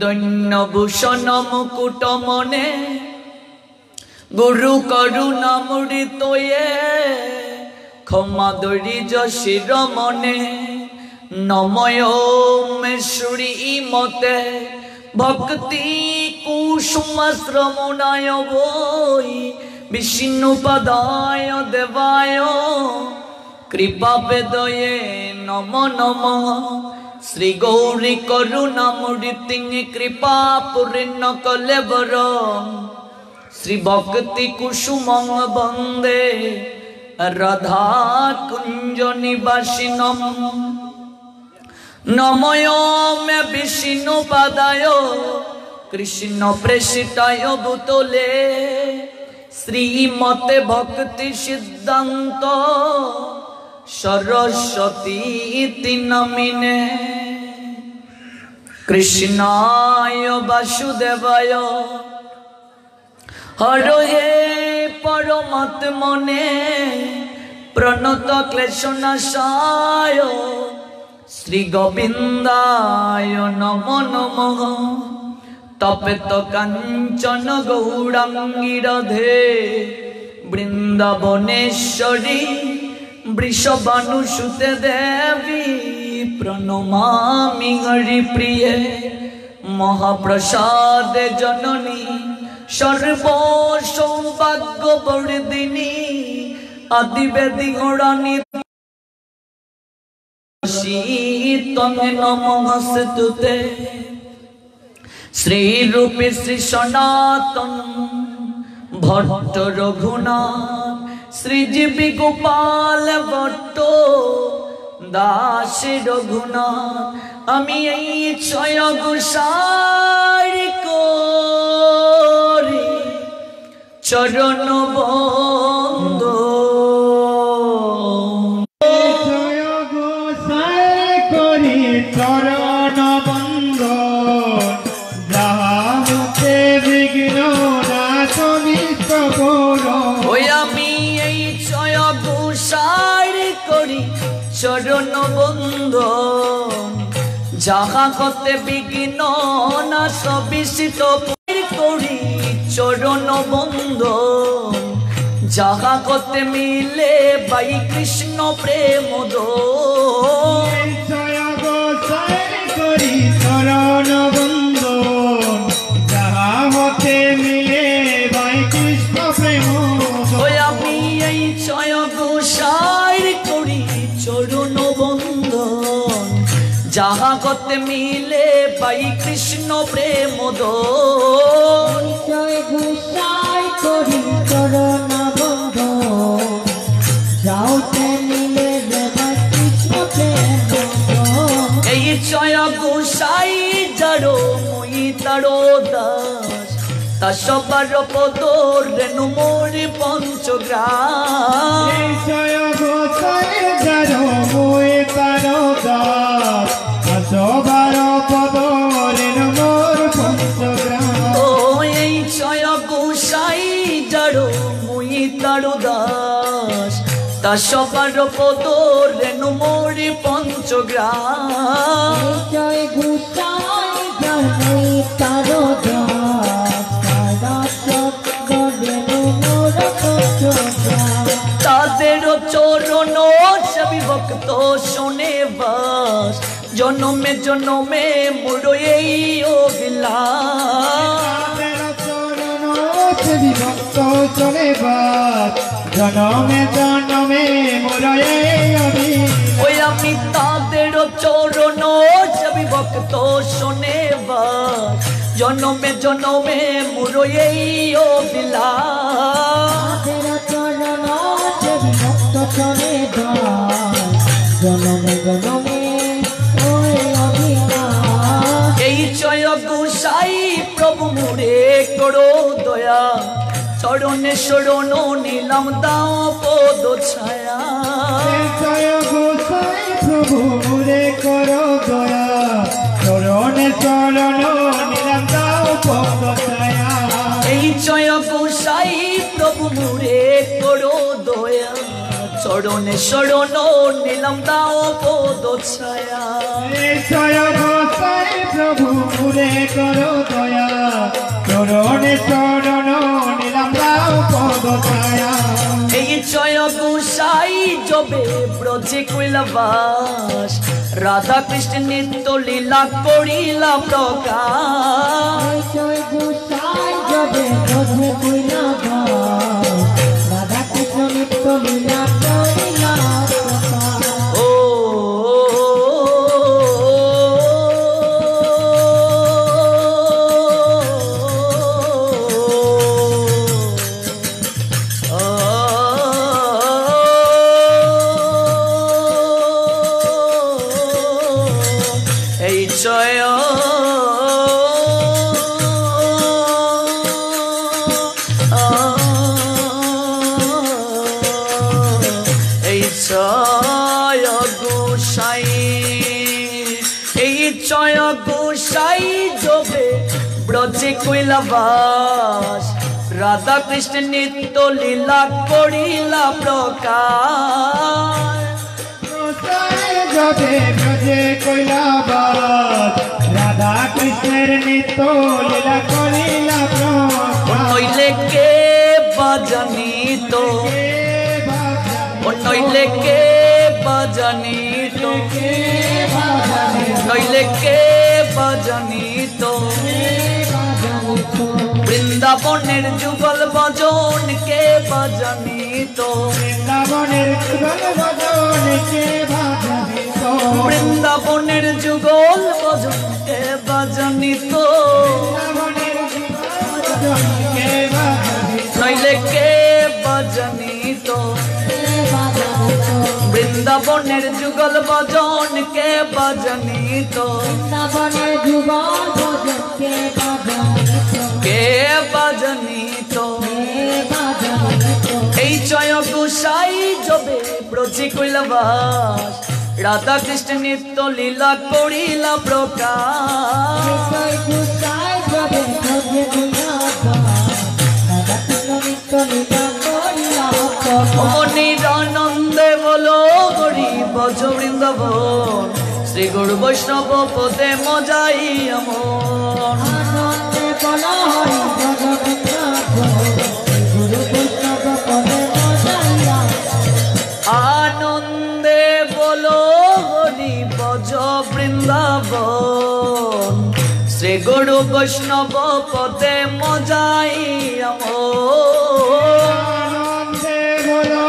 দৈন্যভূষণ মুকুট মনে গুরু করুণা মুড়ি তোয়ে ক্ষমা দৈর্য শির মনে নময় মেশ্বরী মতে ভক্তি কুসুম শ্রমণায় বৈ বিষ্ণু পদায় দেবায় কৃপা বেদয়ে নম নম শ্রী গৌরী করুণা মূর্তি কৃপা পূর্ণ কলে বর শ্রী ভক্তি কুসুম বন্দে রাধা কুঞ্জ নিবাসিনম নময় মে বিষ্ণু পাদায় কৃষ্ণ প্রেষিতায় ভূতলে শ্রীমতে ভক্তি সিদ্ধান্ত सरस्वती नमिने कृष्णाय वासुदेवाय हरये परमात्मने प्रणत क्लेशनाशाय श्री गोविंदाय नमो नमः तपेत कांचन गौरांगी राधे वृंदावनेश्वरी वृषभानुसुते देवी प्रणमामि हरि प्रिय महाप्रसाद जननी सर्व सौभाग्य वर्धिनी आदिवेदी गौरानी तमे नमस्ते श्री रूपे श्री सनातन भट्ट रघुनाथ श्रीजीवी गोपाल भट्ट दास रघुनाथ आमी এই ছয় গোসাই করি চরণ বন্দ ছয় গোসাই করি চরণ বন্দ যাহা হতে বিঘ্ন নাশ বিষ্ণ কর ওই আমি করি চরণ বন্দন যাহা কতে বিঘ্ন নাশ বিষ্ণ করি চরণ বন্দন যাহা কতে মিলে বাই কৃষ্ণ প্রেম করি চরণ বন্দন যাহা হতে মিলে বাই কৃষ্ণ প্রেম ওই আমি এই ছয় গোসাই করি চরণ বন্দন যাহা কতে মিলে পাই কৃষ্ণ প্রেম ছয় গোসাই করি চরণ বন্দন যাওতে মিলে পাই কৃষ্ণ প্রেম এই ছয় গোসাই যারো মই তারো দাস তা সবার পদ রেণু মোর পঞ্চগ্রাম ছয় গোসাই যারো মই তারো দাস তা সবার পদ রেণু মোর পঞ্চগ্রাম ও এই ছয় গোসাই যারো মই তারো দাস তা সবার পদ রেণু মোর পঞ্চগ্রাম ছয় গোসাই যারো তারো তাদের চরণ সবই ভক্ত শোনে বাস জনমে জনমে মোর এই অভিলাষ ভক্ত চলে বাস জনমে জনমে মোর এই অভিলাষ ওই আমি তাদের চরণ সবই ভক্ত শোনে বাস জনমে জনমে মোর এই অভিলাষ চলে জনমে জনমে ওই অভিলাষ এই ছয় গোসাই প্রভু মোরে করো দয়া চরণে শরণ নিলাম দাও পদ ছায়া ছয় গোসাই প্রভু মোরে করো দয়া চরণে চরণ নিলাম দাও পদ ছায়া এই ছয় গোসাই প্রভু মোরে করো দয়া শরণে শরণ নিলাম দাও পদ ছায়া জয় গোসাই প্রভু মুরে করো দয়া চরণে চরণ নিলাম দাও পদ ছায়া এই জয় গোসাই যবে ব্রজে কৈলাবাস রাধা কৃষ্ণ নিত্য লীলা করিলা প্রকাশ জয় গোসাই যবে ব্রজে কৈলাবাস রাধা কৃষ্ণ নিত্য লীলা করিলা প্রকাশ ও এই জয় এই জয় গোসাই এই জয় গোসাই যবে ব্রজে কৈলাবাস রাধা কৃষ্ণ নিত্য লীলা করিলা প্রকাশ গোসাই যবে ব্রজে কৈলাবাস রাধা কৃষ্ণের নিত্য লীলা করিলা নইলে কে বাজানি তো নইলে কে বাজানি তো নইলে কে বাজানি তো বৃন্দাবনের যুগল ভজন কে বাজানি তো বৃন্দাবনের যুগল ভজন কে বাজানি তো বৃন্দাবনের যুগল ভজন কে বাজানি তো নইলে কে বাজানি তো বৃন্দাবনের যুগল ভজন কে বাজানি তো বৃন্দাবনের যুগল ভজন কে বাজানি তো বাজানি তো এই জয় গোসাই যবে ব্রজে কৈলাবাস রাধা কৃষ্ণ নিত্য লীলা করিলা প্রকাশ জয় গোসাই যবে ব্রজে কৈলাবাস রাধা কৃষ্ণ নিত্য লীলা করিলা প্রকাশ মনির আনন্দে বলো হরি ভজ বৃন্দাবন শ্রী গুরু বৈষ্ণব পদে মজাই আমন আনন্দে বলো হরি ভজ বৃন্দাবন গুরু বৈষ্ণব পদে মজাইয়া আনন্দে বলো হরি ভজ বৃন্দাবন শ্রী গুরু বৈষ্ণব পদে মজাই আমন আনন্দে বলো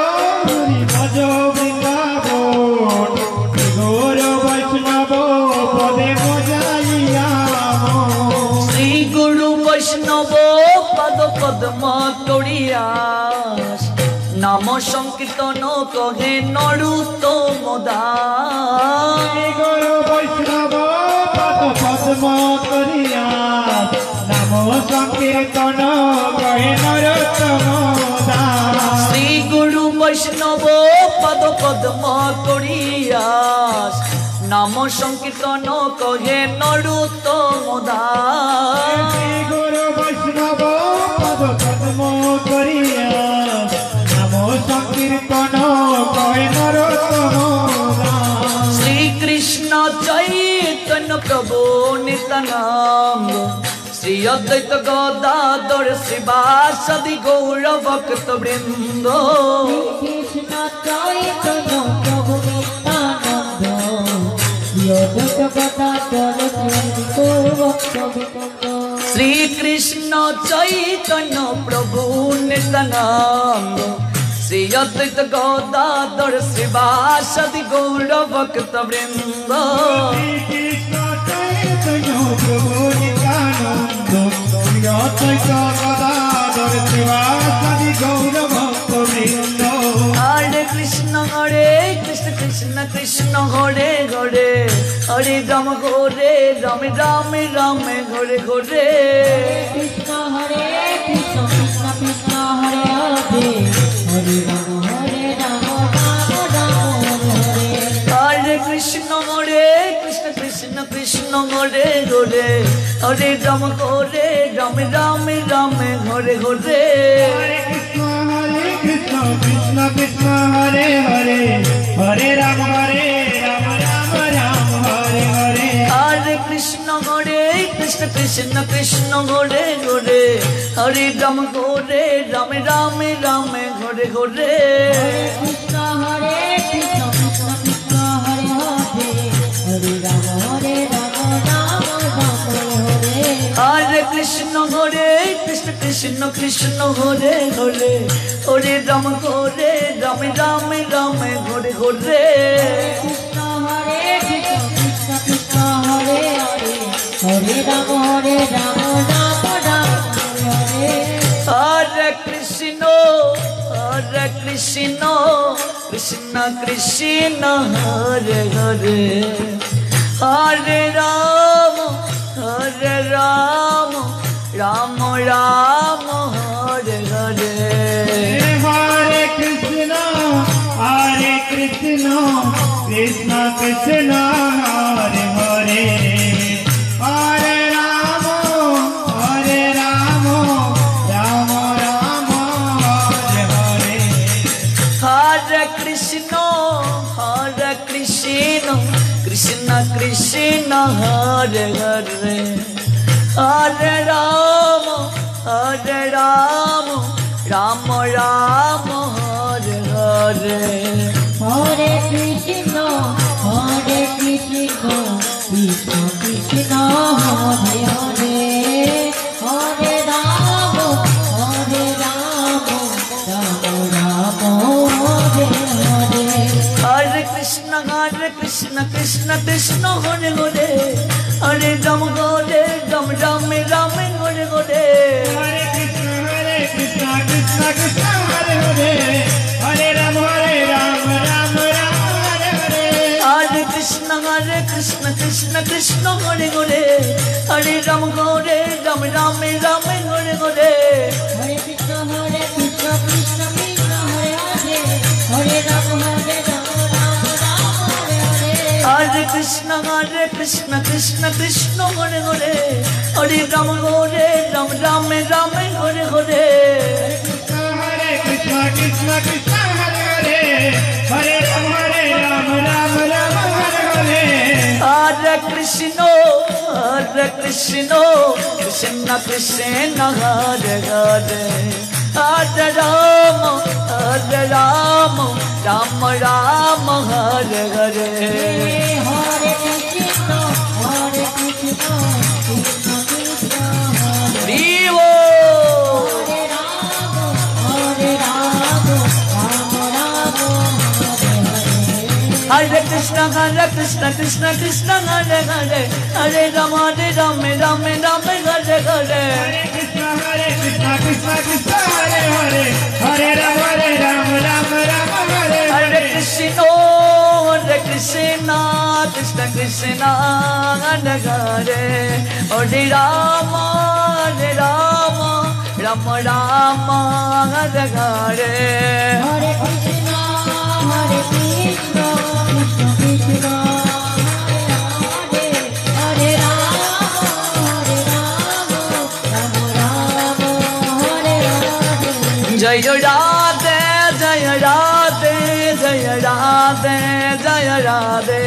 হরি ভজ বৃন্দাবন গৌর বৈষ্ণব পদে মজাইয়া শ্রী গুরু বৈষ্ণব পদ পদ্ম করিয়াস নাম সংকীর্তন কহে নরুত্তম দাস গৌর বৈষ্ণব পদ পদ্ম করিয়া নাম সংকীর্তন কহে নরোত্তম দাস শ্রী গুরু বৈষ্ণব পদ পদ্ম করিয়াস নাম সংকীর্তন কহে নরুত্তম দাস শ্রী গুরু বৈষ্ণব পদ পদ্ম করিয়া নাম সংকীর্তন কহে নরোত্তম দাস শ্রীকৃষ্ণ চৈতন্য প্রভু নিত্যানন্দ শ্রী অদ্বৈত গদাধর শিবাসাদি গৌর ভক্ত বৃন্দ কৃষ্ণ চৈতন্য প্রভু নিত্যানন্দ যোগত কথা শ্রীকৃষ্ণ চৈতন্য প্রভু নিত্যানন্দ শ্রী অদ্বৈত গদাধর শিবাসাদি গৌর ভক্ত বৃন্দ কৃষ্ণ চৈতন্য প্রভু নিত্যানন্দ অদ্বৈত গদাধর শিবাসাদি গৌর ভক্ত বৃন্দ হরে কৃষ্ণ কৃষ্ণ কৃষ্ণ হরে হরে হরে রাম রাম রামে ঘরে ঘরে কৃষ্ণ হরে কৃষ্ণ কৃষ্ণ কৃষ্ণ হরে হরে হরে রাম রাম রাম হরে হরে কৃষ্ণ কৃষ্ণ কৃষ্ণ হরে হরে হরে রাম রাম রামে ঘরে ঘরে হরে কৃষ্ণ কৃষ্ণ कृष्ण हरे हरे हरे राम राम राम हरे हरे हरे कृष्ण कृष्ण कृष्ण हरे हरे हरे राम राम राम हरे हरे कृष्ण कृष्ण कृष्ण हरे हरे हरे राम राम राम हरे हरे कृष्ण कृष्ण कृष्ण हरे हरे हरे राम राम राम हरे हरे कृष्ण कृष्ण कृष्ण हरे हरे हरे राम राम राम हरे हरे कृष्ण कृष्ण कृष्ण हरे हरे हरे राम राम राम हरे हरे हरे कृष्ण कृष्ण कृष्ण हरे हरे हरे राम राम राम हरे हरे हरे कृष्ण कृष्ण कृष्ण हरे हरे हरे राम राम राम हरे हरे हरे कृष्ण कृष्ण कृष्ण हरे हरे हरे राम राम राम हरे हरे हरे कृष्ण कृष्ण कृष्ण हरे हरे हरे राम राम हरे हरे हरे कृष्ण कृष्ण कृष्ण हरे हरे हरे राम राम हरे हरे हरे कृष्ण कृष्ण कृष्ण हरे हरे हरे राम हरे राम हरे हरे हरे कृष्ण कृष्ण कृष्ण हरे हरे हरे राम राम हरे हरे हरे कृष्ण कृष्ण कृष्ण हरे हरे हरे राम राम हरे हरे कृष्ण कृष्ण कृष्ण हरे हरे हरे राम राम हरे हरे हरे कृष्ण कृष्ण कृष्ण हरे हरे हरे राम राम हरे हरे हरे कृष्ण कृष्ण कृष्ण हरे देवो हरे राम राम राम हरे हरे हरे कृष्ण कृष्ण कृष्ण हरे हरे हरे राम हरे हरे कृष्ण कृष्ण कृष्ण हरे हरे हरे राम हरे हरे कृष्ण कृष्ण कृष्ण हरे हरे हरे राम राम हरे हरे हरे कृष्ण कृष्ण कृष्ण हरे हरे राम राम राम हरे हरे जय राधे जय राधे जय राधे जय राधे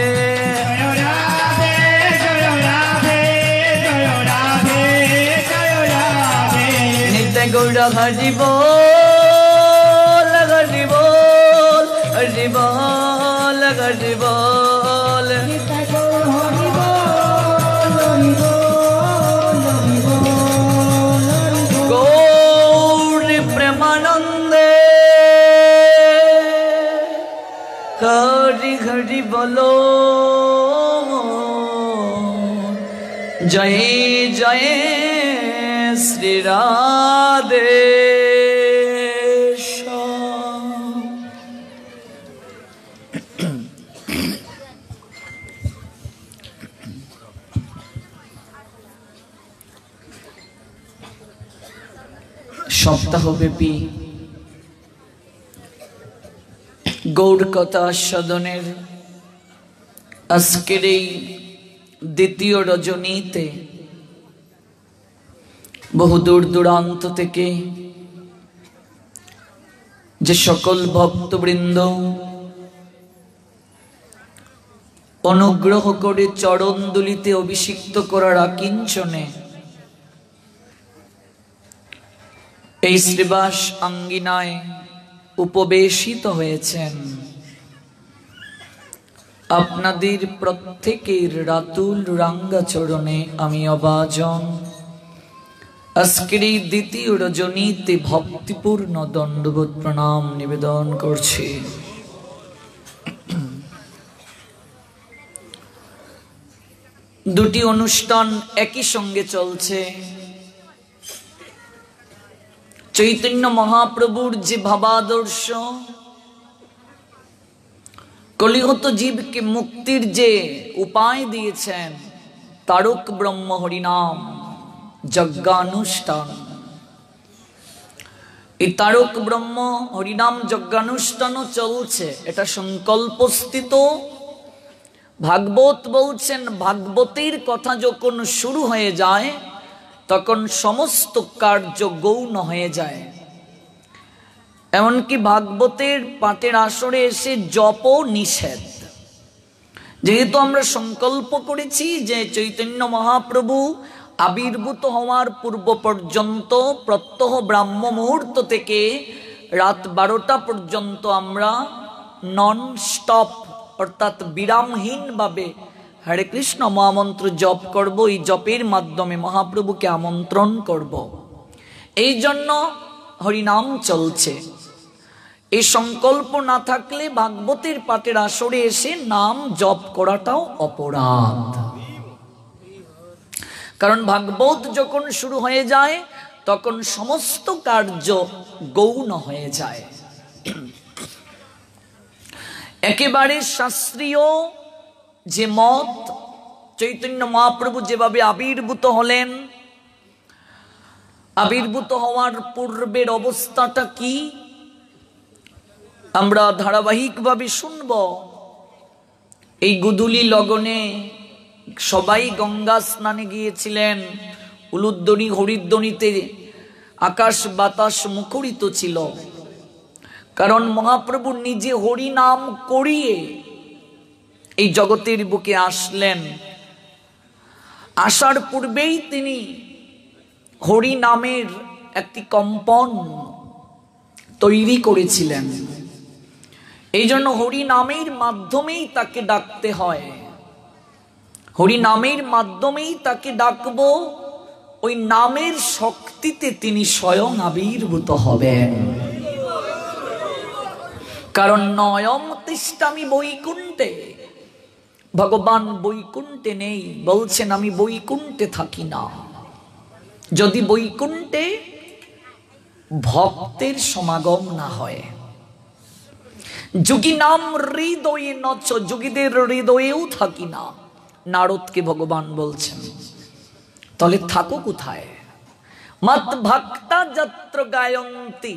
नित्य गौर हरि बोल हरि बोल हरि बोल हरि बोल नित्य गौर हरि बोल हरि बोल हरि बोल हरि बोल गौर प्रेमानंदे हरि हरि बोलो जय जय श्री राधे সপ্তাহব্যাপী গৌরকথা আস্বাদনের আজকের এই দ্বিতীয় রজনীতে বহু দূর দূরান্ত থেকে যে সকল ভক্তবৃন্দ অনুগ্রহ করে চরণ দুলিতে অভিষিক্ত করার আকিঞ্চনে এই শ্রীবাস আঙ্গিনায় উপবেশিত হয়েছেন, আপনাদের প্রত্যেকের রাতুল রাঙ্গা চরণে আমি অভাজন আজকের এই দ্বিতীয় রজনীতে ভক্তিপূর্ণ দণ্ডবোধ প্রণাম নিবেদন করছি। দুটি অনুষ্ঠান একই সঙ্গে চলছে। চৈতন্য মহাপ্রভুর যে ভাবাদর্শ, কলিহত জীবকে মুক্তির যে উপায় দিয়েছেন, তারক ব্রহ্ম হরিনাম যজ্ঞানুষ্ঠান, এই তারক ব্রহ্ম হরিনাম যজ্ঞানুষ্ঠানও চলছে। এটা সংকল্পস্থিত। ভাগবত বলছেন, ভাগবতের কথা যখন শুরু হয়ে যায় তখন সমস্ত কার্য গৌণ হয়ে যায়। এমনকি ভাগবতের পাঠের আসরে এসে জপও নিষেধ। যেহেতু আমরা সংকল্প করেছি যে চৈতন্য মহাপ্রভু আবির্ভূত হওয়ার পূর্ব পর্যন্ত প্রত্যহ ব্রাহ্ম মুহূর্ত থেকে রাত 12টা পর্যন্ত আমরা নন স্টপ অর্থাৎ বিরামহীন ভাবে হরে কৃষ্ণ মহামন্ত্র জপ করব। এই জপের মাধ্যমে মহাপ্রভুকে আমন্ত্রণ করব। এই জন্য হরিনাম চলছে। এই সংকল্প না থাকলে ভাগবতের পাঠের আসরে এসে নাম জপ করাটাও অপরাধ। কারণ ভাগবত যখন শুরু হয়ে যায় তখন সমস্ত কার্য গৌণ হয়ে যায়। একেবারে শাস্ত্রীয় যে মত, চৈতন্য মহাপ্রভু যেভাবে আবির্ভূত হলেন, আবির্ভূত হওয়ার পূর্বের অবস্থাটা কি আমরা ধারাবাহিকভাবে শুনব। এই গুদুলি লগনে সবাই গঙ্গা স্নানে গিয়েছিলেন। উলুধ্বনি হরিধ্বনিতে আকাশ বাতাস মুখরিত ছিল। কারণ মহাপ্রভু নিজে হরি নাম করিয়ে এই জগতের বুকে আসলেন। আসার পূর্বেই তিনি হরি নামের একটি কম্পন তৈরি করেছিলেন। এই জন্য হরি নামের মাধ্যমেই তাকে ডাকতে হয়। হরি নামের মাধ্যমেই তাকে ডাকবো। ওই নামের শক্তিতে তিনি স্বয়ং আবির্ভূত হবেন। কারণ নয়ম তিষ্ঠামি বৈকুণ্ঠে, ভগবান বৈকুণ্ঠে নেই, বলছেন আমি বৈকুণ্ঠে থাকি না। যদি বৈকুণ্ঠে ভক্তের সমাগম না হয়, যোগী নাম হৃদয়ে নচ, যোগীদের হৃদয়েও থাকি না, নারদকে ভগবান বলছেন। তাহলে থাকো কোথায়? মত ভক্তা যত্র গায়ন্তি,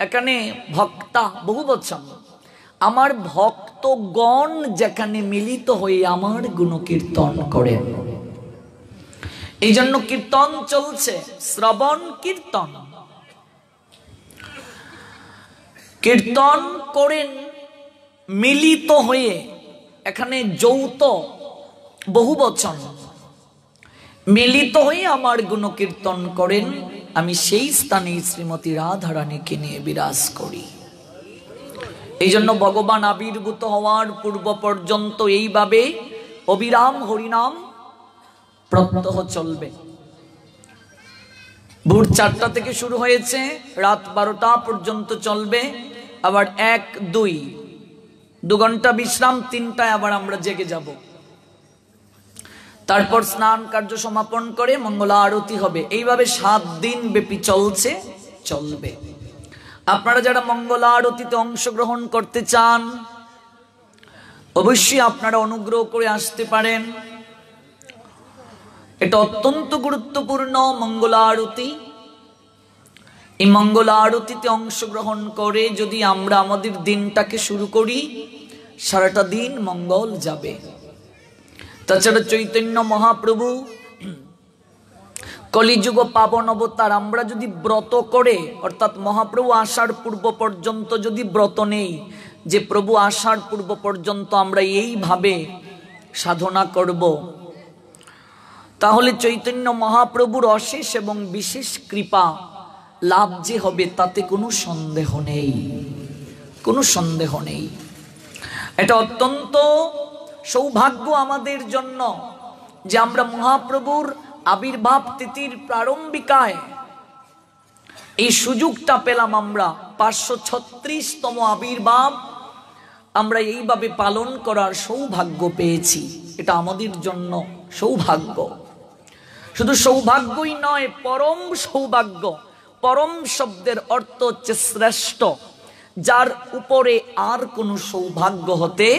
এখানে ভক্তা বহু বচন, আমার ভক্তগণ যেখানে মিলিত হয়ে আমার গুণকীর্তন করেন। এই জন্য কীর্তন চলছে, শ্রবণ কীর্তন। কীর্তন করেন মিলিত হয়ে, এখানে যৌথ বহু বচন, মিলিত হয়ে আমার গুণকীর্তন করেন। আমি সেই স্থানে শ্রীমতী রাধারানীকে নিয়ে বিরাজ করি। এই জন্য ভগবান আবির্ভূত হওয়ার পূর্ব পর্যন্ত এইভাবে অবিরাম হরিনাম প্রত্যহ চলবে। ভোর 4টা থেকে শুরু হয়েছে, রাত 12টা পর্যন্ত চলবে। আবার 1, 2 ঘন্টা বিশ্রাম, 3টায় আবার আমরা জেগে যাব। তারপর স্নান কার্য সমাপন করে মঙ্গলা আরতি হবে। এইভাবে 7 দিন ব্যাপী চলবে। আপনারা যারা মঙ্গলা আরতিতে অংশগ্রহণ করতে চান অবশ্যই আপনারা অনুগ্রহ করে আসতে পারেন। এটা অত্যন্ত গুরুত্বপূর্ণ মঙ্গলা আরতি। এই মঙ্গলা আরতিতে অংশগ্রহণ করে যদি আমরা আমাদের দিনটাকে শুরু করি, সারাটা দিন মঙ্গল যাবে। তাছাড়া চৈতন্য মহাপ্রভু কলিযুগ পাবন অবতার আমরা যদি ব্রত করে, অর্থাৎ মহাপ্রভু আসার পূর্ব পর্যন্ত যদি ব্রত নেই, যে প্রভু আসার পূর্ব পর্যন্ত আমরা এইভাবে সাধনা করব, তাহলে চৈতন্য মহাপ্রভুর অশেষ এবং বিশেষ কৃপা লাভ যে হবে তাতে কোনো সন্দেহ নেই, কোনো সন্দেহ নেই। এটা অত্যন্ত সৌভাগ্য আমাদের জন্য যে আমরা মহাপ্রভুর আবির্ভাব তিথির প্রারম্ভিকায় এই সুযোগটা পেলাম। আমরা 536তম আবির্ভাব আমরা এইভাবে পালন করার সৌভাগ্য পেয়েছি। এটা আমাদের জন্য সৌভাগ্য, শুধু সৌভাগ্যই নয়, পরম সৌভাগ্য। পরম শব্দের অর্থ হচ্ছে শ্রেষ্ঠ, যার উপরে আর কোনো সৌভাগ্য হতে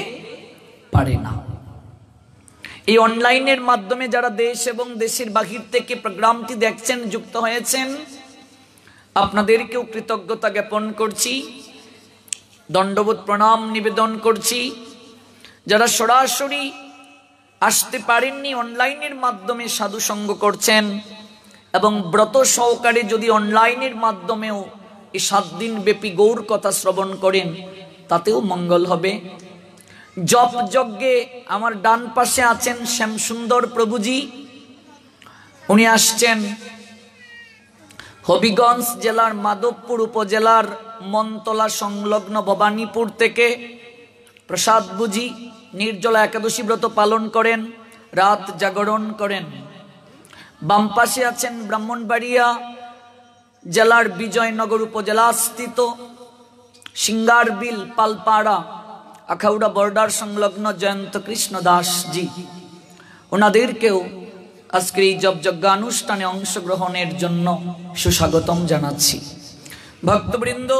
পারে না। এই অনলাইনের মাধ্যমে যারা দেশ এবং দেশের বাহির থেকে প্রোগ্রামটি দেখছেন, যুক্ত হয়েছেন, আপনাদেরকেও কৃতজ্ঞতা জ্ঞাপন করছি, দণ্ডবোধ প্রণাম নিবেদন করছি। যারা সরাসরি আসতে পারেননি, অনলাইনের মাধ্যমে সাধুসঙ্গ করছেন এবং ব্রত সহকারে যদি অনলাইনের মাধ্যমেও এই 7 দিন ব্যাপী গৌর কথা শ্রবণ করেন, তাতেও মঙ্গল হবে। জপ যজ্ঞে আমার ডান পাশে আছেন শ্যামসুন্দর প্রভুজি, উনি আসছেন হবিগঞ্জ জেলার মাধবপুর উপজেলার মনতলা সংলগ্ন ভবানীপুর থেকে। প্রসাদ বুঝি নির্জলা একাদশী ব্রত পালন করেন, রাত জাগরণ করেন। বাম পাশে আছেন ব্রাহ্মণবাড়িয়া জেলার বিজয়নগর উপজেলা স্থিত সিঙ্গারবিল পালপাড়া আখাউড়া বর্ডার সংলগ্ন জয়ন্ত কৃষ্ণ দাসজি, ওনাদেরকেও আজকের এই যজ্ঞানুষ্ঠানে অংশগ্রহণের জন্য সুস্বাগতম জানাচ্ছি। ভক্তবৃন্দ,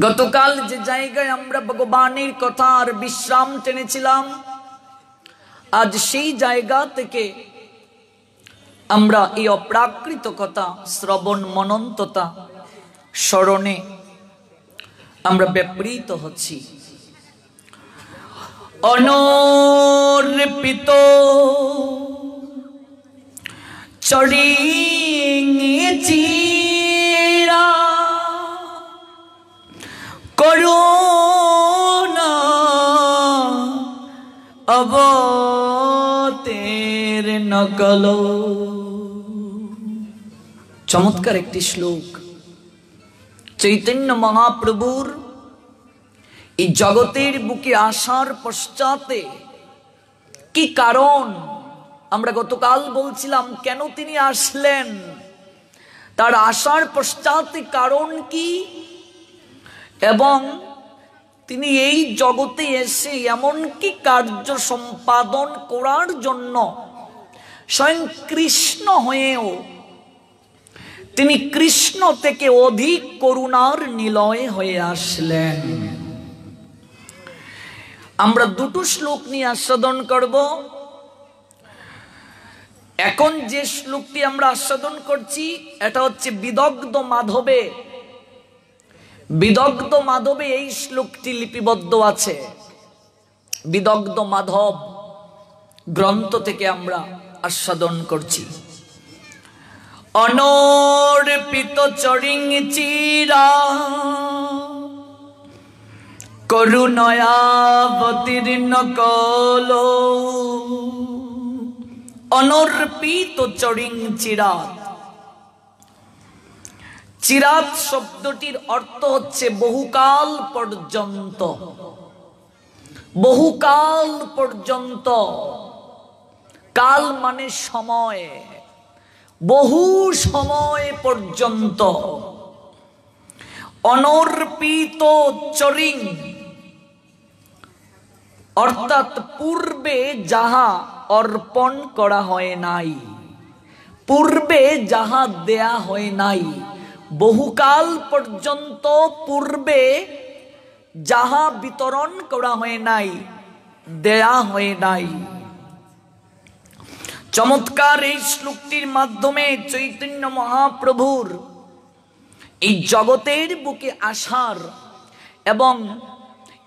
গতকাল যে জায়গায় আমরা ভগবানের কথার বিশ্রাম টেনেছিলাম, আজ সেই জায়গা থেকে আমরা এই অপ্রাকৃত কথা শ্রবণ মনন তথা স্মরণে আমরা ব্যাপৃত হচ্ছি। অনর্পিত চড়িয়ে চিরা করুণা অবতের নকল। চমৎকার একটি শ্লোক। চৈতন্য মহাপ্রভুর এই জগতের বুকে আসার পশ্চাতে কি কারণ, আমরা গতকাল বলছিলাম কেন তিনি আসলেন, তার আসার পশ্চাতে কারণ কি, এবং তিনি এই জগতে এসে এমন কি কার্য সম্পাদন করার জন্য স্বয়ং কৃষ্ণ হয়েও তিনি কৃষ্ণ থেকে অধিক করুণার নিলয় হয়ে আসলেন। আমরা দুটো শ্লোক নিয়ে আস্বাদন করব। এখন যে শ্লোকটি আমরা আস্বাদন করছি এটা হচ্ছে বিদগ্ধ মাধবে। বিদগ্ধ মাধবে এই শ্লোকটি লিপিবদ্ধ আছে। বিদগ্ধ মাধব গ্রন্থ থেকে আমরা আস্বাদন করছি। অনর্পিত চরিং চিরা করুণয়াবতীর্ণ কল। অনর্পিত চরিং চিরাত। চিরাত শব্দটির অর্থ হচ্ছে বহুকাল পর্যন্ত। বহুকাল পর্যন্ত, কাল মানে সময়, বহু সময় পর্যন্ত। অনর্পিত চরিং অর্থাৎ পূর্বে যাহা অর্পণ করা হয় নাই, পূর্বে যাহা দেয়া হয় নাই, বহুকাল পর্যন্ত পূর্বে যাহা বিতরণ করা হয় নাই, দেয়া হয় নাই। চমৎকার এই শ্লোকটির মাধ্যমে চৈতন্য মহাপ্রভুর এই জগতের বুকে আসার এবং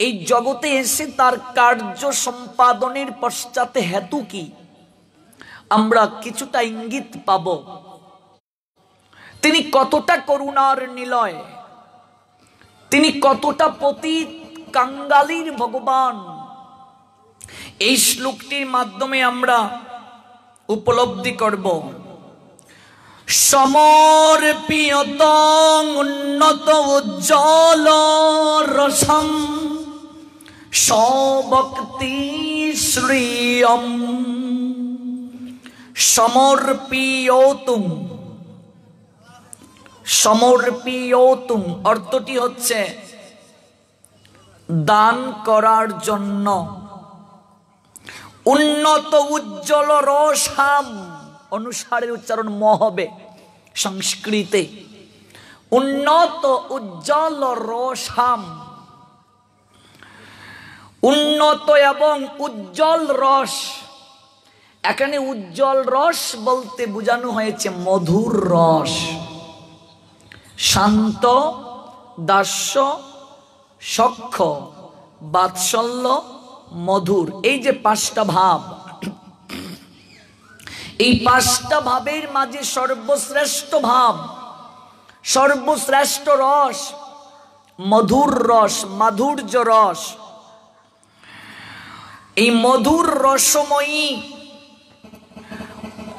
এই জগতে এসে তার কার্য সম্পাদনের পশ্চাতে হেতু কি, আমরা কিছুটা ইঙ্গিত পাব তিনি কতটা করুণার নিলয়, তিনি কতটা পতিত কাঙ্গালির ভগবান। এই শ্লোকটির মাধ্যমে আমরা উপলব্ধি করব। সমর্পিয়ত উন্নত উজ্জ্বল রসম সভক্তি শ্রিয়ম। সমর্পিয়তুম, সমর্পিয়তুম অর্থটি হচ্ছে দান করার জন্য। উন্নত উজ্জ্বল রসাম, অনুসারের উচ্চারণ ম হবে সংস্কৃতে। উন্নত উজ্জ্বল রসাম, উন্নত এবং উজ্জ্বল রস। এখানে উজ্জ্বল রস বলতে বোঝানো হয়েছে মধুর রস। শান্ত, দাস্য, সখ্য, বাৎসল্য, মধুর, এই যে পাঁচটা ভাব, এই পাঁচটা ভাবের মাঝে সর্বশ্রেষ্ঠ ভাব, সর্বশ্রেষ্ঠ রস মধুর রস, মাধুর্য রস। এই মধুর রসময়ী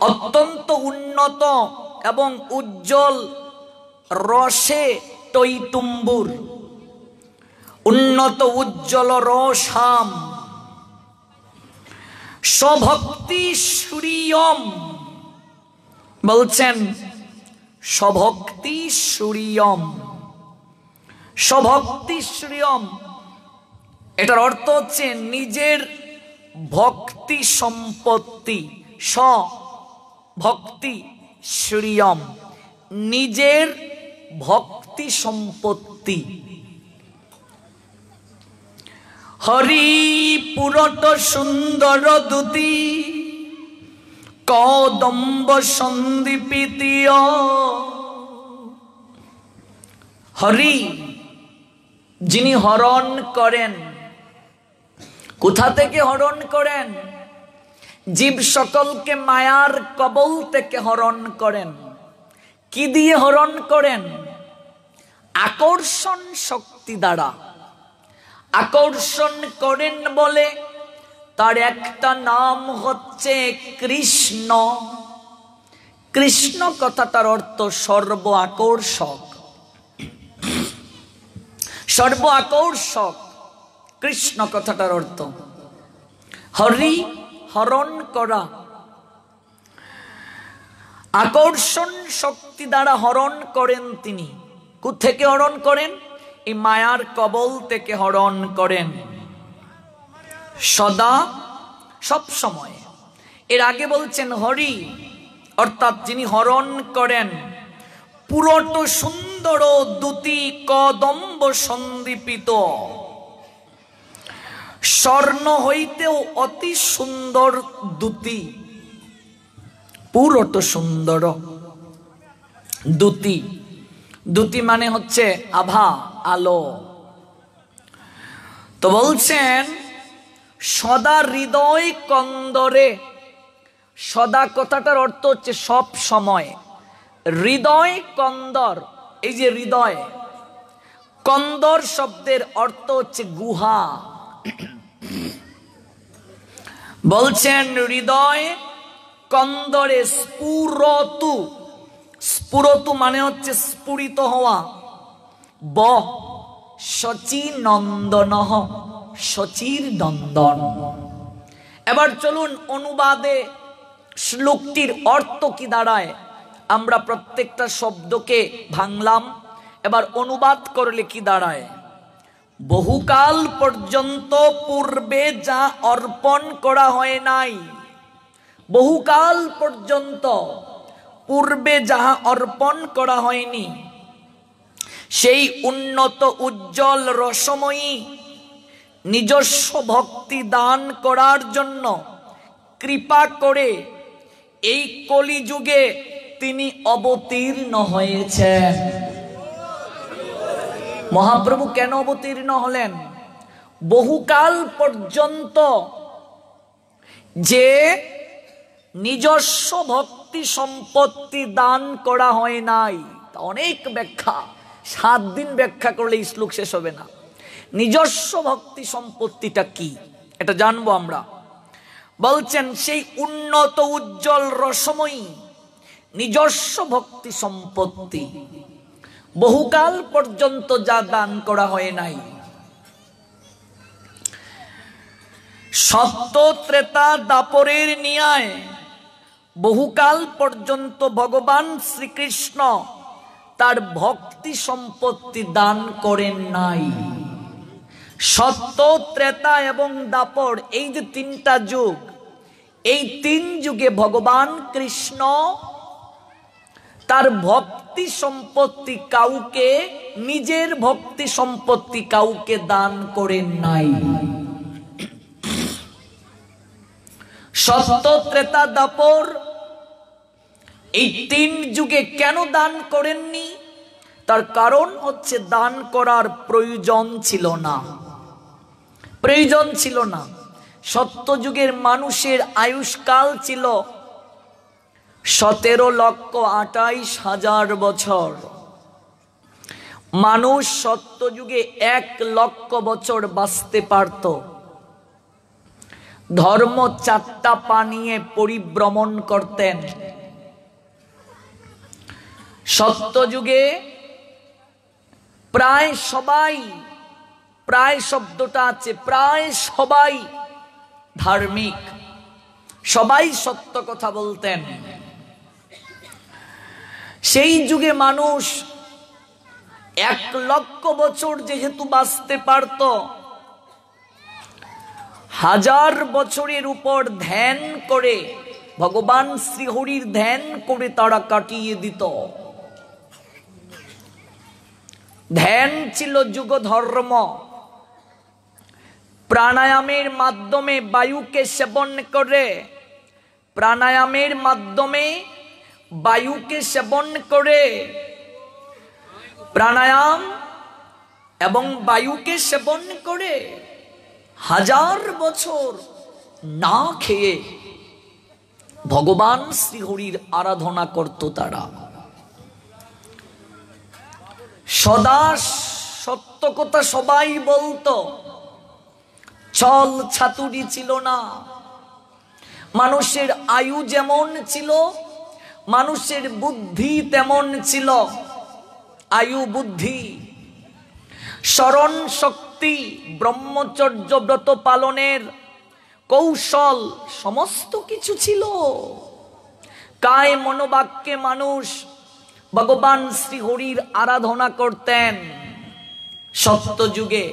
অত্যন্ত উন্নত এবং উজ্জ্বল রসে টইটুম্বুর। উন্নত উজ্জ্বল রসাম স্বভক্তি সুরিয়ম, বলছেন স্বভক্তি সুরিয়ম। স্বভক্তি সুরিয়ম এটার অর্থ হচ্ছে নিজের ভক্তি সম্পত্তি। স্বভক্তি সুরিয়ম, নিজের ভক্তি সম্পত্তি। হরি পুরট সুন্দর দুতি কদম্ব সন্দীপিতীয়। হরি যিনি হরণ করেন, কোথা থেকে হরণ করেন? জীব সকলকে মায়ার কবল থেকে হরণ করেন। কি দিয়ে হরণ করেন? আকর্ষণ শক্তি দ্বারা আকর্ষণ করেন বলে তার একটা নাম হচ্ছে কৃষ্ণ। কৃষ্ণ কথাটার অর্থ সর্ব আকর্ষক। সর্ব আকর্ষক কৃষ্ণ কথাটার অর্থ। হরি হরণ করা, আকর্ষণ শক্তি দ্বারা হরণ করেন তিনি। কোত্থেকে হরণ করেন? এই মায়ার কবল থেকে হরণ করেন সদা সব সময়। এর আগে বলছেন হরি অর্থাৎ যিনি হরণ করেন। পুরট সুন্দর দুতি কদম্ব সন্দীপিত, স্বর্ণ হইতেও অতি সুন্দর দুতি। পুরট সুন্দর দুতি, দুতি মানে হচ্ছে আভা, আলো। তো বলছেন সদা হৃদয় কন্দরে। সদা কথাটার অর্থ হচ্ছে সব সময়। হৃদয় কন্দর, এই যে হৃদয়, কন্দর শব্দের অর্থ হচ্ছে গুহা। বলছেন হৃদয় কন্দরে স্ফুরতু। স্ফুরতু মানে হচ্ছে স্ফুরিত হওয়া। ব শচী নন্দন, শচীর নন্দন। এবার চলুন অনুবাদে শ্লোকটির অর্থ কি দাঁড়ায়। আমরা প্রত্যেকটা শব্দকে ভাঙলাম, এবার অনুবাদ করলে কি দাঁড়ায়। বহুকাল পর্যন্ত পূর্বে যা অর্পণ করা হয় নাই, বহুকাল পর্যন্ত পূর্বে যাহা অর্পণ করা হয়নি, সেই উন্নত উজ্জ্বল রসময়ী নিজস্ব ভক্তি দান করার জন্য কৃপা করে এই কলিযুগে তিনি অবতীর্ণ হয়েছেন। মহাপ্রভু কেন অবতীর্ণ হলেন? বহুকাল পর্যন্ত যে নিজস্ব ভক্তি সম্পত্তি দান করা হয় নাই। অনেক ব্যাখ্যা, 7 দিন ব্যাখ্যা করলে এই শ্লোক শেষ হবে না। নিজস্ব ভক্তি সম্পত্তিটা কি এটা জানবো আমরা। বলছেন সেই উন্নত উজ্জ্বল রসময়ী নিজস্ব ভক্তি সম্পত্তি বহুকাল পর্যন্ত যা দান করা হয় নাই। সত্য ত্রেতা দাপরের ন্যায় বহুকাল পর্যন্ত ভগবান শ্রীকৃষ্ণ তার ভক্তি সম্পত্তি দান করেন নাই। সত্য ত্রেতা এবং দাপর এই যে 3টা যুগ, এই 3 যুগে ভগবান কৃষ্ণ তার ভক্তি সম্পত্তি কাউকে, নিজের ভক্তি সম্পত্তি কাউকে দান করেন নাই। সত্য ত্রেতা দাপর এই 3 যুগে কেন দান করেননি? তার কারণ হচ্ছে দান করার প্রয়োজন ছিল না। প্রয়োজন ছিল না। সত্য যুগের মানুষের আয়ুষ্কাল ছিল 17,28,000 বছর। মানুষ সত্য যুগে 1 লক্ষ বছর বাঁচতে পারত। ধর্ম 4টা পা নিয়ে পরিভ্রমণ করতেন। সত্য যুগে প্রায় সবাই, প্রায় শব্দটা আছে, প্রায় সবাই ধার্মিক, সবাই সত্য কথা বলতেন। সেই যুগে মানুষ 1 লক্ষ বছর যেহেতু বাঁচতে পারত, 1000 বছরের উপর ধ্যান করে, ভগবান শ্রীহরির ধ্যান করে তারা কাটিয়ে দিত। ধ্যান ছিল যুগ ধর্ম। প্রাণায়ামের মাধ্যমে বায়ুকে সেবন করে, প্রাণায়ামের মাধ্যমে বায়ুকে সেবন করে, প্রাণায়াম এবং বায়ুকে সেবন করে 1000 বছর না খেয়ে ভগবান শ্রীহরির আরাধনা করত তারা। সদা সত্য কথা সবাই বলতো, ছল ছাতুরি ছিল না। মানুষের আয়ু যেমন ছিল, মানুষের বুদ্ধি তেমন ছিল। আয়ু, বুদ্ধি, স্মরণ শক্তি, ব্রহ্মচর্য ব্রত পালনের কৌশল সমস্ত কিছু ছিল। কায় মনোবাক্যে মানুষ ভগবান শ্রীহরির আরাধনা করতেন সত্যযুগে।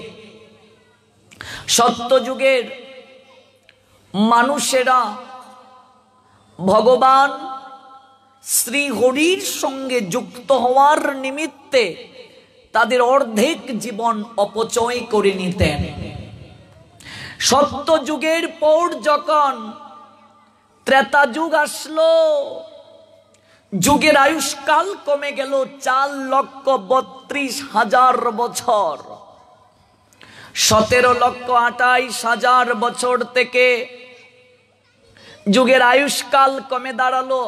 সত্যযুগের মানুষেরা ভগবান শ্রীহরির সঙ্গে যুক্ত হওয়ার নিমিত্তে তাদের অর্ধেক জীবন অপচয় করে নিতেন। সত্যযুগের পর যখন ত্রেতা যুগ আসলো, যুগের আয়ুষ্কাল কমে গেল 4,32,000 বছর। 17,28,000 বছর থেকে যুগের আয়ুষ্কাল কমে দাঁড়ালো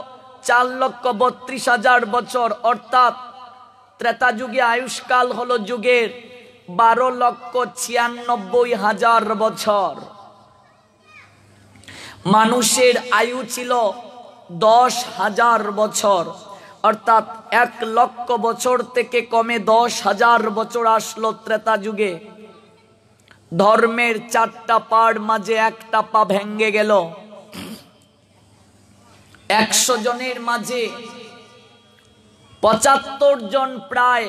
4,32,000 বছর। অর্থাৎ ত্রেতা যুগে আয়ুষ্কাল হলো যুগের 12,96,000 বছর। মানুষের আয়ু ছিল 10,000 বছর। অর্থাৎ 1 লক্ষ বছর থেকে কমে 10,000 বছর আসলো ত্রেতা যুগে। ধর্মের 4টা পার মাঝে 1টা পা ভেঙ্গে গেল। 100 জনের মাঝে 75 জন প্রায়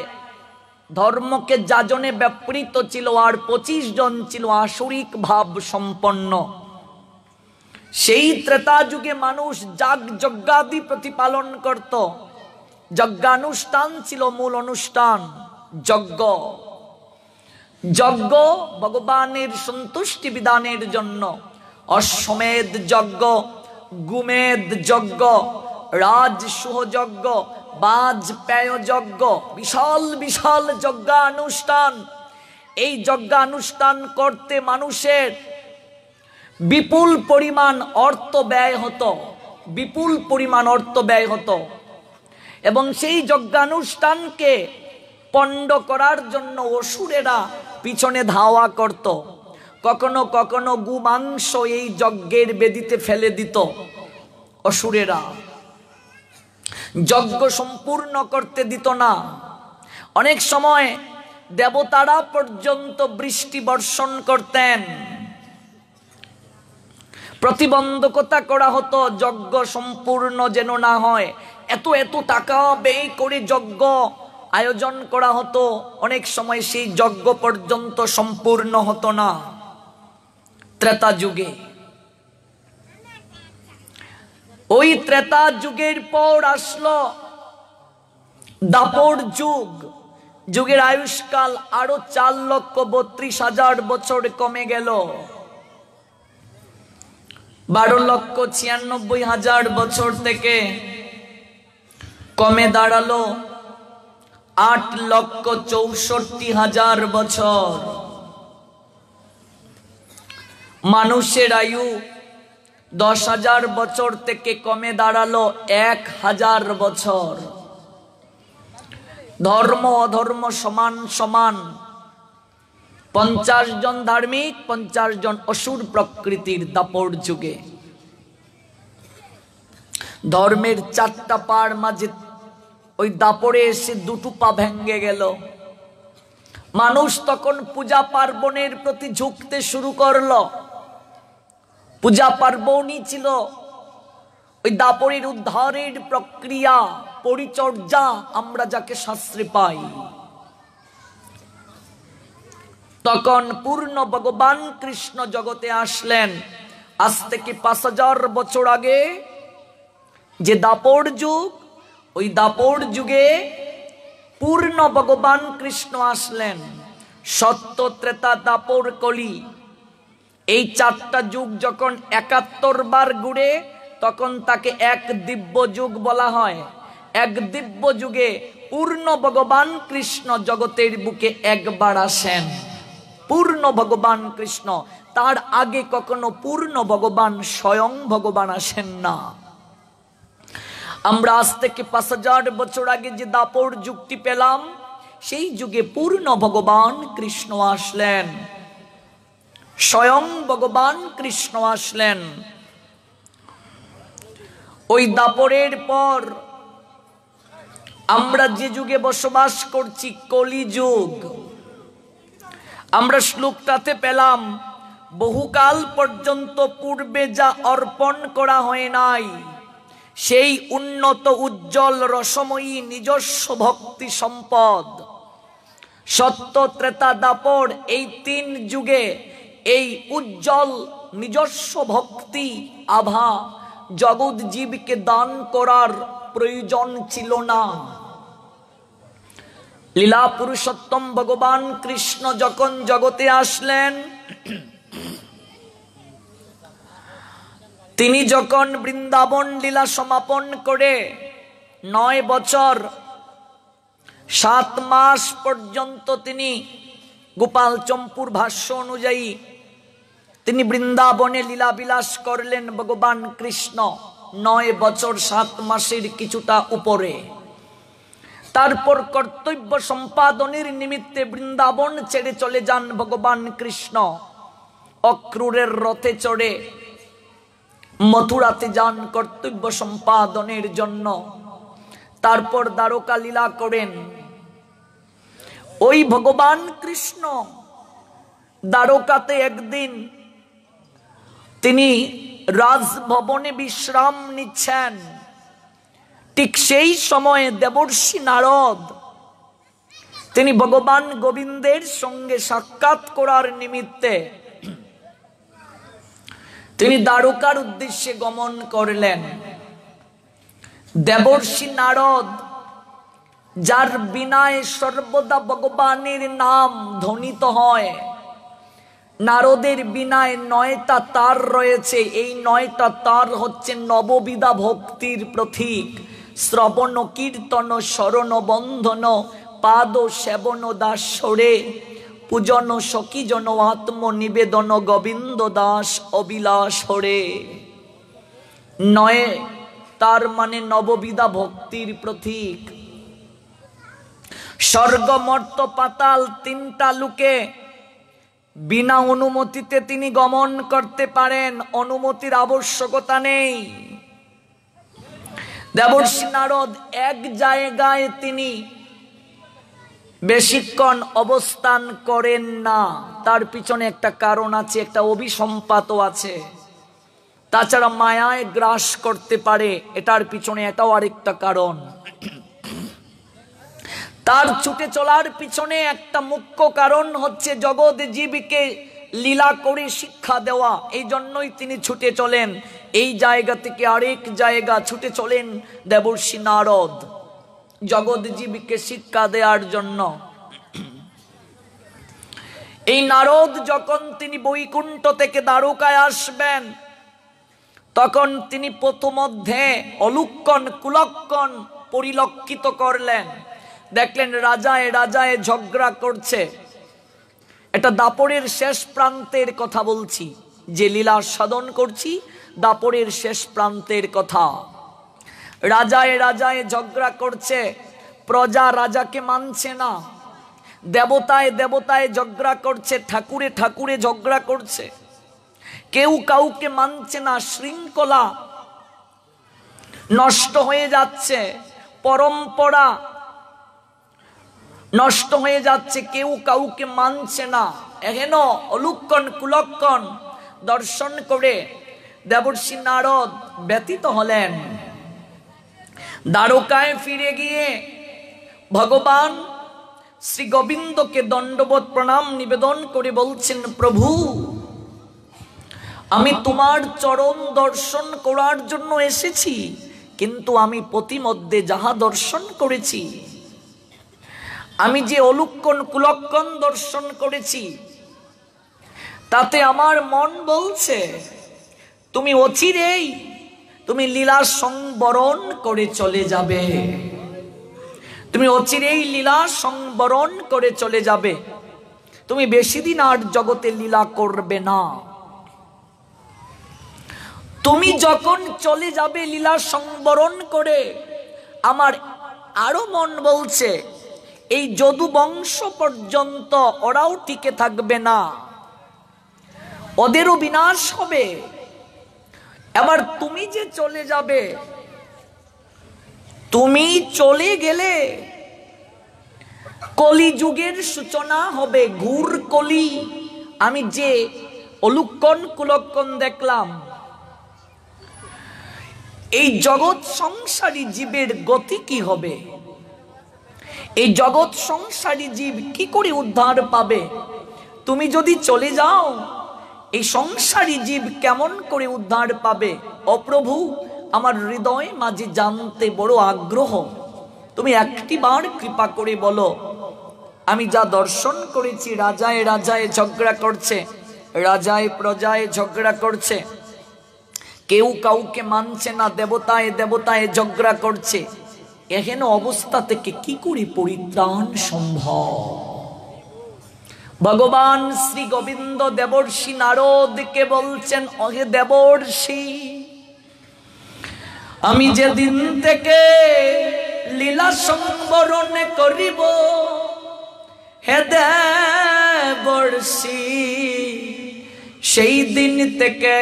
ধর্মকে যাজনে ব্যাপৃত ছিল, আর 25 জন ছিল আসরিক ভাব সম্পন্ন। সেই ত্রেতা যুগে মানুষ যাগ যজ্ঞাদি প্রতিপালন করত। যজ্ঞানুষ্ঠান ছিল মূল অনুষ্ঠান। যজ্ঞ, যজ্ঞ ভগবানের সন্তুষ্টি বিধানের জন্য। অশ্বমেধ যজ্ঞ, গুমেধ যজ্ঞ, রাজসূহ যজ্ঞ, বাজপেয় যজ্ঞ, বিশাল বিশাল যজ্ঞানুষ্ঠান। এই যজ্ঞানুষ্ঠান করতে মানুষের বিপুল পরিমাণ অর্থ ব্যয় হতো। বিপুল পরিমাণ অর্থ ব্যয় হতো এবং সেই যজ্ঞানুষ্ঠানকে পণ্ড করার জন্য অসুরেরা পিছনে ধাওয়া করত। কখনো কখনো গোমাংস এই যজ্ঞের বেদিতে ফেলে দিত অসুরেরা, যজ্ঞ সম্পূর্ণ করতে দিত না। অনেক সময় দেবতারা পর্যন্ত বৃষ্টি বর্ষণ করতেন, প্রতিবন্ধকতা করা হতো যজ্ঞ সম্পূর্ণ যেন না হয়। এত এত টাকা ব্যয় করে যজ্ঞ আয়োজন করা হতো, অনেক সময় সেই যজ্ঞ পর্যন্ত সম্পূর্ণ হতো না। ত্রেতা যুগে, ওই ত্রেতা যুগের পর আসলো দাপর যুগ। যুগের আয়ুষ্কাল আরো 4,32,000 বছর কমে গেল, 12,96,000 বছর থেকে কমে দাঁড়ালো 8,64,000 বছর। মানুষের আয়ু 10,000 বছর থেকে কমে দাঁড়ালো 1,000 বছর। ধর্ম অধর্ম সমান সমান, 50 জন ধার্মিক, 50 জন অসুর প্রকৃতির দাপর যুগে। ধর্মের 4টা পার মাঝে ওই দাপরে এসে 2টো পা ভেঙে গেল। মানুষ তখন পূজা পার্বণের প্রতি ঝুঁকতে শুরু করলো। পূজা পার্বণই ছিল ওই দাপরের উদ্ধারের প্রক্রিয়া, পরিচর্যা, আমরা যাকে শাস্ত্রে পাই। তখন পূর্ণ ভগবান কৃষ্ণ জগতে আসলেন। আজ থেকে 5,000 বছর আগে যে দাপর যুগ, ওই দাপর যুগে পূর্ণ ভগবান কৃষ্ণ আসলেন। সত্য, ত্রেতা, দাপর, কলি, এই 4টা যুগ যখন 71 বার ঘুরে তখন তাকে এক দিব্য যুগ বলা হয়। এক দিব্য যুগে পূর্ণ ভগবান কৃষ্ণ জগতের বুকে একবার আসেন। পূর্ণ ভগবান কৃষ্ণ, তার আগে কখনো পূর্ণ ভগবান স্বয়ং ভগবান আসেন না। আমরা আজ থেকে 5,000 বছর আগে যে দাপর যুগটি পেলাম, সেই যুগে পূর্ণ ভগবান কৃষ্ণ আসলেন, স্বয়ং ভগবান কৃষ্ণ আসলেন। ওই দাপরের পর আমরা যে যুগে বসবাস করছি, কলিযুগ। আমরা শ্লোকটাতে পেলাম বহুকাল পর্যন্ত পূর্বে যা অর্পণ করা হয় নাই, সেই উন্নত উজ্জ্বল রসময়ী নিজস্ব ভক্তি সম্পদ, সত্য, ত্রেতা, দাপর, এই 3 যুগে এই উজ্জ্বল নিজস্ব ভক্তি আভা জগৎ জীবকে দান করার প্রয়োজন ছিল না। লীলা পুরুষোত্তম ভগবান কৃষ্ণ যখন জগতে আসলেন, তিনি যখন বৃন্দাবন লীলা সমাপন করে 9 বছর 7 মাস পর্যন্ত তিনি গোপাল চম্পুর ভাষ্য অনুযায়ী তিনি বৃন্দাবনে লীলা বিলাস করলেন ভগবান কৃষ্ণ 9 বছর 7 মাসের কিছুটা উপরে। তারপর কর্তব্য সম্পাদনের নিমিত্তে বৃন্দাবন ছেড়ে চলে যান ভগবান কৃষ্ণ। অক্রূরের রথে চড়ে মথুরাতে যান কর্তব্য সম্পাদনের জন্য। তারপর দ্বারকা লীলা করেন। ওই ভগবান কৃষ্ণ দ্বারকাতে একদিন তিনি রাজভবনে বিশ্রাম নিচ্ছেন। ঠিক সেই সময়ে দেবর্ষি নারদ তিনি ভগবান গোবিন্দের সঙ্গে সাক্ষাৎ করার নিমিত্তে তিনি দ্বারকার উদ্দেশ্যে গমন করলেন। দেবর্ষি নারদ, যার বিনায় সর্বদা ভগবানের নাম ধ্বনিত হয়, নারদের বিনায় 9টা তার রয়েছে। এই 9টা তার হচ্ছে নববিধা ভক্তির প্রতীক। শ্রবণ কীর্তন শরণ বন্ধন পাদ সেবন দাসরে পূজন সখীজন আত্মনিবেদন গোবিন্দ দাস অবিলাস হরে। 9 তার মানে নববিধা ভক্তির প্রতীক। স্বর্গ মর্ত পাতাল তিনটা লোকে বিনা অনুমতিতে তিনি গমন করতে পারেন, অনুমতির আবশ্যকতা নেই। দেবর্ষি নারদ এক জায়গায় তিনি বেশিক্ষণ অবস্থান করেন না, তার পিছনে একটা কারণ আছে, একটা অভিসম্পাতও আছে। তাছাড়া মায়ায় গ্রাস করতে পারে, এটার পিছনে এটাও আরেকটা কারণ। তার ছুটে চলার পিছনে একটা মুখ্য কারণ হচ্ছে জগৎ জীবকে লীলা করে শিক্ষা দেওয়া। এই জন্যই তিনি ছুটে চলেন, এই জায়গা থেকে আরেক জায়গা ছুটে চলেন দেবর্ষি নারদ জগৎ জীবকে শিক্ষা দেওয়ার জন্য। এই নারদ যখন তিনি বৈকুণ্ঠ থেকে দ্বারকায় আসবেন, তখন তিনি প্রথমধ্যে অলুক্ষণ কুলক্ষণ পরিলক্ষিত করলেন। দেখলেন রাজায় রাজায় ঝগড়া করছে। এটা দাপরের শেষ প্রান্তের কথা বলছি, যে লীলা সাধন করছি দাপরের শেষ প্রান্তের কথা। রাজায় রাজায় ঝগড়া করছে, প্রজা রাজাকে মানছে না। দেবতায় দেবতায় ঝগড়া করছে, ঠাকুরে ঠাকুরে ঝগড়া করছে, কেউ কাউকে মানছে না। শৃঙ্খলা নষ্ট হয়ে যাচ্ছে, পরম্পরা নষ্ট হয়ে যাচ্ছে, কেউ কাউকে মানছে না। এহেন অলুক্ষণ কুলক্ষণ দর্শন করে দেবর্ষি নারদ ব্যথিত হলেন। দ্বারকায় ফিরে গিয়ে ভগবান শ্রী গোবিন্দকে দণ্ডবৎ প্রণাম নিবেদন করে বলছেন, প্রভু আমি তোমার চরণ দর্শন করার জন্য এসেছি, কিন্তু আমি প্রতিমধ্যে যাহা দর্শন করেছি, আমি যে অলুক্ষণ কুলক্ষণ দর্শন করেছি, তাতে আমার মন বলছে তুমি অচিরেই তুমি লীলা সংবরণ করে চলে যাবে, তুমি অচিরেই লীলা সংবরণ করে চলে যাবে, তুমি বেশি দিন আর জগতে লীলা করবে না। তুমি যখন চলে যাবে লীলা সংবরণ করে, আমার আরো মন বলছে এই যদু বংশ পর্যন্ত ওরাও টিকে থাকবে না, ওদেরও বিনাশ হবে। এবার তুমি যে চলে যাবে, তুমি চলে গেলে কলিযুগের সূচনা হবে, ঘুর কলি। আমি যে অলুক্ষণ কুলক্ষণ দেখলাম, এই জগৎ সংসারী জীবের গতি কি হবে? এই জগৎ সংসারী জীব কি করে উদ্ধার পাবে? তুমি যদি চলে যাও, এই সংসারী জীব কেমন করে উদ্ধার পাবে? ও প্রভু, আমার হৃদয় মাঝে জানতে বড় আগ্রহ, তুমি একটিবার কৃপা করে বলো। আমি যা দর্শন করেছি, রাজায় রাজায় ঝগড়া করছে, রাজায় প্রজায় ঝগড়া করছে, কেউ কাউকে মানছে না, দেবতায় দেবতায় ঝগড়া করছে। এহেন অবস্থা থেকে কি করে পরিত্রাণ সম্ভব? ভগবান শ্রী গোবিন্দ দেবর্ষি নারদকে বলছেন, অহে দেবর্ষি, আমি যেদিন থেকে লীলা সংবরণ করিব, হে দেবর্ষি, সেই দিন থেকে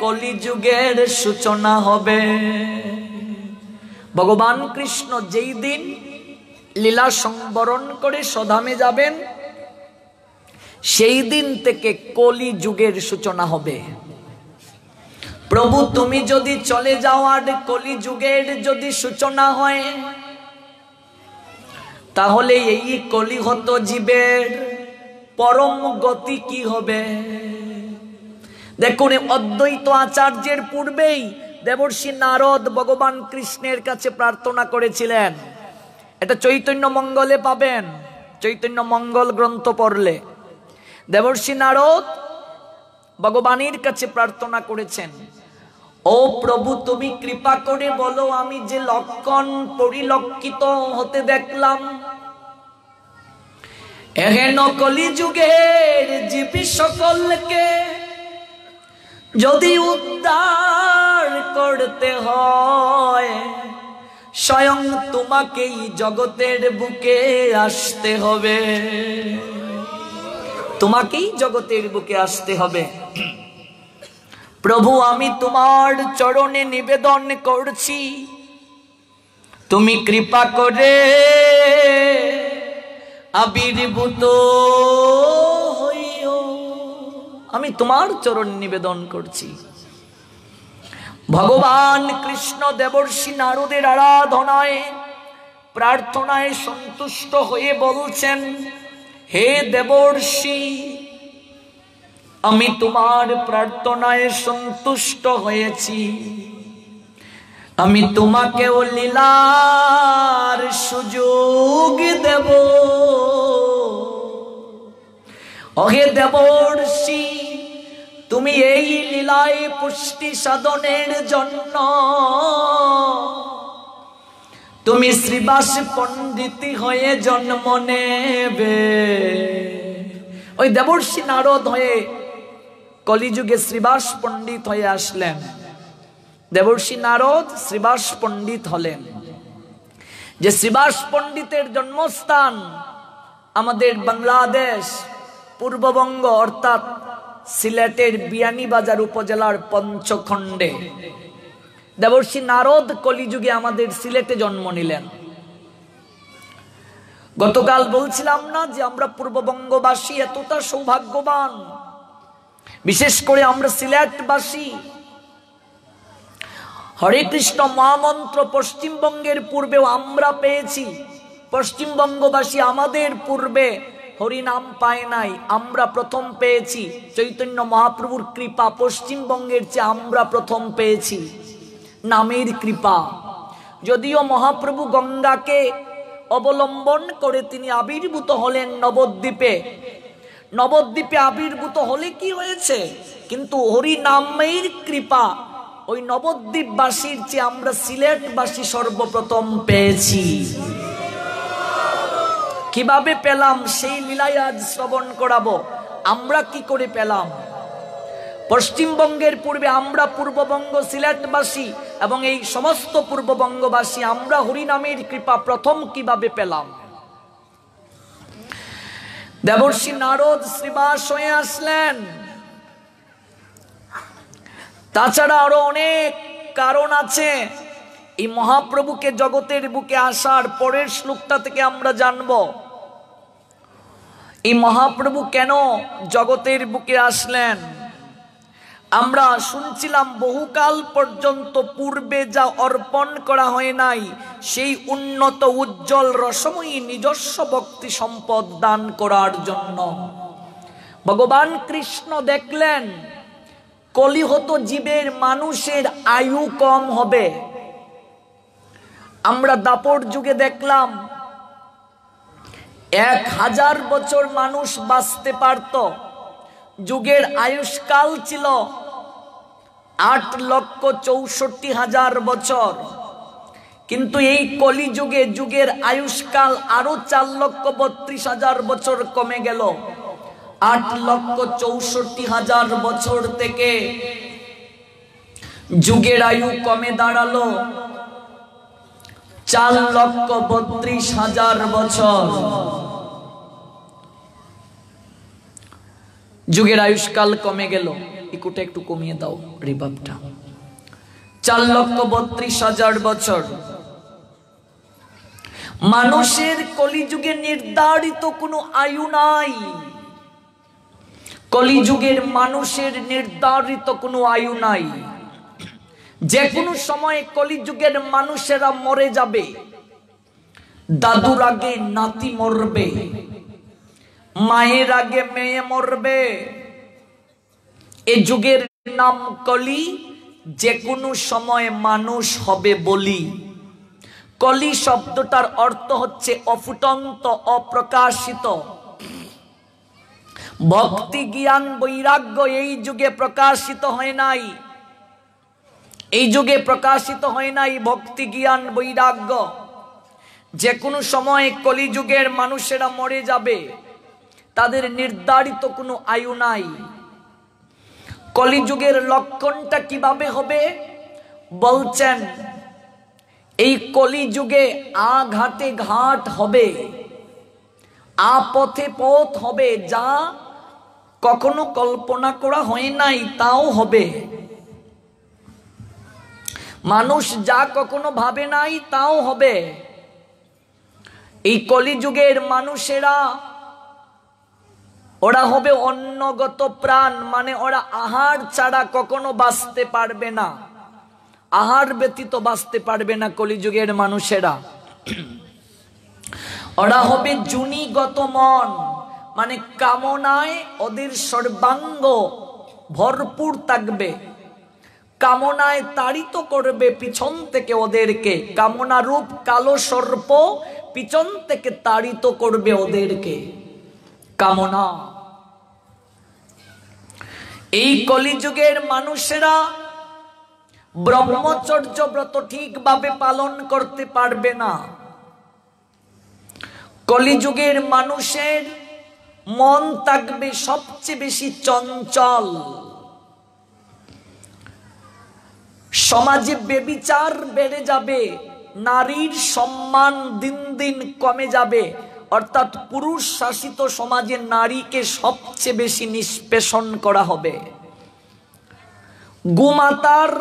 কলিযুগের সূচনা হবে। ভগবান কৃষ্ণ যেই দিন লীলা সংবরণ করে স্বধামে যাবেন, সেই দিন থেকে কলিযুগের সূচনা হবে। প্রভু তুমি যদি চলে যাও আর কলিযুগের যদি সূচনা হয়, তাহলে এই কলিহত জীবের পরম গতি কি হবে? দেখুন, অদ্বৈত আচার্যের পূর্বেই দেবর্ষি নারদ ভগবান কৃষ্ণের কাছে প্রার্থনা করেছিলেন। এটা চৈতন্য মঙ্গলে পাবেন, চৈতন্য মঙ্গল গ্রন্থ পড়লে দেবর্ষি নারদ ভগবানের কাছে প্রার্থনা করেছেন, ও প্রভু তুমি কৃপা করে বলো, আমি যে লক্ষণ পরিলক্ষিত হতে দেখলাম, এহেন কলিযুগের জীব সকলকে যদি উদ্ধার করতে হয়, স্বয়ং তোমাকেই জগতের বুকে আসতে হবে, তোমাকেই জগতের বুকে আসতে হবে। প্রভু আমি তোমার চরণে নিবেদন করছি, তুমি কৃপা করে আবির্ভূত হইও। আমি তোমার চরণ নিবেদন করছি। ভগবান কৃষ্ণ দেবর্ষি নারদের আরাধনায় প্রার্থনায় সন্তুষ্ট হয়ে বলছেন, হে দেবর্ষি, আমি তোমার প্রার্থনায় সন্তুষ্ট হয়েছি, আমি তোমাকেও লীলার সুযোগ দেব। অহে দেবর্ষি, তুমি এই লীলায় পুষ্টি সাধনের জন্য তুমি শ্রীবাস পণ্ডিত হয়ে জন্ম নেবে। ওই দেবর্ষি নারদ হয়ে কলিযুগে শ্রীবাস পণ্ডিত হয়ে আসলেন। দেবর্ষি নারদ শ্রীবাস পণ্ডিত হলেন। যে শ্রীবাস পণ্ডিতের জন্মস্থান আমাদের বাংলাদেশ পূর্ববঙ্গ অর্থাৎ সিলেটের বিয়ানীবাজার উপজেলার পঞ্চখণ্ডে। দেবর্ষি নারদ কলিযুগে আমাদের সিলেটে জন্ম নিলেন। গতকাল বলছিলাম না যে আমরা পূর্ববঙ্গবাসী এতটা সৌভাগ্যবান, বিশেষ করে আমরা সিলেটবাসী। হরে কৃষ্ণ মহামন্ত্র পশ্চিমবঙ্গের পূর্বেও আমরা পেয়েছি। পশ্চিমবঙ্গবাসী আমাদের পূর্বে হরিনাম পায় নাই, আমরা প্রথম পেয়েছি। চৈতন্য মহাপ্রভুর কৃপা পশ্চিমবঙ্গের চেয়ে আমরা প্রথম পেয়েছি, নামের কৃপা। যদিও মহাপ্রভু গঙ্গাকে অবলম্বন করে তিনি আবির্ভূত হলেন নবদ্বীপে। নবদ্বীপে আবির্ভূত হলে কি হয়েছে, কিন্তু হরিনামের কৃপা ওই নবদ্বীপবাসীর চেয়ে আমরা সিলেটবাসী সর্বপ্রথম পেয়েছি। কিভাবে পেলাম সেই লীলাই আজ শ্রবণ করাবো। আমরা কি করে পেলাম? পশ্চিমবঙ্গের পূর্বে আমরা পূর্ববঙ্গ সিলেটবাসী এবং এই সমস্ত পূর্ববঙ্গবাসী আমরা হরিনামের কৃপা প্রথম কিভাবে পেলাম? দেবর্ষি নারদ শ্রীবাস হয়ে আসলেন। তাছাড়া আরো অনেক কারণ আছে। এই মহাপ্রভুকে জগতের বুকে আসার পরের শ্লোকটা থেকে আমরা জানব এই মহাপ্রভু কেন জগতের বুকে আসলেন। আমরা শুনছিলাম বহুকাল পর্যন্ত পূর্বে যা অর্পণ করা হয় নাই সেই উন্নত উজ্জ্বল রসময়ী নিজস্ব ভক্তি সম্পদ দান করার জন্য ভগবান কৃষ্ণ দেখলেন কলিহত জীবের মানুষের আয়ু কম হবে। আমরা দাপর যুগে দেখলাম 1000 বছর মানুষ বাঁচতে পারত। যুগের আয়ুষ্কাল ছিল 8,64,000 বছর। কিন্তু এই কলি যুগে যুগের আয়ুষ্কাল আরো 4,32,000 বছর কমে গেল। 8,64,000 বছর থেকে যুগের আয়ু কমে দাঁড়ালো 4,32,000 বছর। যুগের আয়ুষ্কাল কমে গেল। ইকুটা একটু কমিয়ে দাও রিভাবটা। 4,32,000 বছর। মানুষের কলিযুগে নির্ধারিত কোনো আয়ু নাই। কলিযুগের মানুষের নির্ধারিত কোনো আয়ু নাই। যে কোনো সময় কলিযুগের মানুষেরা মরে যাবে। দাদুর আগে নাতি মরবে, মায়ের আগে মেয়ে মরবে। এ যুগের নাম কলি। যে কোনো সময় মানুষ হবে বলি। কলি শব্দটার অর্থ হচ্ছে অফুটন্ত, অপ্রকাশিত। ভক্তি জ্ঞান বৈরাগ্য এই যুগে প্রকাশিত হয় নাই। এই যুগে প্রকাশিত হয় নাই ভক্তি জ্ঞান বৈরাগ্য। যে কোনো সময় কলিযুগের মানুষেরা মরে যাবে। তাদের নির্ধারিত কোনো আয়ু নাই। কলিযুগের লক্ষণটা কিভাবে হবে? বলছেন এই কলিযুগে আঘাতে ঘাট হবে, আপথে পথ হবে, যা কখনো কল্পনা করা হয় নাই তাও হবে। মানুষ যা কখনো ভাবে নাই তাও হবে। এই কলিযুগের মানুষেরা ওরা হবে অন্নগত প্রাণ, মানে ওরা আহার ছাড়া কখনো বাঁচতে পারবে না, আহার ব্যতীত বাঁচতে পারবে না কলিযুগের মানুষেরা। ওরা হবে জুনিগত মন, মানে কামনায় ওদের সর্বাঙ্গ ভরপুর থাকবে, কামনায় তাড়িত করবে পিছন থেকে ওদেরকে, কামনা রূপ কালো সর্প পিছন থেকে তাড়িত করবে ওদেরকে কামনা। এই কলিযুগের মানুষেরা ব্রহ্মচর্য ব্রত ঠিকভাবে পালন করতে পারবে না। কলিযুগের মানুষের মন থাকবে সবচেয়ে বেশি চঞ্চল, সমাজে বেবিচার বেড়ে যাবে, নারীর সম্মান দিন দিন কমে যাবে, অর্থাৎ পুরুষ শাসিত সমাজে নারীকে সবচেয়ে বেশি নিষ্পেষণ করা হবে। গোমাতার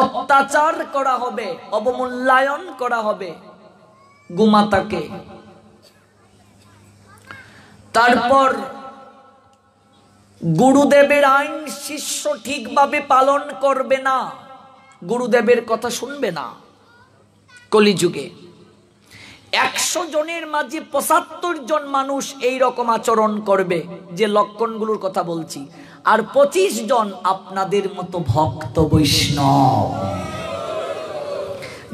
অত্যাচার করা হবে, অবমূল্যায়ন করা হবে গোমাতাকে। তারপর গুরুদেবের আইন শিষ্য ঠিকভাবে পালন করবে না, গুরুদেবের কথা শুনবে না। কলিযুগে 100 জনের মাঝে 75 জন মানুষ এই রকম আচরণ করবে, যে লক্ষণগুলোর কথা বলছি, আর 25 জন আপনাদের মতো ভক্ত বৈষ্ণব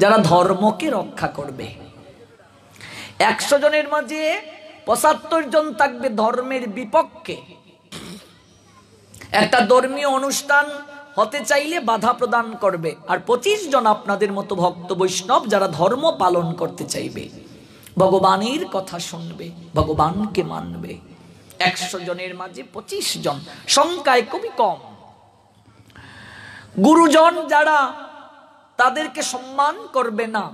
যারা ধর্মকে রক্ষা করবে। 100 জনের মাঝে 75 জন থাকবে ধর্মের বিপক্ষে, একটা ধর্মীয় অনুষ্ঠান হতে চাইলে বাধা প্রদান করবে, আর 25 জন আপনাদের মতো ভক্ত বৈষ্ণব যারা ধর্ম পালন করতে চাইবে, ভগবানের কথা শুনবে, ভগবানকে মানবে। 100 জনের মাঝে 25 জন, সংখ্যায় খুবই কম। গুরুজন যারা, তাদেরকে সম্মান করবে না।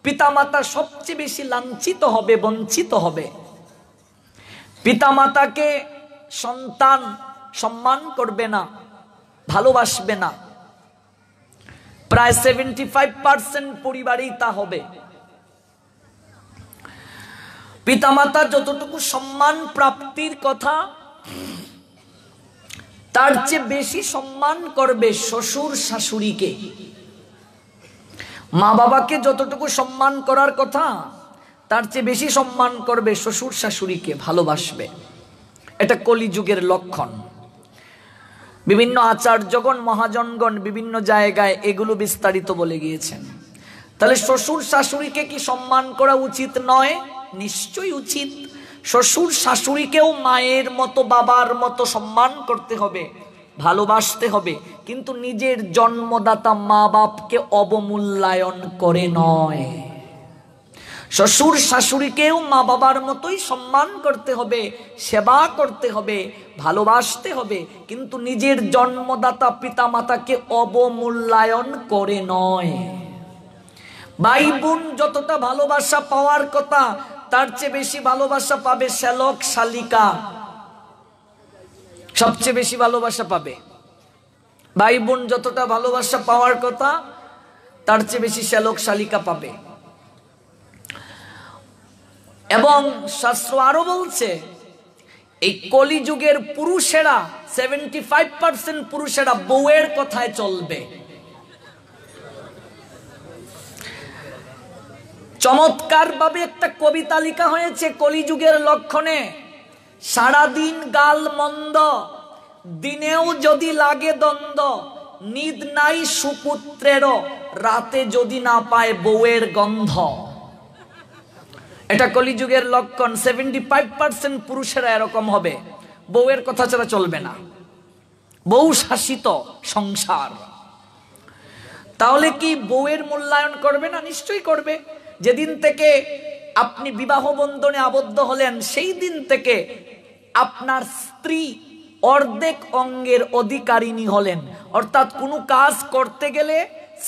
পিতামাতা সবচেয়ে বেশি লাঞ্ছিত হবে, বঞ্চিত হবে। পিতামাতাকে সন্তান সম্মান করবে না, ভালোবাসবে না। প্রায় 75% পরিবারেই তা হবে। পিতামাতা যতটুকু সম্মান প্রাপ্তির কথা, তার চেয়ে বেশি সম্মান করবে শ্বশুর শাশুড়িকে। মা বাবাকে যতটুকু সম্মান করার কথা, তার চেয়ে বেশি সম্মান করবে শ্বশুর শাশুড়িকে, ভালোবাসবে। এটা কলিযুগের লক্ষণ। বিভিন্ন আচার্যগণ মহাজনগণ বিভিন্ন জায়গায় এগুলো বিস্তারিত বলে গিয়েছেন। তাহলে শ্বশুর শাশুড়িকে কি সম্মান করা উচিত নয়? নিশ্চয়ই উচিত। শ্বশুর শাশুড়িকেও মায়ের মতো বাবার মতো সম্মান করতে হবে, ভালোবাসতে হবে, কিন্তু নিজের জন্মদাতা মা বাপকে অবমূল্যায়ন করে নয়। শ্বশুর শাশুড়িকেও মা বাবার মতোই সম্মান করতে হবে, সেবা করতে হবে, ভালোবাসতে হবে, কিন্তু নিজের জন্মদাতা পিতা মাতাকে অবমূল্যায়ন করে নয়। ভাই বোন যতটা ভালোবাসা পাওয়ার কথা, তার চেয়ে বেশি ভালোবাসা পাবে শ্যালক শালিকা, সবচেয়ে বেশি ভালোবাসা পাবে। ভাই বোন যতটা ভালোবাসা পাওয়ার কথা, তার চেয়ে বেশি শ্যালক শালিকা পাবে। এবং শাস্ত্র আরো বলছে, এই কলিযুগের পুরুষেরা 75% পুরুষেরা বউয়ের কথায় চলবে। চমৎকার ভাবে একটা কবিতা লেখা হয়েছে কলিযুগের লক্ষণে। সারাদিন গাল মন্দ, দিনেও যদি লাগে দ্বন্দ্ব, নিদ নাই সুপুত্রেরও, রাতে যদি না পায় বউয়ের গন্ধ। এটা কলিযুগের লক্ষণ। 75% পুরুষেরা এরকম হবে, বউয়ের কথা ছাড়া চলবে না, বউ শাসিত সংসার। তাহলে কি বউয়ের মূল্যায়ন করবে না? নিশ্চয়ই করবে। যেদিন থেকে আপনি বিবাহ বন্ধনে আবদ্ধ হলেন, সেই দিন থেকে আপনার স্ত্রী অর্ধেক অঙ্গের অধিকারিণী হলেন। অর্থাৎ কোনো কাজ করতে গেলে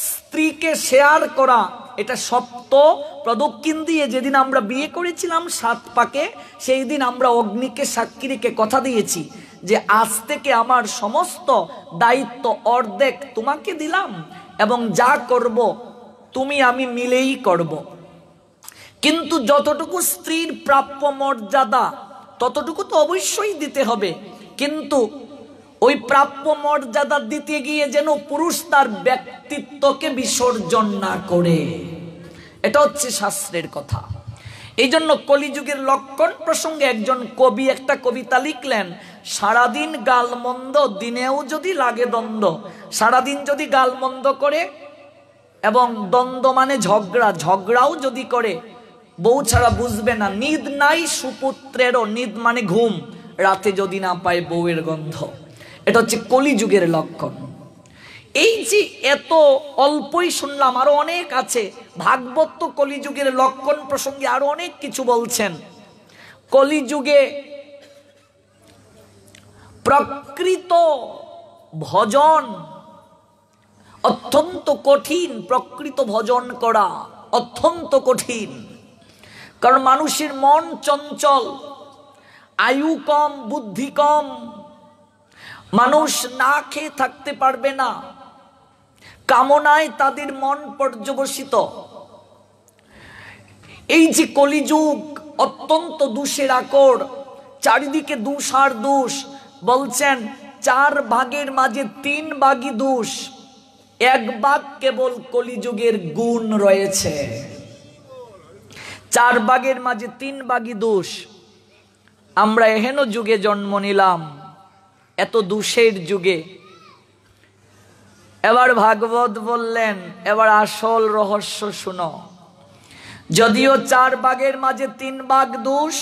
স্ত্রীকে শেয়ার করা, এটা সপ্ত প্রদক্ষিণ দিয়ে যেদিন আমরা বিয়ে করেছিলাম 7 পাকে, সেই দিন আমরা অগ্নিকে সাক্ষী রেখে কথা দিয়েছি যে আজ থেকে আমার সমস্ত দায়িত্ব অর্ধেক তোমাকে দিলাম এবং যা করব তুমি আমি মিলেই করব। কিন্তু যতটুকু স্ত্রীর প্রাপ্য মর্যাদা ততটুকু তো অবশ্যই দিতে হবে, কিন্তু ওই প্রাপ্য মর্যাদা দিতে গিয়ে যেন পুরুষ তার ব্যক্তিত্বকে বিসর্জন না করে, এটা হচ্ছে শাস্ত্রের কথা। এই জন্য কলিযুগের লক্ষণ প্রসঙ্গে একজন কবি একটা কবিতা লিখলেন, সারাদিন গালমন্দ দিনেও যদি লাগে দ্বন্দ্ব। সারাদিন যদি গালমন্দ করে এবং দ্বন্দ্ব মানে ঝগড়া, ঝগড়াও যদি করে, বউ ছাড়া বুঝবে না। নিদ নাই সুপুত্রেরও, নিদ মানে ঘুম, রাতে যদি না পায় বউয়ের গন্ধ। এটা হচ্ছে কলিযুগের লক্ষণ। এই যে এত অল্পই শুনলাম, আরো অনেক আছে। ভাগবত তো কলিযুগের লক্ষণ প্রসঙ্গে আরো অনেক কিছু বলছেন। কলিযুগে প্রকৃত ভজন অত্যন্ত কঠিন, প্রকৃত ভজন করা অত্যন্ত কঠিন। কারণ মানুষের মন চঞ্চল, আয়ু কম, বুদ্ধি কম, মানুষ না খেয়ে থাকতে পারবে না, কামনায় তাদের মন পর্যবসিত। এই যে কলিযুগ অত্যন্ত দোষের আকর, চারিদিকে দোষ আর দোষ। বলছেন 4 ভাগের মাঝে 3 ভাগই দোষ, 1 ভাগ কেবল কলিযুগের গুণ রয়েছে। 4 ভাগের মাঝে 3 ভাগই দোষ। আমরা এহেন যুগে জন্ম নিলাম, এত দোষের যুগে। এবার ভাগবত বললেন, এবার আসল রহস্য শুনো। যদিও 4 ভাগের মাঝে 3 ভাগ দোষ,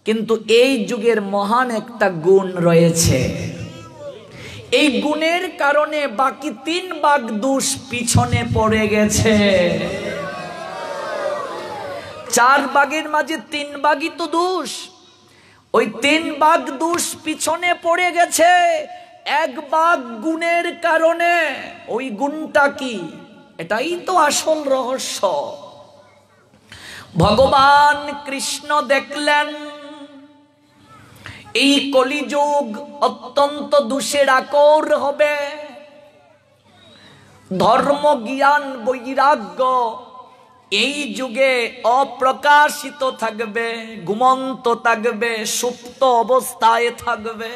কিন্তু এই যুগের মহান একটা গুণ রয়েছে। এই গুণের কারণে বাকি 3 ভাগ দোষ পিছনে পড়ে গেছে। 4 ভাগের মাঝে 3 ভাগই তো দোষ, ওই 3 ভাগ দোষ পিছনে পড়ে গেছে 1 ভাগ গুণের কারণে। ওই গুণটা কি? এটাই তো আসল রহস্য। ভগবান কৃষ্ণ দেখলেন এই কলিযুগ অত্যন্ত দোষের আকর হবে, ধর্ম জ্ঞান বৈরাগ্য এই যুগে অপ্রকাশিত থাকবে, ঘুমন্ত থাকবে, সুপ্ত অবস্থায় থাকবে।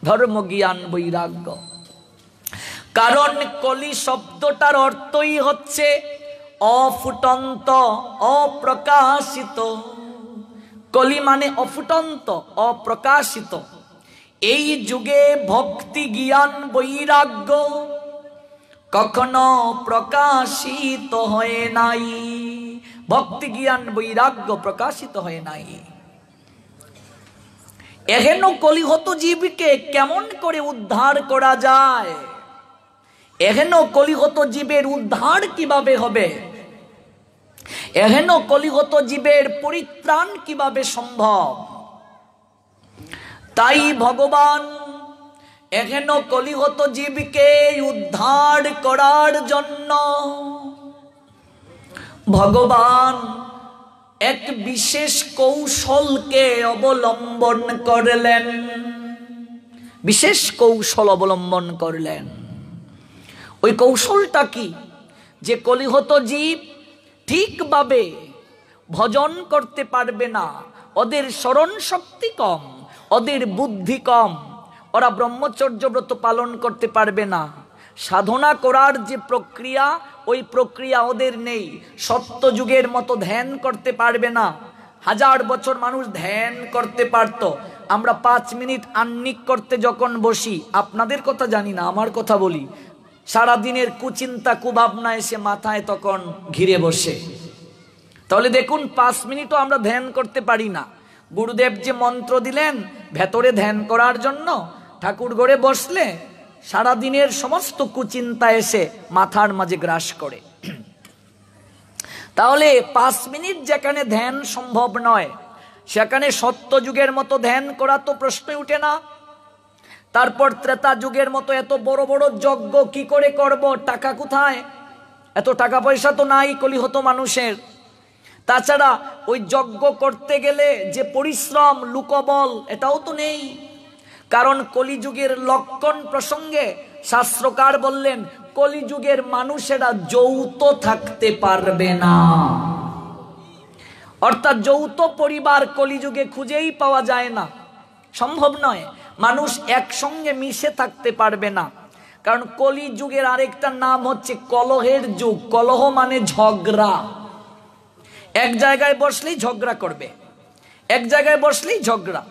ধর্ম জ্ঞান বৈরাগ্য, কারণ কলি শব্দটার অর্থই হচ্ছে অফুটন্ত, অপ্রকাশিত। কলি মানে অফুটন্ত, অপ্রকাশিত। এই যুগে ভক্তি জ্ঞান বৈরাগ্য কখনো প্রকাশিত হয় নাই। ভক্তি জ্ঞান বৈরাগ্য প্রকাশিত হয় নাই। এহেন কলিহত জীবকে কেমন করে উদ্ধার করা যায়? এহেন কলিহত জীবের উদ্ধার কিভাবে হবে? এহেন কলিহত জীবের পরিত্রাণ কিভাবে সম্ভব? তাই ভগবান এহেন কলিহত জীবকে উদ্ধার করার জন্য ভগবান এক বিশেষ কৌশলকে অবলম্বন করলেন। বিশেষ কৌশল অবলম্বন করলেন। ওই কৌশলটা কি? যে কলিহত জীব ঠিকভাবে ভজন করতে পারবে না, ওদের স্মরণ শক্তি কম, ওদের বুদ্ধি কম, ওরা ব্রহ্মচর্য ব্রত পালন করতে পারবে না, সাধনা করার যে প্রক্রিয়া ওই প্রক্রিয়া ওদের নেই, সত্য যুগের মতো ধ্যান করতে পারবে না। 1000 বছর মানুষ ধ্যান করতে পারত। আমরা 5 মিনিট আহ্নিক করতে যখন বসি, আপনাদের কথা জানি না, আমার কথা বলি, সারাদিনের কুচিন্তা কুভাবনা এসে মাথায় তখন ঘিরে বসে। তাহলে দেখুন 5 মিনিটও আমরা ধ্যান করতে পারি না। গুরুদেব যে মন্ত্র দিলেন ভেতরে ধ্যান করার জন্য, ঠাকুর ঘরে বসলে সারাদিনের সমস্ত কুচিন্তা এসে মাথার মাঝে গ্রাস করে। তাহলে 5 মিনিট যেখানে ধ্যান সম্ভব নয়, সেখানে সত্য যুগের মতো ধ্যান করা তো প্রশ্নই উঠে না। তারপর ত্রেতা যুগের মতো এত বড় বড় যজ্ঞ কি করে করব, টাকা কোথায়? এত টাকা পয়সা তো নাই কলিহত মানুষের। তাছাড়া ওই যজ্ঞ করতে গেলে যে পরিশ্রম, লোকবল, এটাও তো নেই। কারণ কলিযুগের লক্ষণ প্রসঙ্গে শাস্ত্রকার বললেন কলিযুগের মানুষেরা যৌথ থাকতে পারবে না। অর্থাৎ যৌথ পরিবার কলিযুগে খুঁজেই পাওয়া যায় না, সম্ভব নয়। মানুষ একসঙ্গে মিশে থাকতে পারবে না। কারণ কলিযুগের আরেকটা নাম হচ্ছে কলহের যুগ। কলহ মানে ঝগড়া। এক জায়গায় বসলেই ঝগড়া করবে, এক জায়গায় বসলেই ঝগড়া।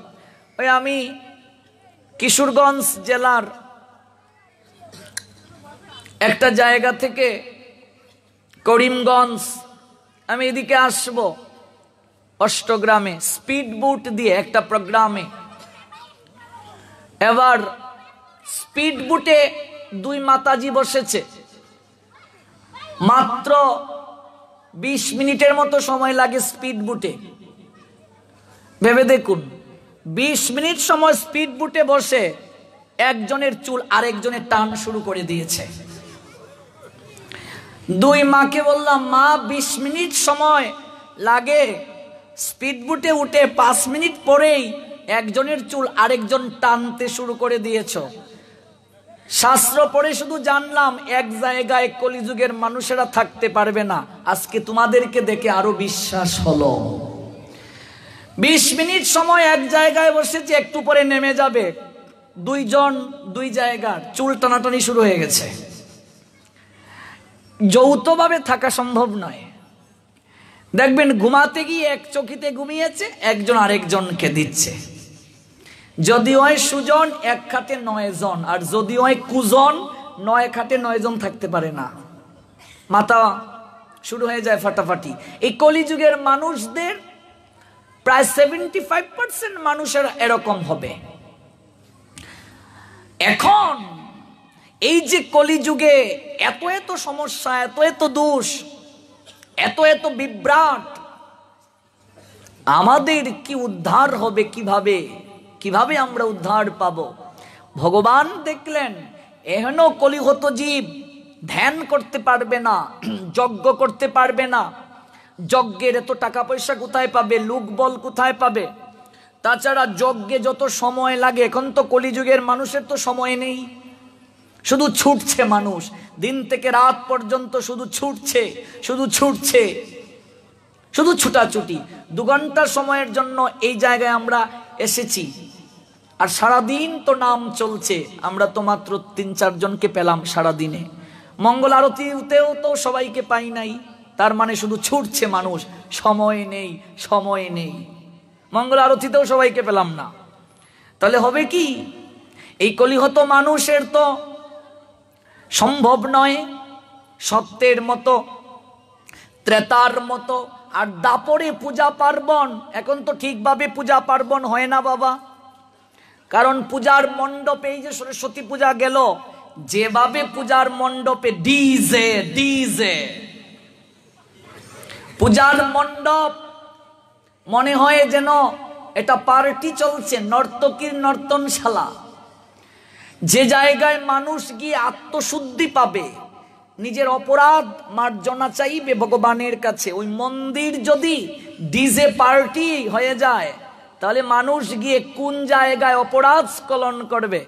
ওই আমি কিশোরগঞ্জ জেলার একটা জায়গা থেকে করিমগঞ্জ আমি এদিকে আসব অষ্টগ্রামে স্পিড বোট দিয়ে একটা প্রোগ্রামে। এবার স্পিড বোটে দুই মাতাজি বসেছে। মাত্র 20 মিনিটের মতো সময় লাগে স্পিড বোটে। ভেবে দেখুন, 20 মিনিট সময় স্পিড বোটে বসে একজনের চুল আরেকজনের টান শুরু করে দিয়েছে। দুই মাকে বললাম, মা 20 মিনিট সময় লাগে, স্পিড বোটে উঠে 5 মিনিট পরেই একজনের চুল আরেকজন টানতে শুরু করে দিয়েছ। শাস্ত্র পড়ে শুধু জানলাম এক জায়গায় কলিযুগের মানুষেরা থাকতে পারবে না। আজকে তোমাদেরকে দেখে আরো বিশ্বাস হলো। 20 মিনিট সময় এক জায়গায় বসেছে, একটু পরে নেমে যাবে, দুইজন দুই জায়গার চুল টানাটানি শুরু হয়ে গেছে। যৌথভাবে থাকা সম্ভব নয়। দেখবেন ঘুমাতে গিয়ে এক চকিতে ঘুমিয়েছে, একজন আরেকজনকে দিচ্ছে। যদি হয় সুজন, এক খাটে 9 জন, আর যদি হয় কুজন, 9 খাটে 9 জন থাকতে পারে না। মাথা শুরু হয়ে যায় ফাটাফাটি। এই কলিযুগের মানুষদের প্রায় 75% মানুষের এরকম হবে। এখন এই যে কলিযুগে এত এত সমস্যা, এত এত দোষ, এত এত বিভ্রাট, আমাদের কি উদ্ধার হবে? কিভাবে কিভাবে আমরা উদ্ধার পাব? ভগবান দেখলেন এহেন কলিহত জীব ধ্যান করতে পারবে না, যজ্ঞ করতে পারবে না। যজ্ঞের এত টাকা পয়সা কোথায় পাবে? লোকবল কোথায় পাবে? তাছাড়া যজ্ঞে যত সময় লাগে, এখন তো কলিযুগের মানুষের তো সময় নেই, শুধু ছুটছে মানুষ, দিন থেকে রাত পর্যন্ত শুধু ছুটছে, শুধু ছুটছে, শুধু ছুটাছুটি। 2 ঘন্টা সময়ের জন্য এই জায়গায় আমরা এসেছি, আর সারাদিন তো নাম চলছে। আমরা তো মাত্র 3-4 জনকে পেলাম সারাদিনে। মঙ্গল আরতিতেও তো সবাইকে পাই নাই। তার মানে শুধু ছুটছে মানুষ, সময় নেই, সময় নেই। মঙ্গল আরতিতেও সবাইকে পেলাম না। তাহলে হবে কি? এই কলিহত মানুষের তো সম্ভব নয় সত্যের মতো, ত্রেতার মতো। আর দাপরে পূজা পার্বণ, এখন তো ঠিকভাবে পূজা পার্বণ হয় না বাবা। কারণ পূজার মণ্ডপে, এই যে সরস্বতী পূজা গেল, যেভাবে পূজার মণ্ডপে ডিজে ডিজে, পূজার মণ্ডপ মনে হয় যেন এটা পার্টি চলছে, নর্তকীর নর্তনশালা। যে জায়গায় মানুষ গিয়ে আত্মশুদ্ধি পাবে, নিজের অপরাধ মার্জনা চাইবে ভগবানের কাছে, ওই মন্দির যদি ডিজে পার্টি হয়ে যায়, তাহলে মানুষ গিয়ে কোন জায়গায় অপরাধ স্খলন করবে?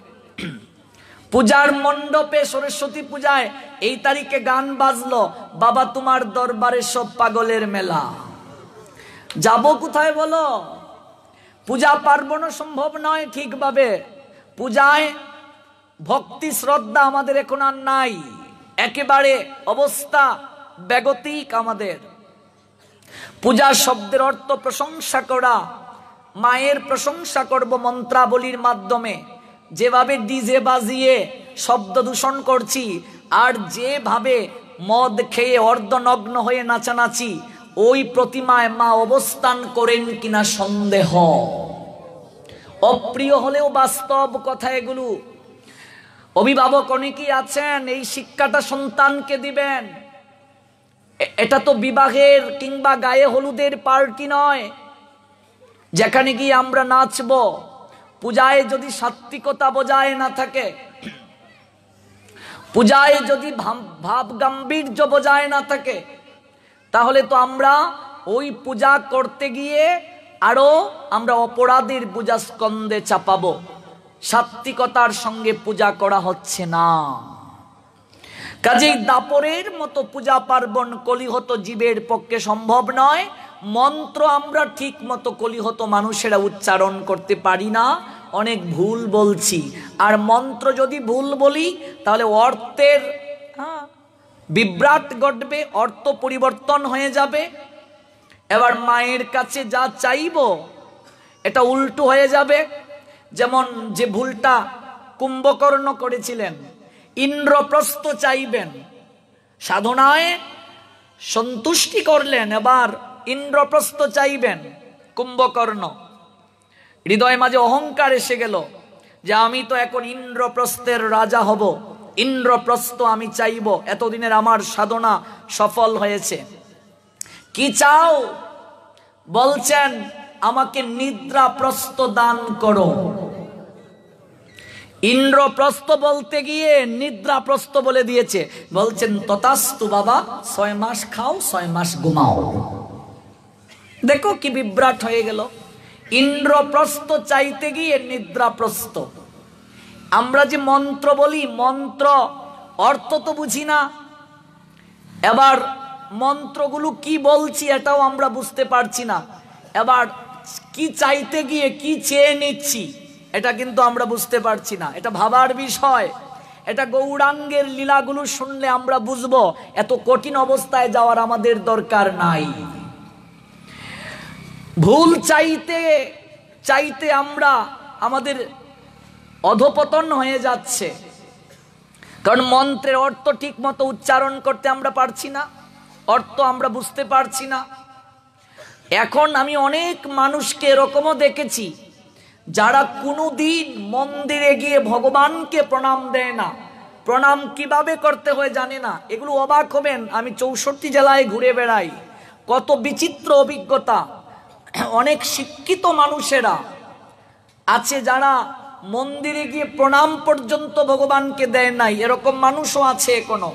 পূজার মণ্ডপে সরস্বতী পূজায় এই তারিখে গান বাজলো, বাবা তোমার দরবারে সব পাগলের মেলা। যাব কোথায় বলো? পূজা পার্বণও সম্ভব নয় ঠিকভাবে। পূজায় ভক্তি শ্রদ্ধা আমাদের এখন আর নাই, একেবারে অবস্থা বেগতিক আমাদের। পূজা শব্দের অর্থ প্রশংসা করা। মায়ের প্রশংসা করব মন্ত্রাবলীর মাধ্যমে। যেভাবে ডিজে বাজিয়ে শব্দ দূষণ করছি, আর যেভাবে মদ খেয়ে অর্ধনগ্ন হয়ে নাচানাচি, ওই প্রতিমায় মা অবস্থান করেন কিনা সন্দেহ। অপ্রিয় হলেও বাস্তব কথা এগুলো। অভিভাবক অনেকেই আছেন, এই শিক্ষাটা সন্তানকে দিবেন। এটা তো বিবাহের কিংবা গায়ে হলুদের পার্টি নয়, যেখানে গিয়ে আমরা নাচবো। পূজায় যদি সাত্বিকতা বজায় না থাকে, পূজায় যদি ভাব গাম্ভীর্য বজায় না থাকে, তাহলে তো আমরা ওই পূজা করতে গিয়ে আরো আমরা অপরাধীর পূজা স্কন্ধে চাপাবো। সাত্বিকতার সঙ্গে পূজা করা হচ্ছে না। কাজেই দাপরের মতো পূজা পার্বণ কলিহত জীবের পক্ষে সম্ভব নয়। মন্ত্র আমরা ঠিক মতো কলিহত মানুষেরা উচ্চারণ করতে পারি না, অনেক ভুল বলছি। আর মন্ত্র যদি ভুল বলি তাহলে অর্থের বিভ্রাট ঘটবে, অর্থ পরিবর্তন হয়ে যাবে। এবার মায়ের কাছে যা চাইব এটা উল্টো হয়ে যাবে। যেমন যে ভুলটা কুম্ভকর্ণ করেছিলেন, ইন্দ্রপ্রস্থ চাইবেন, সাধনায় সন্তুষ্টি করলেন, এবার ইন্দ্রপ্রস্থ চাইবেন কুম্ভকর্ণ। হৃদয় মাঝে অহংকার এসে গেল যে আমি তো এখন ইন্দ্রপ্রস্থের রাজা হব, ইন্দ্রপ্রস্থ আমি চাইব, এতদিনের আমার সাধনা সফল হয়েছে। কি চাও? বলছেন আমাকে নিদ্রাপ্রস্থ দান করো। ইন্দ্রপ্রস্থ বলতে গিয়ে নিদ্রাপ্রস্থ বলে দিয়েছে। বলছেন তথাস্তু বাবা, 6 মাস খাও 6 মাস ঘুমাও। দেখো কি বিভ্রাট হয়ে গেল। ইন্দ্রপ্রস্থ চাইতে গিয়ে নিদ্রাপ্রস্থ। আমরা যে মন্ত্র বলি, মন্ত্র অর্থ তো বুঝি না। এবার মন্ত্রগুলো কি বলছি এটাও আমরা বুঝতে পারছি না। এবার কি চাইতে গিয়ে কি চেয়ে নিচ্ছি এটা কিন্তু আমরা বুঝতে পারছি না। এটা ভাবার বিষয়। এটা গৌরাঙ্গের লীলাগুলো শুনলে আমরা বুঝবো। এত কঠিন অবস্থায় যাওয়ার আমাদের দরকার নাই। ভুল চাইতে চাইতে আমরা আমাদের অধপতন হয়ে যাচ্ছে, কারণ মন্ত্রের অর্থ ঠিক মতো উচ্চারণ করতে আমরা পারছি না, অর্থ আমরা বুঝতে পারছি না। এখন আমি অনেক মানুষকে এরকমও দেখেছি যারা কোনোদিন মন্দিরে গিয়ে ভগবানকে প্রণাম দেয় না, প্রণাম কিভাবে করতে হয় জানে না। এগুলো অবাক হবেন, আমি 64 জেলায় ঘুরে বেড়াই, কত বিচিত্র অভিজ্ঞতা। অনেক শিক্ষিত মানুষেরা আছে যারা মন্দিরে গিয়ে প্রণাম পর্যন্ত ভগবানকে দেয় নাই, এরকম মানুষও আছে এখনো।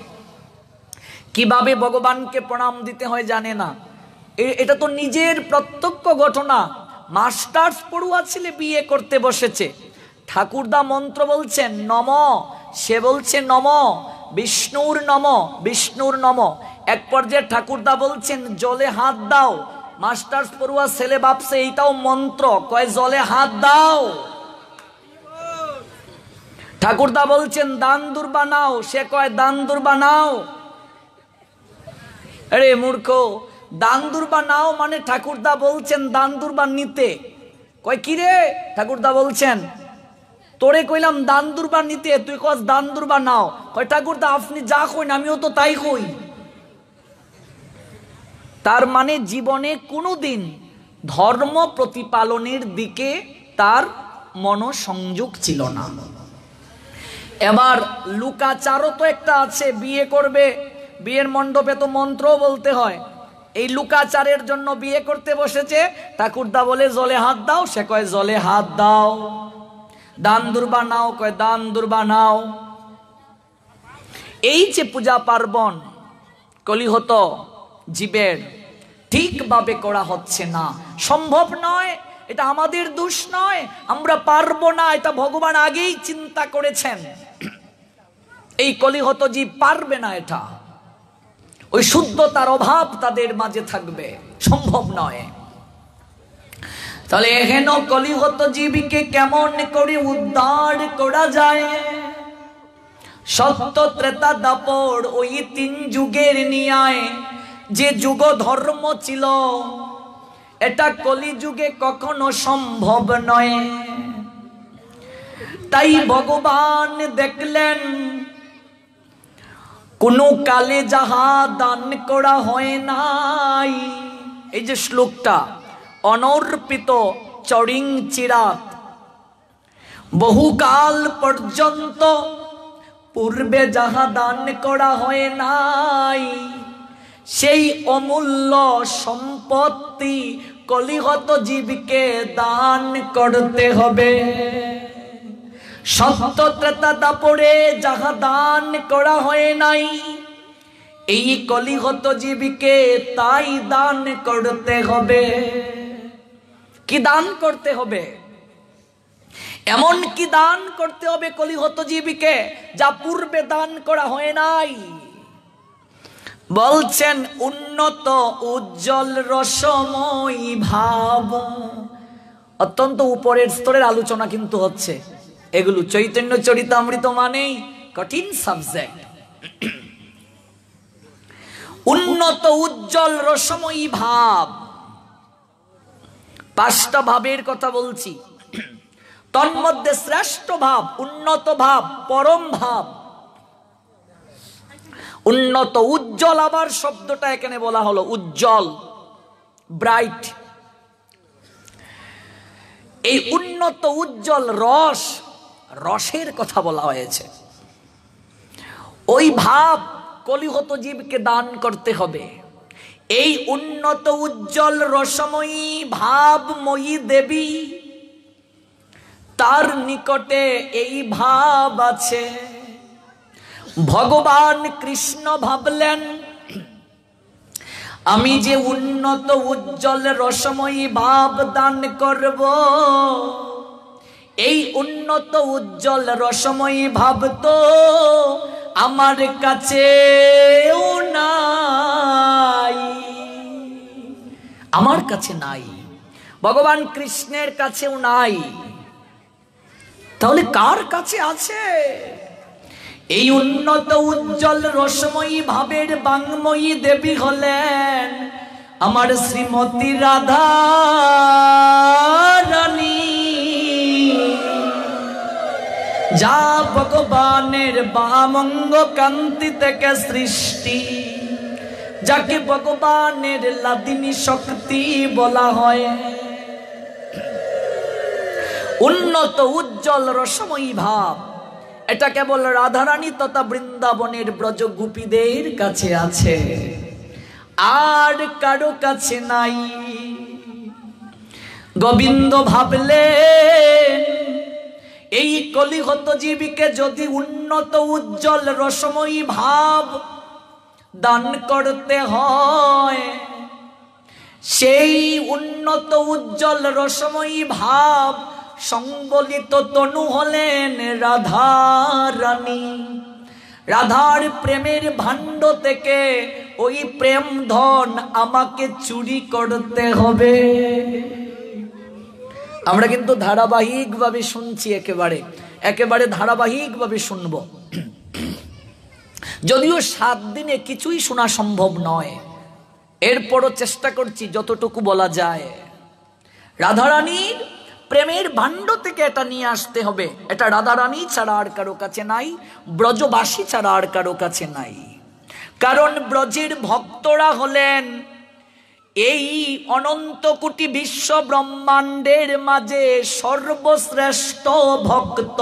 কিভাবে ভগবানকে প্রণাম দিতে হয় জানে না। এটা তো নিজের প্রত্যক্ষ ঘটনা। মাস্টার্স পড়ুয়া ছেলে বিয়ে করতে বসেছে, ঠাকুরদা মন্ত্র বলছেন নম, সে বলছে নম বিষ্ণুর নম, বিষ্ণুর নম। এক পর্যায়ে ঠাকুরদা বলছেন জলে হাত দাও। মাস্টার্স পড়ুয়া ছেলে ভাবছে এইটাও মন্ত্র, কয় জলে হাত দাও। ঠাকুরদা বলছেন দান দুর্বা নাও, সে কয় দান দুর্বা নাও। আরে মূর্খ, দান দুর্বা নাও মানে ঠাকুরদা বলছেন দান দুর্বা নিতে। কয় কি রে? ঠাকুরদা বলছেন তোরে কইলাম দান দুর্বা নিতে, তুই কস দান দুর্বা নাও। কয় ঠাকুরদা আপনি যা কইন আমিও তো তাই কই। তার মানে জীবনে কোনোদিন ধর্ম প্রতিপালনের দিকে তার মনোসংযোগ ছিল না। এবার লুকাচারও তো একটা আছে, বিয়ে করবে, বিয়ের মণ্ডপে তো মন্ত্রও বলতে হয়। এই লুকাচারের জন্য বিয়ে করতে বসেছে, ঠাকুরদা বলে জলে হাত দাও, সে কয় জলে হাত দাও। দান দুর্বা নাও, কয় দান দুর্বা নাও। এই যে পূজা পার্বণ কলিহত জীবের ঠিকভাবে করা হচ্ছে না, সম্ভব নয়। এটা আমাদের দোষ নয়, আমরা পারবো না, এটা ভগবান আগেই চিন্তা করেছেন। এই কলিহত জীব পারবে না, এটা ওই শুদ্ধতার অভাব তাদের মাঝে থাকবে, সম্ভব নয়। তাহলে এহেন কলিহত জীবকে কেমন করে উদ্ধার করা যায়? সত্য ত্রেতা দাপর ওই 3 যুগের ন্যায় যে যুগ ধর্ম ছিল, এটা কলি যুগে কখনো সম্ভব নয়। তাই ভগবান দেখলেন কোন কালে যাহা দান করা হয় নাই। এই যে শ্লোকটা, অনর্পিত চরিং চিরাত, বহুকাল পর্যন্ত পূর্বে যাহা দান করা হয় নাই, সেই অমূল্য সম্পত্তি কলিহত জীবকে দান করতে হবে। সত্য ত্রেতা দাপরে যাহা দান করা হয় নাই, এই কলিহত জীবকে তাই দান করতে হবে। কি দান করতে হবে? এমন কি দান করতে হবে কলিহত জীবকে যা পূর্বে দান করা হয় নাই? বলছেন উন্নত উজ্জ্বল রসময়ী ভাব। অত্যন্ত উপরের স্তরের আলোচনা কিন্তু হচ্ছে এগুলো। চৈতন্য চরিতামৃত মানেই কঠিন সাবজেক্ট। উন্নত উজ্জ্বল রসময়ী ভাব, 5টা ভাবের কথা বলছি। তন্মধ্যে শ্রেষ্ঠ ভাব, উন্নত ভাব, পরম ভাব। উন্নত উজ্জ্বল, আবার শব্দটা এখানে বলা হলো উজ্জ্বল, ব্রাইট। এই উন্নত উজ্জ্বল রস, রসের কথা বলা হয়েছে। ওই ভাব কলিহত জীবকে দান করতে হবে। এই উন্নত উজ্জ্বল রসময়ী ভাবময়ী দেবী, তার নিকটে এই ভাব আছে। ভগবান কৃষ্ণ ভাবলেন, আমি যে উন্নত উজ্জ্বল রসময়ী ভাব দান করব, এই উন্নত উজ্জ্বল রসময়ী ভাব তো আমার কাছেও নাই, আমার কাছে নাই, ভগবান কৃষ্ণের কাছেও নাই। তাহলে কার কাছে আছে? এই উন্নত উজ্জ্বল রসময়ী ভাবের বাংময়ী দেবী হলেন আমার শ্রীমতী রাধা রানী, যা ভগবানের বামঙ্গ কান্তি থেকে সৃষ্টি, যাকে ভগবানের লাদিনী শক্তি বলা হয়। উন্নত উজ্জ্বল রসময়ী ভাব, এটা কেবল রাধারানী তথা বৃন্দাবনের ব্রজ গোপীদের কাছে আছে, আর কারো কাছে নাই। গোবিন্দ ভাবলেন, এই কলিহত জীবীকে যদি উন্নত উজ্জ্বল রসময়ী ভাব দান করতে হয়, সেই উন্নত উজ্জ্বল রসময়ী ভাব সংবলিত তনু হলেন রাধা রানী। রাধার প্রেমের ভাণ্ড থেকে ওই প্রেম ধন আমাকে চুরি করতে হবে। আমরা কিন্তু ধারাবাহিকভাবে শুনছি, একেবারে ধারাবাহিকভাবে শুনবো। যদিও 7 দিনে কিছুই শোনা সম্ভব নয়, এরপরও চেষ্টা করছি যতটুকু বলা যায়। রাধারানীর প্রেমের ভাণ্ড থেকে এটা নিয়ে আসতে হবে। এটা রাধারানী ছাড়া আর কারো কাছে নাই, ব্রজবাসী ছাড়া আর কারো কাছে নাই। কারণ ব্রজের ভক্তরা হলেন এই অনন্ত কোটি বিশ্ব ব্রহ্মাণ্ডের মাঝে সর্বশ্রেষ্ঠ ভক্ত।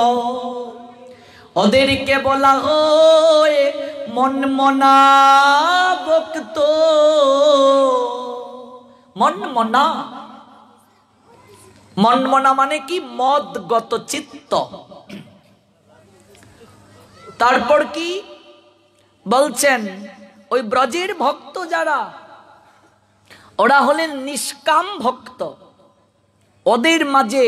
ওদেরকে বলা হয় মনমনা ভক্ত। মনমনা, মনমনা মানে কি? মদগত চিত্ত। তারপর কি বলছেন? ওই ব্রজের ভক্ত যারা, ওরা হলেন নিষ্কাম ভক্ত। ওদের মাঝে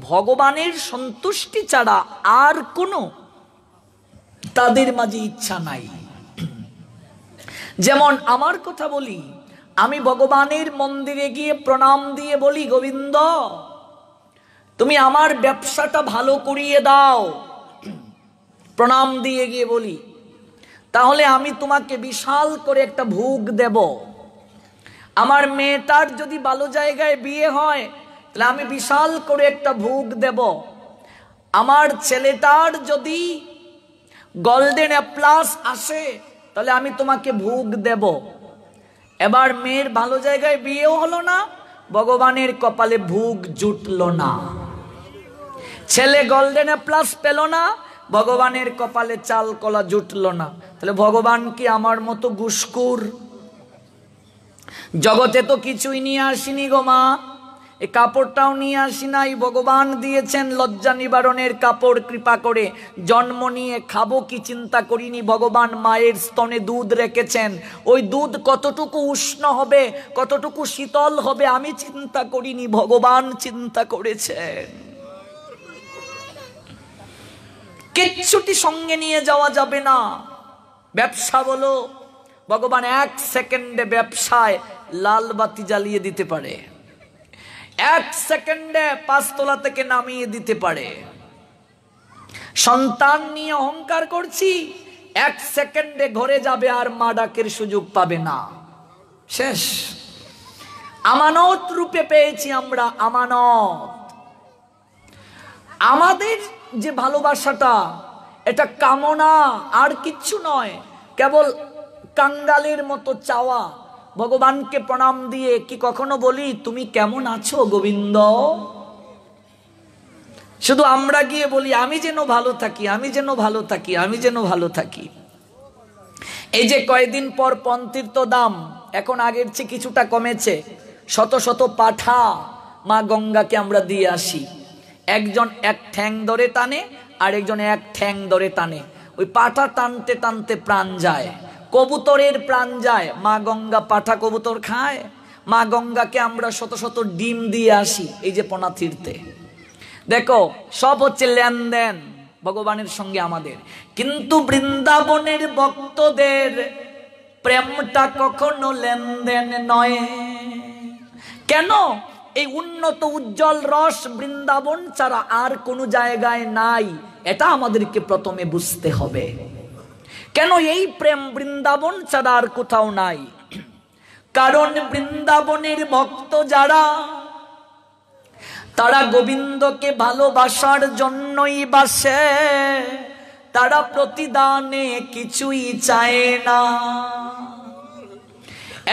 ভগবানের সন্তুষ্টি ছাড়া আর কোনো তাদের মাঝে ইচ্ছা নাই। যেমন আমার কথা বলি, আমি ভগবানের মন্দিরে গিয়ে প্রণাম দিয়ে বলি, গোবিন্দ তুমি আমার ব্যবসাটা ভালো করিয়ে দাও, প্রণাম দিয়ে গিয়ে বলি, তাহলে আমি তোমাকে বিশাল করে একটা ভোগ দেব। আমার মেয়েটার যদি ভালো জায়গায় বিয়ে হয়, তাহলে আমি বিশাল করে একটা ভোগ দেব। আমার ছেলেটার যদি গোল্ডেন অ্যাপ্লাস আসে, তাহলে আমি তোমাকে ভোগ দেব। এবার মেয়ের ভালো জায়গায় বিয়েও হলো না, ভগবানের কপালে ভোগ জুটল না। ছেলে গোল্ডেন অ্যাপ্লাস পেল না, ভগবানের কপালে চাল কলা জুটল না। তাহলে ভগবান কি আমার মতো ঘুষখোর? জগতে তো কিছুই নিয়ে আসিনি গো মা, এই কাপড়টাও নিয়ে আসি নাই, ভগবান দিয়েছেন লজ্জা নিবারণের কাপড় কৃপা করে। জন্ম নিয়ে খাবো কি চিন্তা করিনি, ভগবান মায়ের স্তনে দুধ রেখেছেন, ওই দুধ কতটুকু উষ্ণ হবে কতটুকু শীতল হবে আমি চিন্তা করিনি, ভগবান চিন্তা করেছেন। কিচ্ছুটি সঙ্গে নিয়ে যাওয়া যাবে না। ব্যবসা বলো, ভগবান 1 সেকেন্ডে ব্যবসায় লাল বাতি জ্বালিয়ে দিতে পারে, 1 সেকেন্ডে 5 তলা থেকে নামিয়ে দিতে পারে। সন্তান নিয়ে অহংকার করছি, 1 সেকেন্ডে ঘরে যাবে আর মা ডাকের সুযোগ পাবে না, শেষ। আমানত রূপে পেয়েছি আমরা, আমানত। আমাদের যে ভালোবাসাটা এটা কামনা আর কিচ্ছু নয়, কেবল কাঙ্গালের মতো চাওয়া। ভগবানকে প্রণাম দিয়ে কি কখনো বলি তুমি কেমন আছো গোবিন্দ? শুধু আমরা গিয়ে বলি আমি যেন ভালো থাকি, আমি যেন ভালো থাকি, আমি যেন ভালো থাকি। এই যে কয়েকদিন পর পন্তীর্থ দাম এখন আগের চেয়ে কিছুটা কমেছে, শত শত পাঠা মা গঙ্গাকে আমরা দিয়ে আসি। একজন 1 ঠ্যাং ধরে টানে, আর একজন 1 ঠ্যাং ধরে টানে। ওই পাঠা টানতে টানতে প্রাণ যায়, কবুতরের প্রাণ যায়। মা গঙ্গা পাঠা কবুতর খায়, মা গঙ্গাকে আমরা শত শত ডিম দিয়ে আসি এই যে পনা তীর্থে। দেখো সব হচ্ছে লেনদেন ভগবানের সঙ্গে আমাদের, কিন্তু বৃন্দাবনের ভক্তদের প্রেমটা কখনো লেনদেন নয়। কেন? এই উন্নত উজ্জ্বল রস বৃন্দাবন ছাড়া আর কোনো জায়গায় নাই, এটা আমাদেরকে প্রথমে বুঝতে হবে। কেন এই প্রেম বৃন্দাবন ছাড়া আর কোথাও নাই? কারণ বৃন্দাবনের ভক্ত যারা, তারা গোবিন্দকে ভালোবাসার জন্যই বাসে, তারা প্রতিদানে কিছুই চায় না।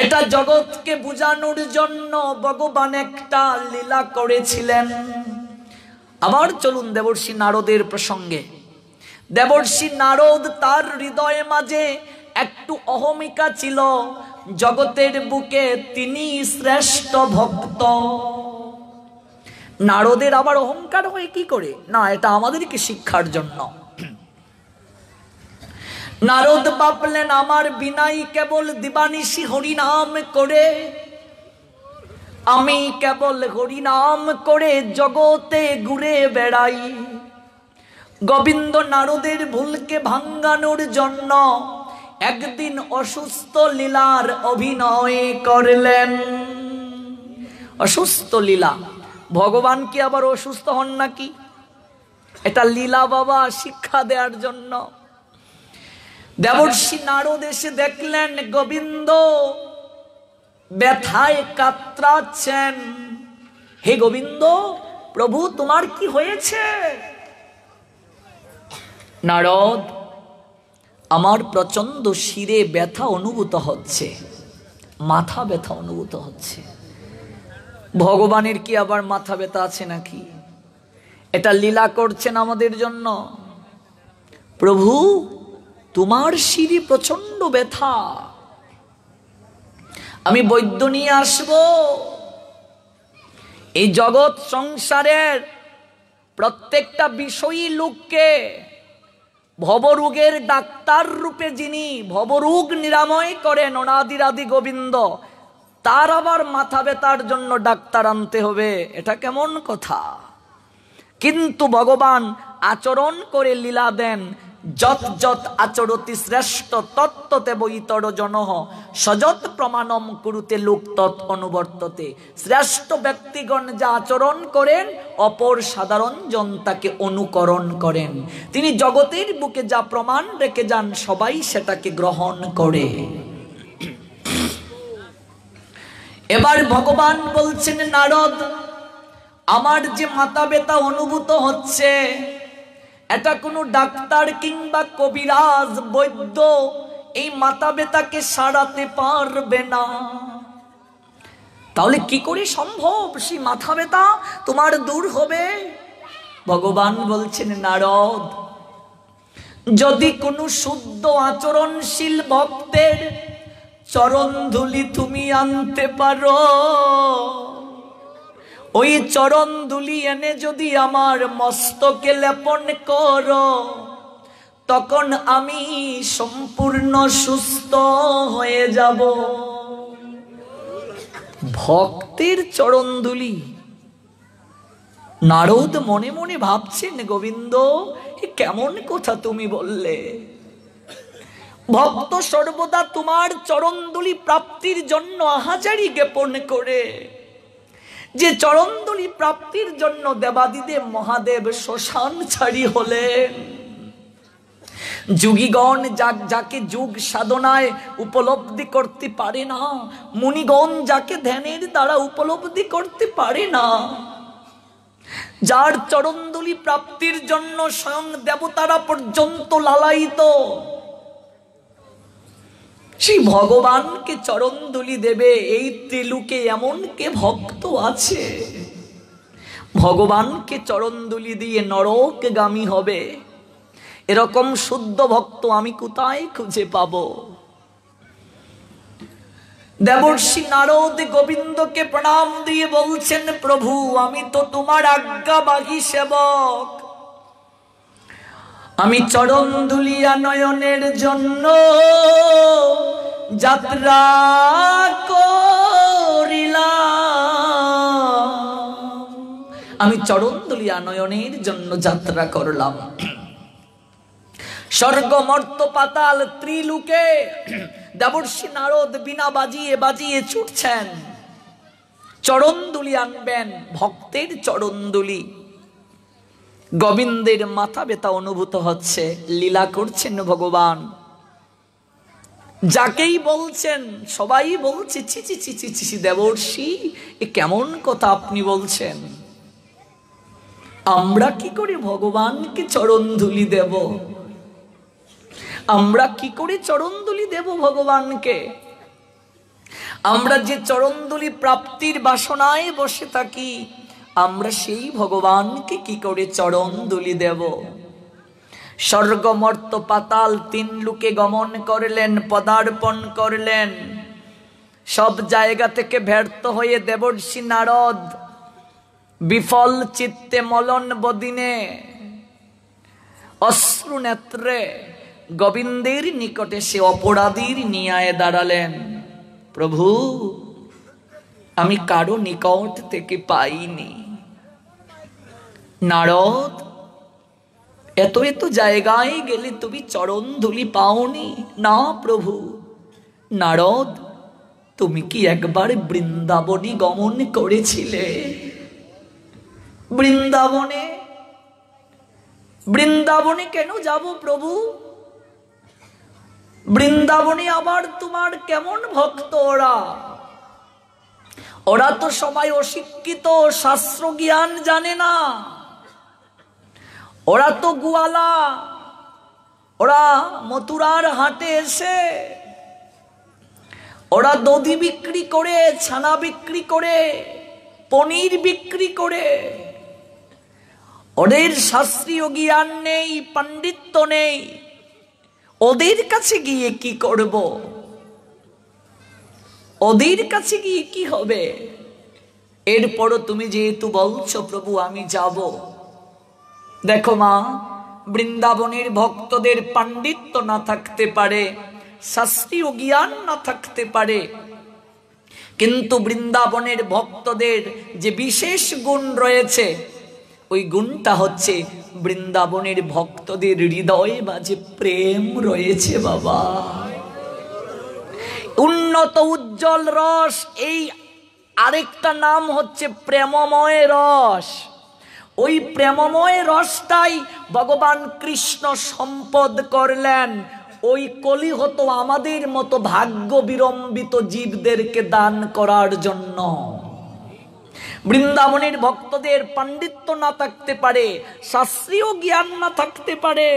এটা জগৎকে বুঝানোর জন্য ভগবান একটা লীলা করেছিলেন। আবার চলুন দেবর্ষি নারদের প্রসঙ্গে। দেবর্ষি নারদ তার হৃদয়ে মাঝে একটু অহমিকা ছিল, জগতের বুকে তিনি শ্রেষ্ঠ ভক্ত। নারদের আবার অহংকার হয় কি করে? না, এটা আমাদেরকে শিক্ষার জন্য। নারদ ভাবলেন আমার বিনাই কেবল দিবানিশি হরিনাম করে, আমি কেবল হরিনাম করে জগতে ঘুরে বেড়াই। গোবিন্দ নারদের ভুলকে ভাঙ্গানোর জন্য একদিন অসুস্থ লীলার অভিনয় করলেন। অসুস্থ লীলা, ভগবান কি আবার অসুস্থ হন নাকি? এটা লীলা বাবা শিক্ষা দেওয়ার জন্য। দেবর্ষি নারদ এসে দেখলেন গোবিন্দ ব্যথায় কাতরাচ্ছেন। হে গোবিন্দ, প্রভু তোমার কি হয়েছে? নারদ, আমার প্রচন্ড শিরে ব্যথা অনুভূত হচ্ছে, মাথা ব্যথা অনুভূত হচ্ছে। ভগবানের কি আবার মাথা ব্যথা আছে নাকি? এটা লীলা করছেন আমাদের জন্য। প্রভু তোমার শিরে প্রচন্ড ব্যথা, আমি বৈদ্য নিয়ে আসব। এই জগৎ সংসারের প্রত্যেকটা বিষয়ী লোককে ভবরোগের ডাক্তার রূপে যিনি ভবরোগ নিরাময় করেন অনাদিরাদি গোবিন্দ, তার আবার মাথা ব্যথার জন্য ডাক্তার আনতে হবে? এটা কেমন কথা? কিন্তু ভগবান আচরণ করে লীলা দেন। যত যত আচরতি শ্রেষ্ঠ তত্ত্বতে বৈতর জনঃ সযত প্রমাণম কুরুতে লোক তৎ অনুবর্ততে। শ্রেষ্ঠ ব্যক্তিগণ যা আচরণ করেন অপর সাধারণ জন তাকে অনুকরণ করেন। তিনি জগতের বুকে যা প্রমাণ রেখে যান সবাই সেটাকে গ্রহণ করে। এবার ভগবান বলছেন নারদ, আমার যে মাথা ব্যথা অনুভূত হচ্ছে এটা কোনো ডাক্তার কিংবা কবিরাজ বৈদ্য এই মাথা ব্যথাকে সারাতে পারবে না। তাহলে কি করে সম্ভব সেই মাথা ব্যথা তোমার দূর হবে? ভগবান বলছেন নারদ, যদি কোনো শুদ্ধ আচরণশীল ভক্তের চরণ ধুলি তুমি আনতে পারো, ওই চরণ ধুলি এনে যদি আমার মস্তকে লেপন করো, তখন আমি সম্পূর্ণ সুস্থ হয়ে যাব। ভক্তের চরণ ধুলি। নারদ মনে মনে ভাবছেন, গোবিন্দ এ কেমন কথা তুমি বললে। ভক্ত সর্বদা তোমার চরণধুলি প্রাপ্তির জন্য আহাজারি জ্ঞাপন করে, যে চরণধুলি প্রাপ্তির জন্য দেবাদিদেব মহাদেব শ্মশান ছাড়ি হলেন। যোগীগণ যাকে যোগ সাধনায় উপলব্ধি করতে পারে না, মুনিগণ যাকে ধ্যানের দ্বারা উপলব্ধি করতে পারে না, যার চরণধুলি প্রাপ্তির জন্য স্বয়ং দেবতারা পর্যন্ত লালায়িত, সেই ভগবানকে চরণধুলি দেবে এই ত্রিলোকে এমন কে ভক্ত আছে? ভগবানকে চরণধুলি দিয়ে নরকগামী হবে, এরকম শুদ্ধ ভক্ত আমি কোথায় খুঁজে পাবো? দেবর্ষি নারদ গোবিন্দকে প্রণাম দিয়ে বলছেন, প্রভু আমি তো তোমার আজ্ঞাবাহী সেবক, আমি চরণ ধুলিয়া নয়নের জন্য যাত্রা করিলাম। আমি চরণ ধুলিয়া নয়নের জন্য যাত্রা করলাম। স্বর্গ মর্ত পাতাল ত্রিলোকে দেবর্ষি নারদ বিনা বাজিয়ে বাজিয়ে ছুটছেন, চরণ ধুলি আনবেন, ভক্তের চরণ ধুলি। গোবিন্দের মাথা ব্যথা অনুভূত হচ্ছে, লীলা করছেন ভগবান। যাকেই বলছেন সবাই বলছে, ছি ছি ছি ছি ছি দেবর্ষি এ কেমন কথা আপনি বলছেন? আমরা কি করে ভগবানকে চরণ ধুলি দেব? আমরা কি করে চরণ ধুলি দেব ভগবানকে? আমরা যে চরণ ধুলি প্রাপ্তির বাসনায় বসে থাকি, আমরা সেই ভগবানকে কি করে চরণ ধুলি দেব? স্বর্গ মর্ত পাতাল তিন লোকে গমন করলেন, পদার্পণ করলেন। সব জায়গা থেকে ব্যর্থ হয়ে দেবর্ষি নারদ বিফল চিত্তে মলন বদিনে অশ্রু নেত্রে গোবিন্দের নিকটে সে অপরাধীর ন্যায় দাঁড়ালেন। প্রভু আমি কারো নিকট থেকে পাইনি। নারদ এত এত জায়গায় গেলে তুমি চরণ ধুলি পাওনি? না প্রভু। নারদ তুমি কি একবার বৃন্দাবনে গমন করেছিলে? বৃন্দাবনে? বৃন্দাবনে কেন যাব প্রভু? বৃন্দাবনে আবার তোমার কেমন ভক্ত? ওরা তো সবাই অশিক্ষিত, শাস্ত্র জ্ঞান জানে না। ওরা তো গোয়ালা, ওরা মথুরার হাটে এসে ওরা দধি বিক্রি করে, ছানা বিক্রি করে, পনির বিক্রি করে। ওদের শাস্ত্রীয় জ্ঞান নেই, পাণ্ডিত্য নেই। ওদের কাছে গিয়ে কি করব? ওদের কাছে গিয়ে কি হবে? এরপরও তুমি যেহেতু বলছো প্রভু আমি যাব। দেখো মা, বৃন্দাবনের ভক্তদের পাণ্ডিত্য না থাকতে পারে, শাস্ত্রীয় জ্ঞান না থাকতে পারে, কিন্তু বৃন্দাবনের ভক্তদের যে বিশেষ গুণ রয়েছে, ওই গুণটা হচ্ছে বৃন্দাবনের ভক্তদের হৃদয়ে মাঝে প্রেম রয়েছে বাবা। উন্নত উজ্জ্বল রস, এই আরেকটা নাম হচ্ছে প্রেমময় রস। ওই প্রেমময় রসটাই ভগবান কৃষ্ণ সম্পদ করলেন ওই কলিহত আমাদের মতো ভাগ্য বিড়ম্বিত জীবদেরকে দান করার জন্য। বৃন্দাবনের ভক্তদের পাণ্ডিত্য না থাকতে পারে, শাস্ত্রীয় জ্ঞান না থাকতে পারে,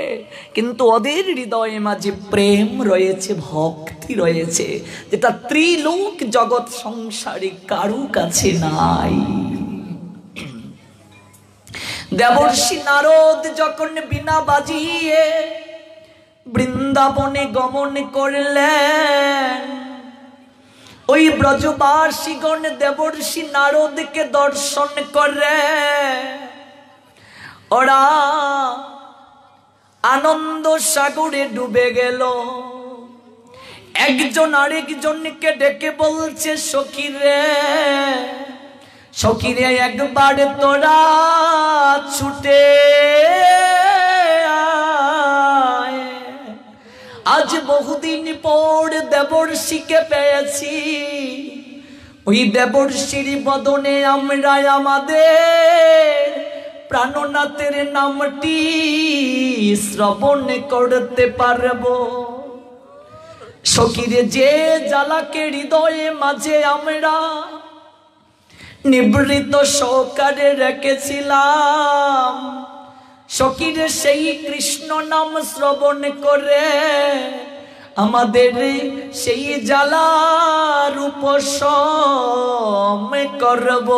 কিন্তু ওদের হৃদয়ে মাঝে প্রেম রয়েছে, ভক্তি রয়েছে, যেটা ত্রিলোক জগৎ সংসারে কারো কাছে নাই। দেবর্ষি নারদ যখন বিনা বাজিয়ে বৃন্দাবনে গমন করলেন, ওই ব্রজবাসীগণ দেবর্ষি নারদকে দর্শন করে ওরা আনন্দ সাগরে ডুবে গেল। একজন আরেকজনকে ডেকে বলছে, সখীরে সখীরে একবার তোরা ছুটে আয়, আজ বহুদিন পর দেবর্ষিকে পেয়েছি। ওই দেবর্ষির বদনে আমরা আমাদের প্রাণনাথের নামটি শ্রবণ করতে পারব। সখীরে যে জ্বালাকে হৃদয়ে মাঝে আমরা নিবৃত সহকারে রেখেছিলাম, সখীরে সেই কৃষ্ণ নাম শ্রবণ করে আমাদের সেই জ্বালার উপশম করব।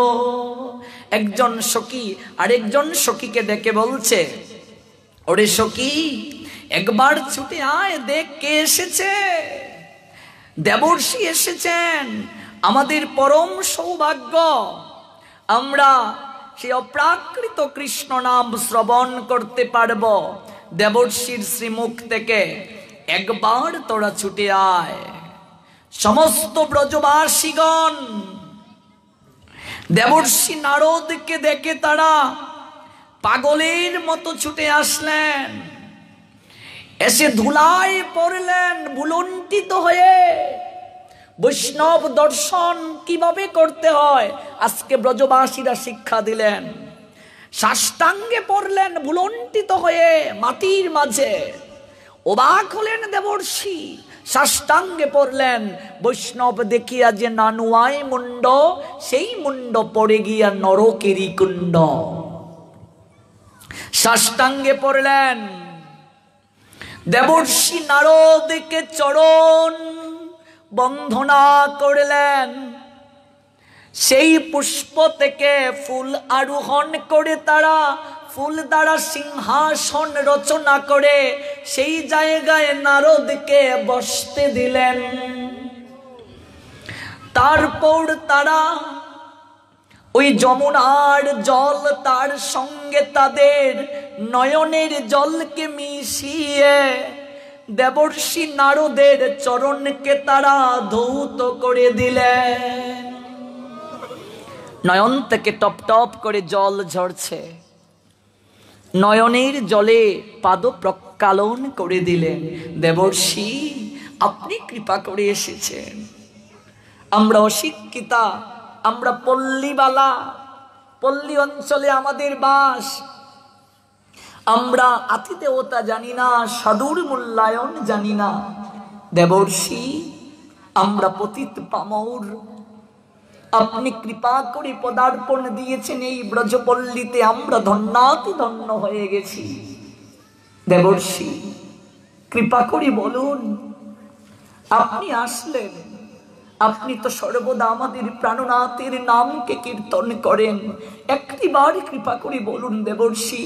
একজন সখী আরেকজন সখীকে ডেকে বলছে, ওরে সখী একবার ছুটে আয়, দেখ কে এসেছে। দেবর্ষি এসেছেন, আমাদের পরম সৌভাগ্য, আমরা সেই অপ্রাকৃত কৃষ্ণ নাম শ্রবণ করতে পারব। দেবর্ষির শ্রীমুখ থেকে একবার তোরা ছুটে আয়। সমস্ত ব্রজবাসীগণ দেবর্ষি নারদকে দেখে তারা পাগলের মতো ছুটে আসলেন, এসে ধুলায় পড়লেন ভুলুণ্ঠিত হয়ে। বৈষ্ণব দর্শন কিভাবে করতে হয় আজকে ব্রজবাসীরা শিক্ষা দিলেন। সাষ্টাঙ্গে পড়লেন ভুলুণ্ঠিত হয়ে মাটির মাঝে। অবাক হলেন দেবর্ষি, সাষ্টাঙ্গে পড়লেন। বৈষ্ণব দেখিয়া যে নানুয়ায় মুন্ড, সেই মুন্ড পড়ে গিয়া নরকেরই কুণ্ড। সাষ্টাঙ্গে পড়লেন, দেবর্ষি নারদকে চরণ বন্ধনা করলেন। সেই পুষ্প থেকে ফুল আরোহণ করে তারা ফুল দ্বারা সিংহাসন রচনা করে সেই জায়গায় নারদকে বসতে দিলেন। তারপর তারা ওই যমুনার জল তার সঙ্গে তাদের নয়নের জলকে মিশিয়ে দেবর্ষি নারদের চরণকে তারা ধৌত করে দিলেন। নয়ন থেকে টপ টপ করে জল ঝরছে, নয়নের জলে পাদ প্রক্ষালন করে দিলেন। দেবর্ষি আপনি কৃপা করে এসেছেন। আমরা অশিক্ষিতা, আমরা পল্লীবালা, পল্লী অঞ্চলে আমাদের বাস, আমরা আতিথেয়তা জানি না, সাধুর মূল্যায়ন জানি না। দেবর্ষি আমরা পতিত পামর, আপনি কৃপা করে পদার্পণ দিয়েছেন এই ব্রজপল্লীতে, আমরা ধন্যাতি ধন্য হয়ে গেছি। দেবর্ষি কৃপা করে বলুন, আপনি আসলেন, আপনি তো সর্বদা আমাদের প্রাণনাথের নামকে কীর্তন করেন। একটিবার কৃপা করে বলুন দেবর্ষি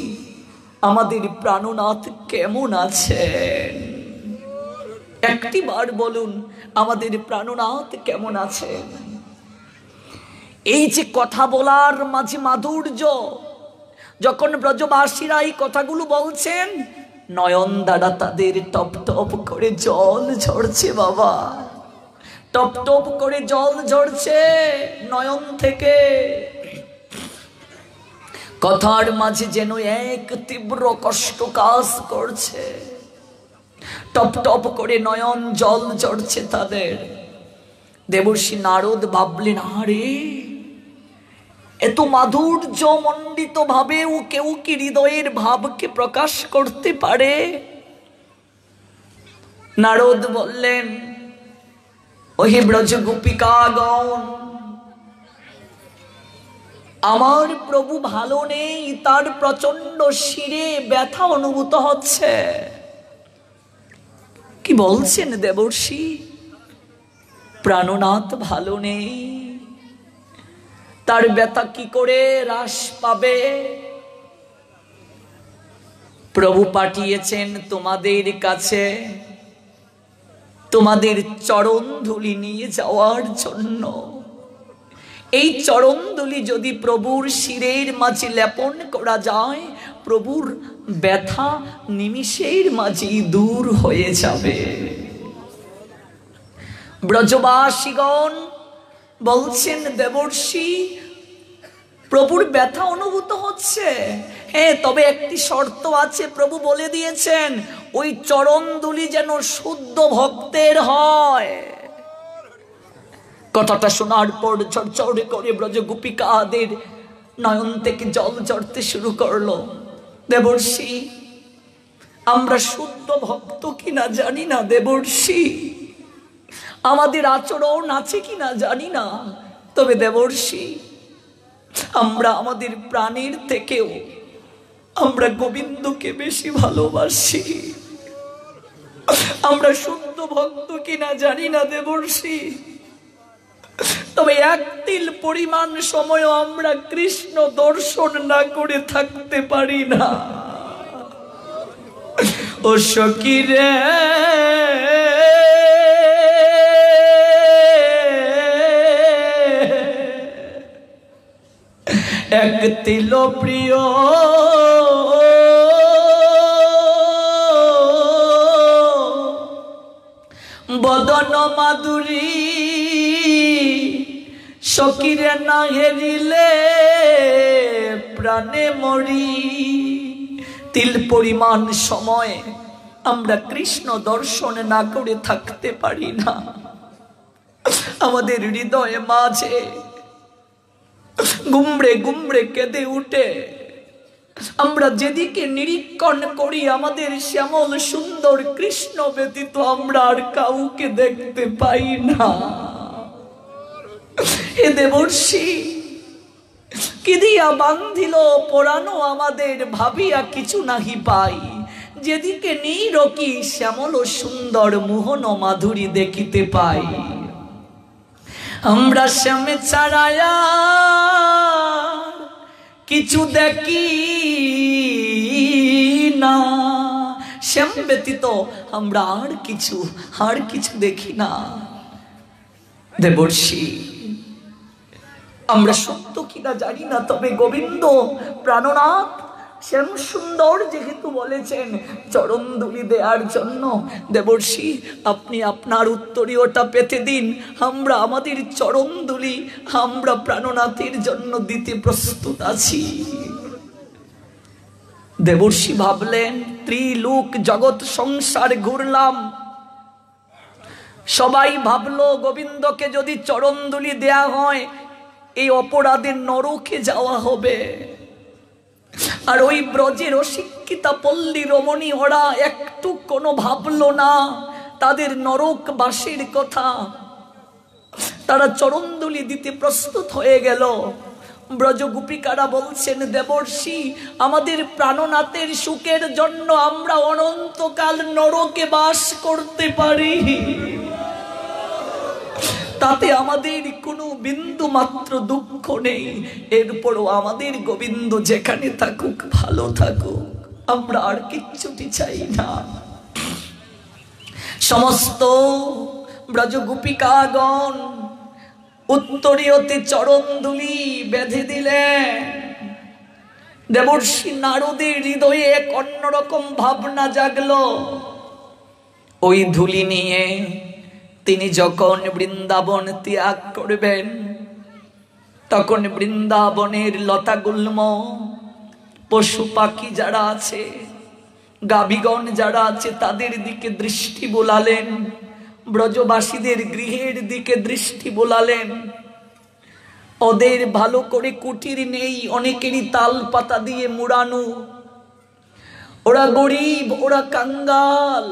আমাদের প্রাণনাথ কেমন আছেন। একটিবার বলুন আমাদের প্রাণনাথ কেমন আছেন। এই যে কথা বলার মাঝে মাধুর্য, যখন ব্রজবাসীরা এই কথাগুলো বলছেন নয়ন দ্বারা তাদের টপ টপ করে জল ঝরছে। বাবা টপ টপ করে জল ঝরছে নয়ন থেকে। কথার মাঝে যেন এক তীব্র কষ্ট কাজ করছে, টপ টপ করে নয়ন জল ঝরছে তাদের। দেবর্ষি নারদ ভাবলেন, আরে এত মাধুর্য মণ্ডিত ভাবেও কেউ কি হৃদয়ের ভাবকে প্রকাশ করতে পারে? নারদ বললেন, ওহে ব্রজ গোপিকাগণ, আমার প্রভু ভালো নেই, তার প্রচন্ড শিরে ব্যথা অনুভূত হচ্ছে। কি বলছেন দেবর্ষি? প্রাণনাথ ভালো নেই, তার ব্যথা কি করে হ্রাস পাবে? প্রভু পাঠিয়েছেন তোমাদের কাছে, তোমাদের চরণ ধুলি নিয়ে যাওয়ার জন্য। এই চরণ ধুলি যদি প্রভুর শিরের মাঝে লেপন করা যায়, প্রভুর ব্যথা নিমিষের মাঝে দূর হয়ে যাবে। ব্রজবাসীগণ বলছেন, দেবর্ষি প্রভুর ব্যথা অনুভূত হচ্ছে, হ্যাঁ, তবে একটি শর্ত আছে। প্রভু বলে দিয়েছেন, ওই চরণ ধুলি যেন শুদ্ধ ভক্তের হয়। কথাটা শোনার পর ঝরঝর করে ব্রজ গোপিকাদের নয়ন থেকে জল ঝরতে শুরু করলো। দেবর্ষি, আমরা শুদ্ধ ভক্ত কিনা জানি না দেবর্ষি, আমাদের আচরণ আছে কিনা জানি না, তবে দেবর্ষি আমরা আমাদের প্রাণীর থেকেও আমরা গোবিন্দকে বেশি ভালোবাসি। আমরা শুদ্ধ ভক্ত কিনা জানি না দেবর্ষি, তবে এক তিল পরিমাণ সময় আমরা কৃষ্ণ দর্শন না করে থাকতে পারি না। ও সখী রে, এক তিল প্রিয় বদন মাধুরী সখীরে না হেরিলে প্রাণে মরি। তিল পরিমাণ সময় আমরা কৃষ্ণ দর্শন না করে থাকতে পারি না। আমাদের হৃদয়ে মাঝে গুমড়ে গুমড়ে কেঁদে উঠে আমরা যেদিকে নিরীক্ষণ করি, আমাদের শ্যামল সুন্দর কৃষ্ণ ব্যতীত আমরা আর কাউকে দেখতে পাই না। হে দেবর্ষি, কি দিয়া বান্ধিল পরানো আমাদের, ভাবিয়া কিছু নাহি পাই। যেদিকে নিরকি শ্যামল সুন্দর মোহন মাধুরী দেখিতে পাই, আমরা শ্যামে ছাড়ায়া কিছু দেখি না। শ্যাম ব্যতীত আমরা আর কিছু দেখি না। দেবর্ষি, আমরা সত্য কিনা জানি না, তবে গোবিন্দ প্রাণনাথ শ্যাম সুন্দর যেহেতু বলেছেন চরণ ধুলি দেওয়ার জন্য, দেবর্ষি আপনি আপনার উত্তরীয়টা পেতে দিন। আমরা আমাদের চরণ ধুলি আমরা প্রাণনাথের জন্য দিতে প্রস্তুত আছি। দেবর্ষি ভাবলেন, ত্রিলোক জগৎ সংসার ঘুরলাম, সবাই ভাবলো গোবিন্দকে যদি চরণ ধুলি দেয়া হয় এই অপরাধের নরকে যাওয়া হবে। আর ওই ব্রজের অশিক্ষিতা পল্লী রমণী ওরা একটু কোনো ভাবলো না তাদের নরক বাসীর কথা। তারা চরণধুলি দিতে প্রস্তুত হয়ে গেল। ব্রজ গোপিকারা বলছেন, দেবর্ষি আমাদের প্রাণনাথের সুখের জন্য আমরা অনন্তকাল নরকে বাস করতে পারি, তাতে আমাদের কোনো বিন্দু মাত্র দুঃখ নেই। এরপরও আমাদের গোবিন্দ যেখানে থাকুক ভালো থাকুক, আমরা আর কিচ্ছুটি চাই না। সমস্ত ব্রজ গোপিকাগণ উত্তরীয়তে চরণধুলি বেঁধে দিলেন। দেবর্ষি নারদের হৃদয়ে এক অন্যরকম ভাবনা জাগলো। ওই ধুলি নিয়ে তিনি যখন বৃন্দাবন ত্যাগ করবেন, তখন বৃন্দাবনের লতা গুল্ম পশু পাখি যারা আছে, গাভীগণ যারা আছে, তাদের দিকে দৃষ্টি বোলালেন। ব্রজবাসীদের গৃহের দিকে দৃষ্টি বোলালেন। ওদের ভালো করে কুটির নেই, অনেকেরই তাল পাতা দিয়ে মুড়ানো। ওরা গরিব, ওরা কাঙ্গাল,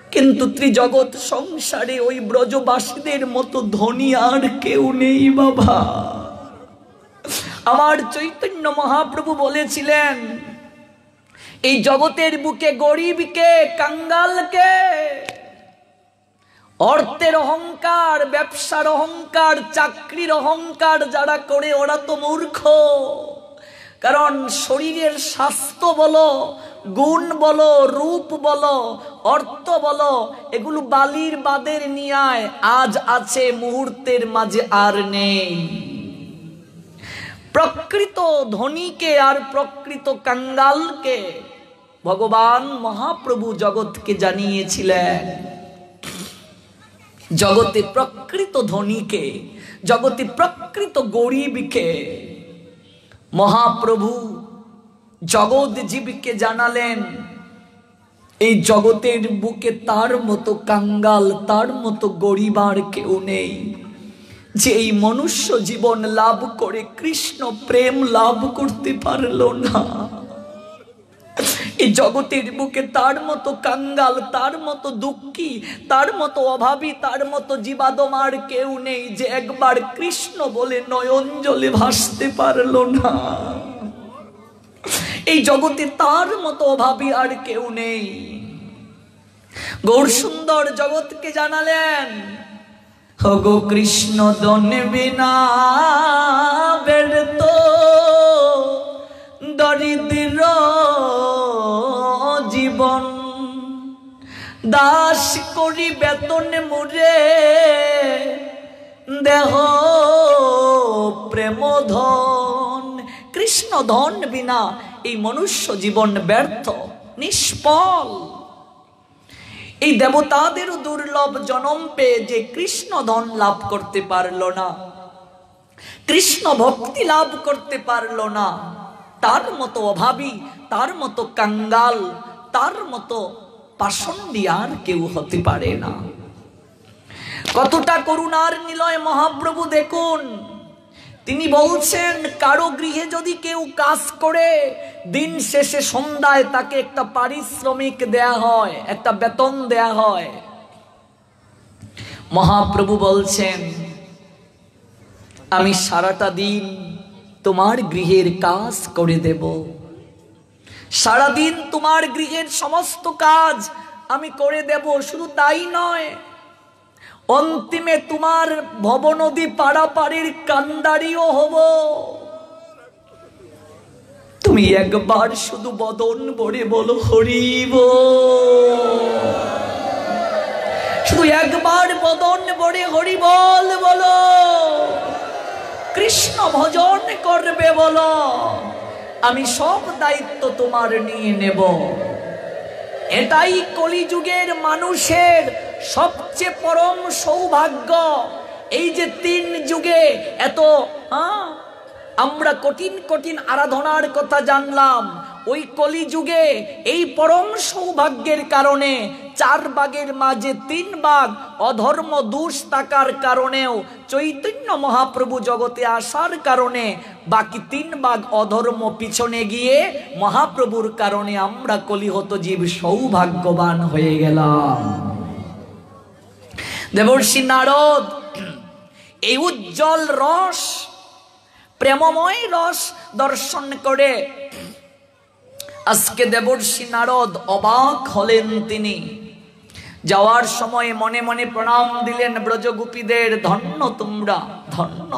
কিন্তু ত্রিজগৎ সংসারে ওই ব্রজবাসীদের মতো ধনী আর কেউ নেই বাবা। আমার চৈতন্য মহাপ্রভু বলেছিলেন, এই জগতের বুকে গরিবকে, কাঙ্গালকে, অর্থের অহংকার, ব্যবসার অহংকার, চাকরির অহংকার যারা করে ওরা তো মূর্খ। কারণ শরীরের স্বাস্থ্য বলো, গুণ বলো, রূপ বলো, অর্থ বলো, এগুলো বালির বাদের নিয়ায় আজ আছে, মুহূর্তের মাঝে আর নেই। প্রকৃত ধনীকে আর প্রকৃত কাঙ্গালকে ভগবান মহাপ্রভু জগৎকে জানিয়েছিলেন। জগতে প্রকৃত ধনীকে, জগতে প্রকৃত গরিবকে মহাপ্রভু জগৎ জীবকে জানালেন। এই জগতের বুকে তার মতো কাঙ্গাল, তার মতো গরিব আর কেউ নেই, যে এই মনুষ্য জীবন লাভ করে কৃষ্ণ প্রেম লাভ করতে পারলো না। এই জগতের বুকে তার মতো কাঙ্গাল, তার মতো দুঃখী, তার মতো অভাবী, তার মতো জীবাদম আর কেউ নেই, যে একবার কৃষ্ণ বলে নয়ন জলে ভাসতে পারলো না। এই জগতে তার মতো অভাবী আর কেউ নেই। গৌর সুন্দর জগৎকে জানালেন, হগো কৃষ্ণ দন বিনা ব্যর্থ দরিদ্র জীবন, দাস করি বেতন মুরে দেহ প্রেম ধন। কৃষ্ণ ধন বিনা এই মনুষ্য জীবন ব্যর্থ, নিষ্ফল। এই দেবতাদেরও দুর্লভ জন্ম পেয়ে যে কৃষ্ণ ধন লাভ করতে পারলো না, কৃষ্ণ ভক্তি লাভ করতে পারলো না, তার মতো অভাবী, তার মতো কাঙ্গাল, তার মতো পাষণ্ডী আর কেউ হতে পারে না। কতটা করুণার নিলয় মহাপ্রভু দেখুন। তিনি বলছেন, কারো গৃহে যদি কেউ কাজ করে দিন শেষে সন্ধ্যায় তাকে একটা পারিশ্রমিক দেয়া হয়, একটা বেতন দেয়া হয়। মহাপ্রভু বলছেন, আমি সারাটা দিন তোমার গৃহের কাজ করে দেব, সারাদিন তোমার গৃহের সমস্ত কাজ আমি করে দেব। শুধু তাই নয়, অন্তিমে তোমার ভবনদী পাড়াপাড়ির কান্ডারিও হব। তুমি একবার শুধু বদন ভরে বলো হরিব, শুধু একবার বদন ভরে হরি বল বলো, কৃষ্ণ ভজন করবে বলো, আমি সব দায়িত্ব তোমার নিয়ে নেব। এটাই কলিযুগের মানুষের সবচেয়ে পরম সৌভাগ্য। এই যে 3 যুগে এত আমরা কঠিন কঠিন আরাধনার কথা জানলাম, ওই কলিযুগে এই পরম সৌভাগ্যের কারণে 4 ভাগের মাঝে 3 ভাগ অধর্ম দোষ থাকার কারণেও, চৈতন্য মহাপ্রভু জগতে আসার কারণে বাকি 3 ভাগ অধর্ম পিছনে গিয়ে মহাপ্রভুর কারণে আমরা কলিহত জীব সৌভাগ্যবান হয়ে গেলাম। দেবর্ষি নারদ এই উজ্জ্বল রস, প্রেমময় রস দর্শন করে আজকে দেবর্ষি নারদ অবাক হলেন। তিনি যাওয়ার সময় মনে মনে প্রণাম দিলেন ব্রজগোপীদের, ধন্য তোমরা, ধন্য,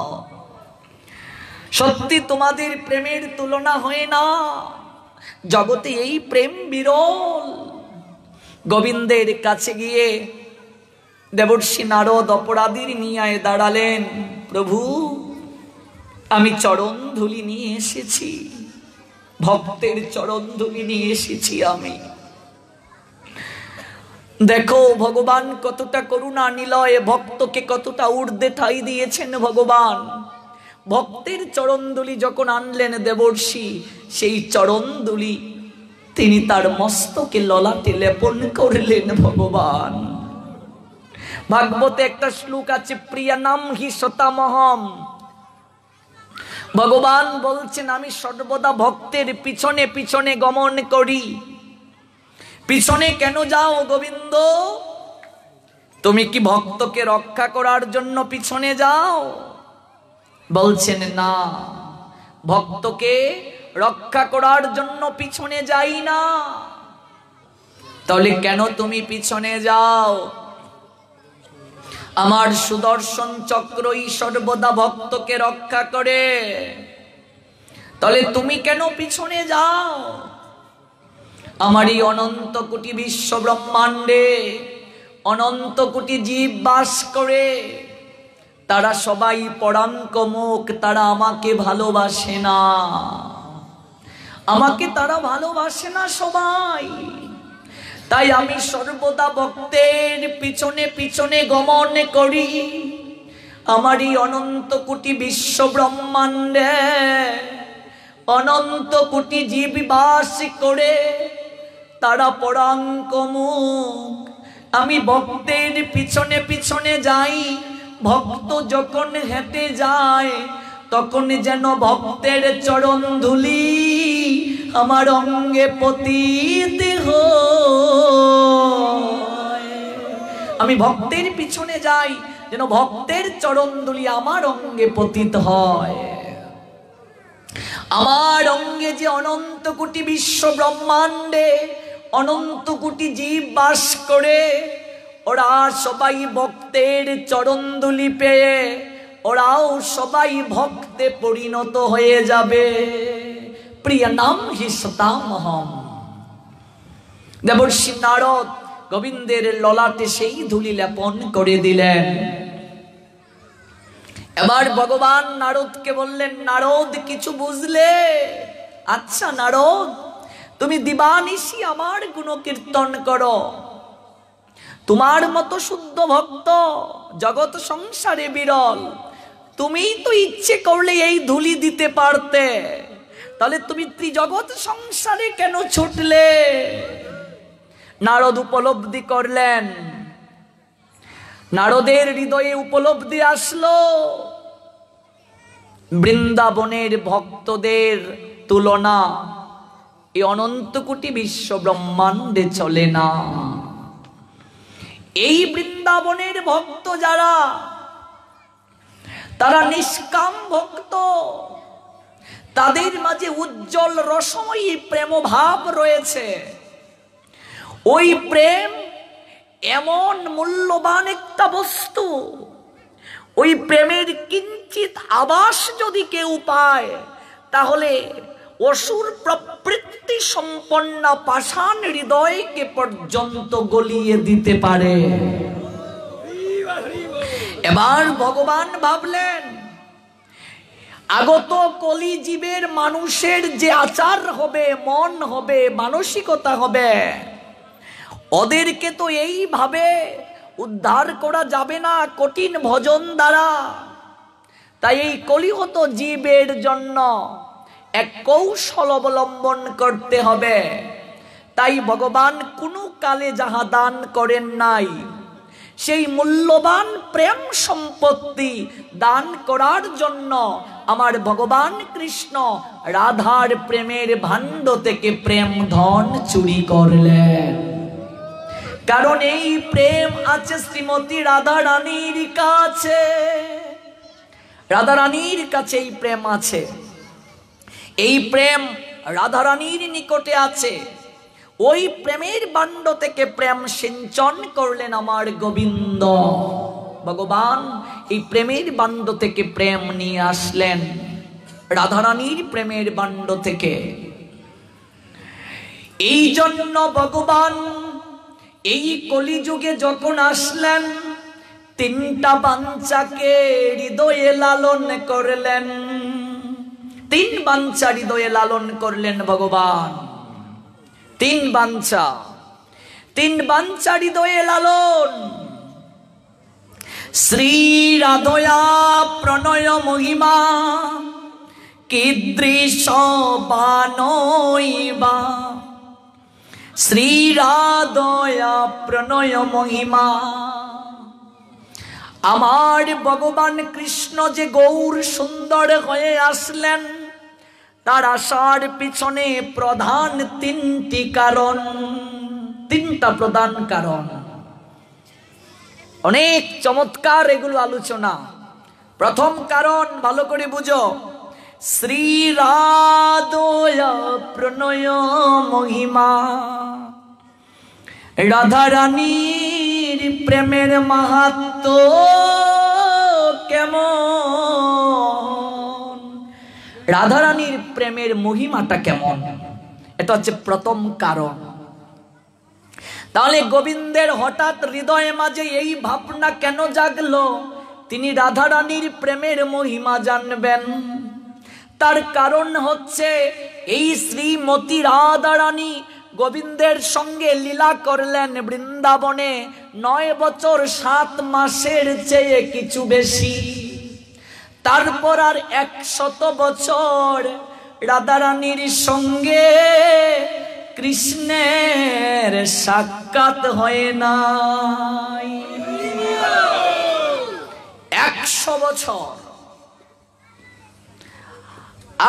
সত্যি তোমাদের প্রেমের তুলনা হয় না, জগতে এই প্রেম বিরল। গোবিন্দের কাছে গিয়ে দেবর্ষি নারদ অপরাধীর নিয়ে দাঁড়ালেন, প্রভু আমি চরণ ধুলি নিয়ে এসেছি, ভক্তের চরণ ধুলি নিয়ে এসেছি আমি। দেখো ভগবান কতটা করুণা নিলয়ে ভক্তকে কতটা ঊর্ধ্বে ঠাঁই দিয়েছেন ভগবান। ভক্তের চরণদুলি যখন আনলেন দেবর্ষি, সেই চরণদুলি তিনি তার মস্তকে ললাটে লেপন করলেন ভগবান। ভাগবতে একটা শ্লোক আছে, প্রিয়ানাম হি সতামহম। ভগবান বলছেন, আমি সর্বদা ভক্তের পিছনে পিছনে গমন করি। পিছনে কেন যাও গোবিন্দ? তুমি কি ভক্তকে রক্ষা করার জন্য পিছনে যাও? বলছেন না, ভক্তকে রক্ষা করার জন্য পিছনে যাই না। তাহলে কেন তুমি পিছনে যাও? আমার সুদর্শন চক্রই সর্বদা ভক্তকে রক্ষা করে। তাহলে তুমি কেন পিছনে যাও? আমার এই অনন্ত কোটি বিশ্ব ব্রহ্মাণ্ডে অনন্ত কোটি জীব বাস করে, তারা সবাই পরাঙ্ক মুখ, তারা আমাকে ভালোবাসে না, আমাকে তারা ভালোবাসে না সবাই। তাই আমি সর্বদা ভক্তের পিছনে পিছনে গমন করি। আমার এই অনন্ত কোটি বিশ্ব ব্রহ্মাণ্ডে অনন্ত কোটি জীব বাস করে, তারা পরাঙ্ক মুখ, আমি ভক্তের পিছনে পিছনে যাই। ভক্ত যখন হেঁটে যায় তখন যেন ভক্তের চরণ ধুলি আমার অঙ্গে পতিত হয়। আমি ভক্তের পিছনে যাই যেন ভক্তের চরণ ধুলি আমার অঙ্গে পতিত হয়। আমার অঙ্গে যে অনন্ত কোটি বিশ্ব ব্রহ্মাণ্ডে অনন্ত কোটি জীব বাস করে, ওরা সবাই ভক্তের চরণধুলি পেয়ে ওরাও সবাই ভক্তে পরিণত হয়ে যাবে। প্রিয় নাম হি সতামহম। দেবর্ষি নারদ গোবিন্দের ললাটে সেই ধুলি লেপন করে দিলেন। এবার ভগবান নারদকে বললেন, নারদ কিছু বুঝলে? আচ্ছা নারদ, তুমি দিবানিশি আমার গুণকীর্তন করো, তোমার মতো শুদ্ধ ভক্ত জগৎ সংসারে বিরল, তুমি তো ইচ্ছে করলে এই ধুলি দিতে পারতে, তাহলে তুমি ত্রিজগৎ সংসারে কেন ছুটলে? নারদ উপলব্ধি করলেন, নারদের হৃদয়ে উপলব্ধি আসলো, বৃন্দাবনের ভক্তদের তুলনা এই অনন্ত কোটি বিশ্ব ব্রহ্মাণ্ডে চলে না। এই বৃন্দাবনের ভক্ত যারা, তারা নিষ্কাম ভক্ত, তাদের মাঝে উজ্জ্বল রসময়ী প্রেম ভাব রয়েছে। ওই প্রেম এমন মূল্যবান একটা বস্তু, ওই প্রেমের কিঞ্চিত আভাস যদি কেউ পায় তাহলে অসুর প্রবৃত্তি সম্পন্ন পাষাণ হৃদয়কে পর্যন্ত গলিয়ে দিতে পারে। এবার ভগবান ভাবলেন, আগত কলি জীবের মানুষের যে আচার হবে, মন হবে, মানসিকতা হবে, ওদেরকে তো এইভাবে উদ্ধার করা যাবে না কঠিন ভজন দ্বারা। তাই এই কলিহত জীবের জন্য এক কৌশল অবলম্বন করতে হবে। তাই ভগবান কোনো কালে যাহা দান করেন নাই, সেই মূল্যবান প্রেম সম্পত্তি দান করার জন্য আমার ভগবান কৃষ্ণ রাধার প্রেমের ভাণ্ড থেকে প্রেম ধন চুরি করলেন। কারণ এই প্রেম আছে শ্রীমতী রাধা রানীর কাছে, রাধা রানীর কাছে এই প্রেম আছে, এই প্রেম রাধা রানীর নিকটে আছে। ওই প্রেমের ভাণ্ড থেকে প্রেম সিঞ্চন করলেন আমার গোবিন্দ। ভগবান এই প্রেমের ভাণ্ড থেকে প্রেম নিয়ে আসলেন, রাধা রানীর প্রেমের ভাণ্ড থেকে। এই জন্য ভগবান এই কলিযুগে যখন আসলেন, তিনটা বাঞ্ছাকে হৃদয়ে লালন করলেন। তিন বাঞ্ছা হৃদয়ে লালন করলেন ভগবান। তিন বাঞ্ছা হৃদয়ে লালন। শ্রী রাধয়া প্রণয় মহিমা কীদৃশ বানইবা। শ্রী রাধয়া প্রণয় মহিমা। আমার ভগবান কৃষ্ণ যে গৌর সুন্দর হয়ে আসলেন, তার আসার পিছনে প্রধান তিনটি কারণ, তিনটা প্রধান কারণ। অনেক চমৎকার এগুলো আলোচনা। প্রথম কারণ ভালো করে বুঝো, শ্রী রাধয়া প্রণয় মহিমা। রাধা রানীর প্রেমের মাহাত্ম্য কেমন, রাধারানীর প্রেমের মহিমাটা কেমন, এটা হচ্ছে প্রথম কারণ। তাহলে গোবিন্দের হঠাৎ হৃদয়ে মাঝে এই ভাবনা কেন জাগলো তিনি রাধারানীর প্রেমের মহিমা জানবেন? তার কারণ হচ্ছে এই শ্রীমতী রাধারানী গোবিন্দের সঙ্গে লীলা করলেন বৃন্দাবনে 9 বছর 7 মাসের চেয়ে কিছু বেশি। তারপর আর 100 বছর রাধারানীর সঙ্গে কৃষ্ণের সাক্ষাৎ হয় নাই। 100 বছর।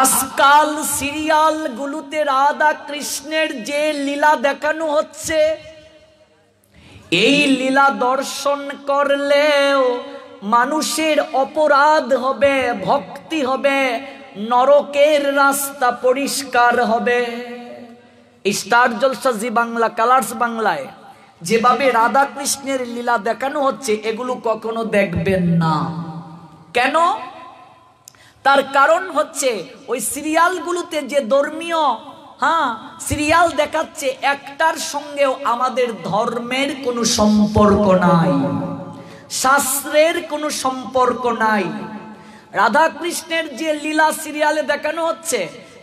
আজকাল সিরিয়াল গুলোতে রাধা কৃষ্ণের যে লীলা দেখানো হচ্ছে, এই লীলা দর্শন করলেও মানুষের অপরাধ হবে, ভক্তি হবে, নরকের রাস্তা পরিষ্কার হবে। স্টার জলসা জি বাংলা, কালার্স বাংলায় যেভাবে রাধা কৃষ্ণের লীলা দেখানো হচ্ছে এগুলো কখনো দেখবেন না। কেন? তার কারণ হচ্ছে ওই সিরিয়ালগুলোতে যে ধর্মীয় সিরিয়াল দেখাচ্ছে, একটার সঙ্গেও আমাদের ধর্মের কোনো সম্পর্ক নাই, শাস্ত্রের কোনো সম্পর্ক নাই। রাধা কৃষ্ণের যে লীলা সিরিয়ালে দেখানো হচ্ছে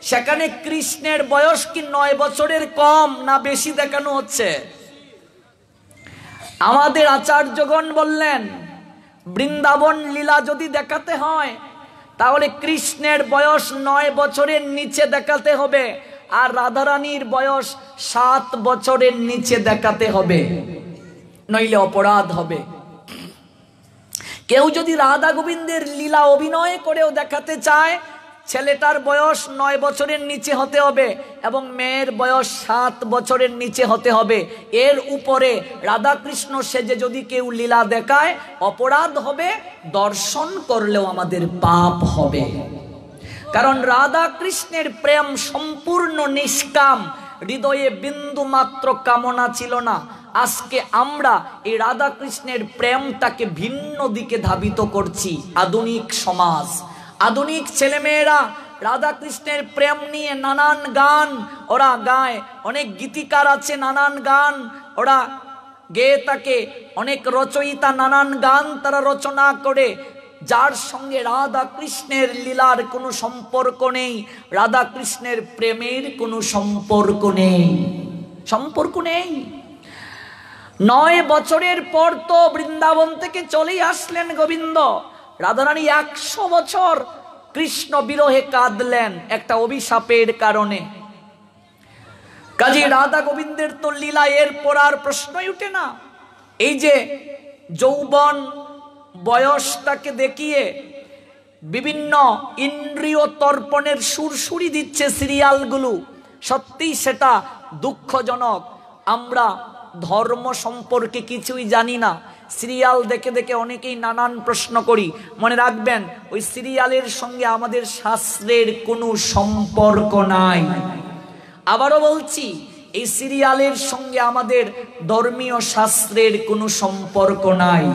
সেখানে কৃষ্ণের বয়স কি 9 বছরের কম না বেশি দেখানো হচ্ছে? আমাদের আচার্যগণ বললেন বৃন্দাবন লীলা যদি দেখাতে হয় তাহলে কৃষ্ণের বয়স 9 বছরের নিচে দেখাতে হবে, আর রাধারানীর বয়স 7 বছরের নিচে দেখাতে হবে, নইলে অপরাধ হবে। কেউ যদি রাধা গোবিন্দের লীলা অভিনয় করেও দেখাতে চায়, ছেলেটার বয়স 9 বছরের নিচে হতে হবে এবং মেয়ের বয়স 7 বছরের নিচে হতে হবে। এর উপরে রাধা কৃষ্ণ সেজে যদি কেউ লীলা দেখায় অপরাধ হবে, দর্শন করলেও আমাদের পাপ হবে। কারণ রাধা কৃষ্ণের প্রেম সম্পূর্ণ নিষ্কাম, হৃদয়ে বিন্দু মাত্র কামনা ছিল না। আজকে আমরা এই রাধা কৃষ্ণের প্রেমটাকে ভিন্ন দিকে ধাবিত করছি। আধুনিক সমাজ, আধুনিক ছেলেমেয়েরা রাধা কৃষ্ণের প্রেম নিয়ে নানান গান ওরা গায়, অনেক গীতিকার আছে নানান গান ওরা গেয়ে থাকে, অনেক রচয়িতা নানান গান তারা রচনা করে, যার সঙ্গে রাধা কৃষ্ণের লীলার কোনো সম্পর্ক নেই, রাধা কৃষ্ণের প্রেমের কোনো সম্পর্ক নেই, সম্পর্ক নেই। 9 বছরের পর তো বৃন্দাবন থেকে চলেই আসলেন গোবিন্দ। রাধারানী 100 বছর কৃষ্ণ বিরহে কাঁদলেন একটা অভিশাপের কারণে। কাজে রাধা গোবিন্দের তো লীলা এরপর আর প্রশ্নই উঠে না। এই যে যৌবন বয়সটাকে দেখিয়ে বিভিন্ন ইন্দ্রিয় তর্পণের সুরসুরি দিচ্ছে সিরিয়ালগুলো, সত্যি সেটা দুঃখজনক। আমরা ধর্ম সম্পর্কে কিছুই জানি না, সিরিয়াল দেখে দেখে অনেকেই নানান প্রশ্ন করি। মনে রাখবেন ওই সিরিয়ালের সঙ্গে আমাদের শাস্ত্রের কোনো সম্পর্ক নাই। আবারও বলছি, এই সিরিয়ালের সঙ্গে আমাদের ধর্মীয় শাস্ত্রের কোনো সম্পর্ক নাই।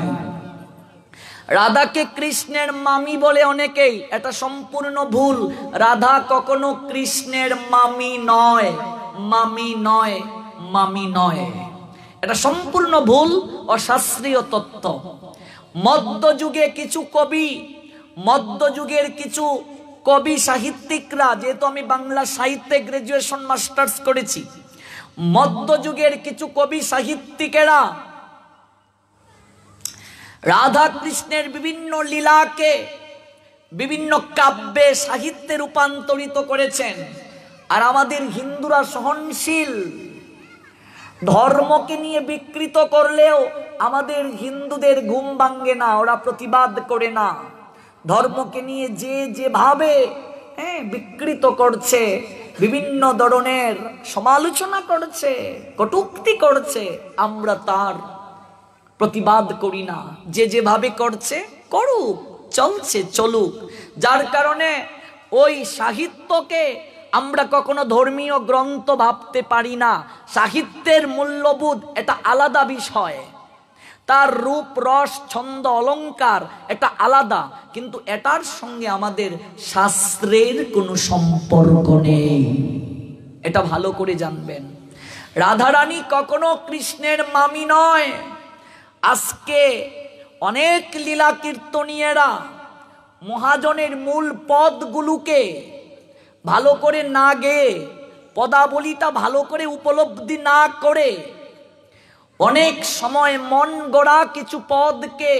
রাধাকে কৃষ্ণের মামি বলে অনেকেই, এটা সম্পূর্ণ ভুল। রাধা কখনো কৃষ্ণের মামি নয়, মামি নয়, মামি নয়, এটা সম্পূর্ণ ভুল অশাস্ত্রীয় তত্ত্ব। মধ্যযুগে কিছু কবি, মধ্যযুগের কিছু কবি সাহিত্যিকরা, যেহেতু আমি বাংলা সাহিত্যে গ্রাজুয়েশন মাস্টার্স করেছি, মধ্যযুগের কিছু কবি সাহিত্যিকেরা রাধা কৃষ্ণের বিভিন্ন লীলাকে বিভিন্ন কাব্যে সাহিত্যে রূপান্তরিত করেছেন। আর আমাদের হিন্দুরা সহনশীল, ধর্মকে নিয়ে বিকৃত করলেও আমাদের হিন্দুদের ঘুম ভাঙ্গে না, ওরা প্রতিবাদ করে না। ধর্মকে নিয়ে যে যেভাবে বিকৃত করছে, বিভিন্ন ধরনের সমালোচনা করছে, কটূক্তি করছে, আমরা তার প্রতিবাদ করি না। যে যেভাবে করছে করুক, চলছে চলুক। যার কারণে ওই সাহিত্যকে আমরা কখনো ধর্মীয় গ্রন্থ ভাবতে পারি না। সাহিত্যের মূল্যবোধ এটা আলাদা বিষয়। তার রূপ রস ছন্দ অলংকার এটা আলাদা, কিন্তু এটার সঙ্গে আমাদের শাস্ত্রের কোনো সম্পর্ক নেই, এটা ভালো করে জানবেন। রাধারানী কখনো কৃষ্ণের মামি নয়। আজকে অনেক লীলা কীর্তনীয়েরা মহাজনের মূল পদগুলোকে ভালো করে না গেয়ে, পদাবলীটা ভালো করে উপলব্ধি না করে, অনেক সময় মন গড়া কিছু পদকে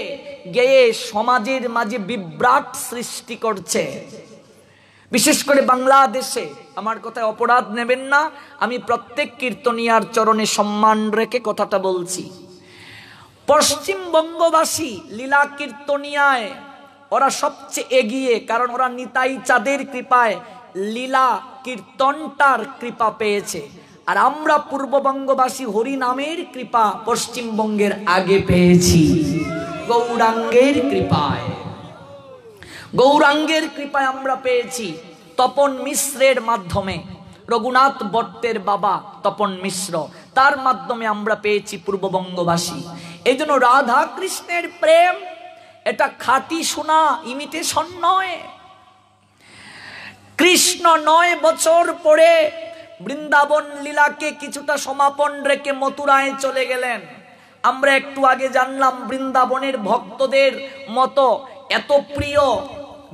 গেয়ে সমাজের মাঝে বিভ্রাট সৃষ্টি করছে। বিশেষ করে বাংলাদেশে, আমার কথায় অপরাধ নেবেন না, আমি প্রত্যেক কীর্তনিয়ার চরণে সম্মান রেখে কথাটা বলছি। পশ্চিমবঙ্গবাসী লীলা কীর্তনিয়ায় ওরা সবচেয়ে এগিয়ে, কারণ ওরা নিতাই চাঁদের কৃপায় লীলা কীর্তনটার কৃপা পেয়েছে। আর আমরা পূর্ববঙ্গবাসী হরিনামের কৃপা পশ্চিমবঙ্গের আগে পেয়েছি, গৌরাঙ্গের কৃপায়। গৌরাঙ্গের কৃপায় আমরা পেয়েছি তপন মিশ্রের মাধ্যমে, রঘুনাথ ভট্টের বাবা তপন মিশ্র, তার মাধ্যমে আমরা পেয়েছি পূর্ববঙ্গবাসী। এই জন্য রাধা কৃষ্ণের প্রেম এটা খাঁটি সোনা, ইমিটেশন নয়। কৃষ্ণ 9 বছর পরে বৃন্দাবন লীলাকে কিছুটা সমাপন রেখে মথুরায় চলে গেলেন। আমরা একটু আগে জানলাম বৃন্দাবনের ভক্তদের মতো এত প্রিয়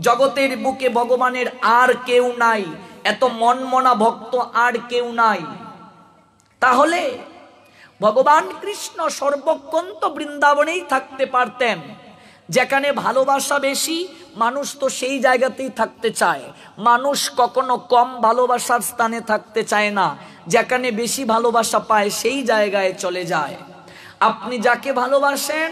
জগতের বুকে ভগবানের আর কেউ নাই, এত মনমনা ভক্ত আর কেউ নাই। তাহলে ভগবান কৃষ্ণ সর্বক্ষণ তো বৃন্দাবনেই থাকতে পারতেন। যেখানে ভালোবাসা বেশি, মানুষ তো সেই জায়গাতেই থাকতে চায়। মানুষ কখনো কম ভালোবাসার স্থানে থাকতে চায় না, যেখানে বেশি ভালোবাসা পায় সেই জায়গায় চলে যায়। আপনি যাকে ভালোবাসেন,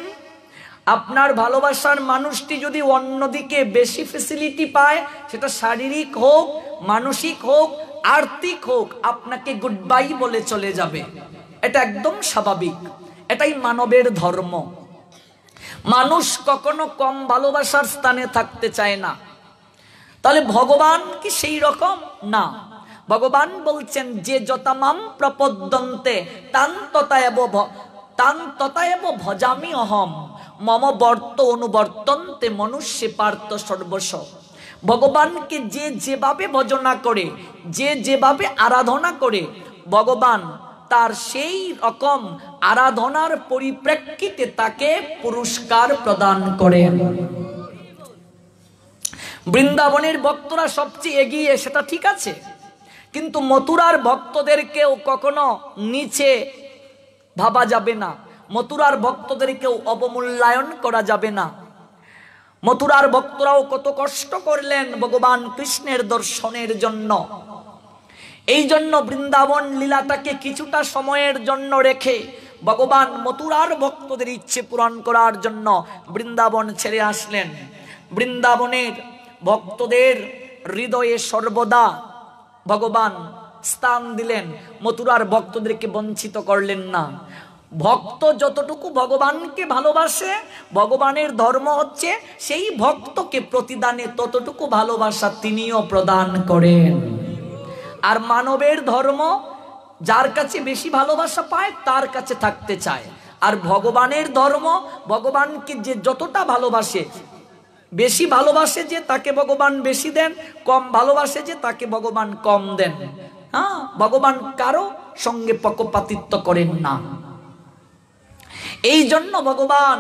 আপনার ভালোবাসার মানুষটি যদি অন্যদিকে বেশি ফ্যাসিলিটি পায়, সেটা শারীরিক হোক, মানসিক হোক, আর্থিক হোক, আপনাকে গুড বাই বলে চলে যাবে। এটা একদম স্বাভাবিক, এটাই মানবের ধর্ম। মানুষ কখনো কম ভালোবাসার স্থানে থাকতে চায় না। তাহলে ভগবান কি সেই রকম? না। ভগবান বলছেন যে যতামাম প্রপদ্যন্তে তান ততায়েব ভজামি অহম মম বর্ত অনুবর্তন্তে মনুষ্যে পার্থ সর্বস্ব। ভগবানকে যে যেভাবে ভজনা করে, যে যেভাবে আরাধনা করে, ভগবান তার সেই রকম আরাধনার পরিপ্রেক্ষিতে তাকে পুরস্কার প্রদান করেন। বৃন্দাবনের ভক্তরা সবচেয়ে এগিয়ে, সেটা ঠিক আছে, কিন্তু মথুরার ভক্তদেরকেও কখনো নিচে ভাবা যাবে না, মথুরার ভক্তদেরকেও অবমূল্যায়ন করা যাবে না। মথুরার ভক্তরাও কত কষ্ট করলেন ভগবান কৃষ্ণের দর্শনের জন্য। এই জন্য বৃন্দাবন লীলাটাকে কিছুটা সময়ের জন্য রেখে ভগবান মথুরার ভক্তদের ইচ্ছে পূরণ করার জন্য বৃন্দাবন ছেড়ে আসলেন। বৃন্দাবনের ভক্তদের হৃদয়ে সর্বদা ভগবান স্থান দিলেন, মথুরার ভক্তদেরকে বঞ্চিত করলেন না। ভক্ত যতটুকু ভগবানকে ভালোবাসে, ভগবানের ধর্ম হচ্ছে সেই ভক্তকে প্রতিদানে ততটুকু ভালোবাসা তিনিও প্রদান করেন। আর মানবের ধর্ম যার কাছে বেশি ভালোবাসা পায় তার কাছে থাকতে চায়। আর ভগবানের ধর্ম, ভগবানকে যে যতটা ভালোবাসে, বেশি ভালোবাসে যে তাকে ভগবান বেশি দেন, কম ভালোবাসে যে তাকে ভগবান কম দেন। হ্যাঁ, ভগবান কারো সঙ্গে পক্ষপাতিত্ব করেন না। এই জন্য ভগবান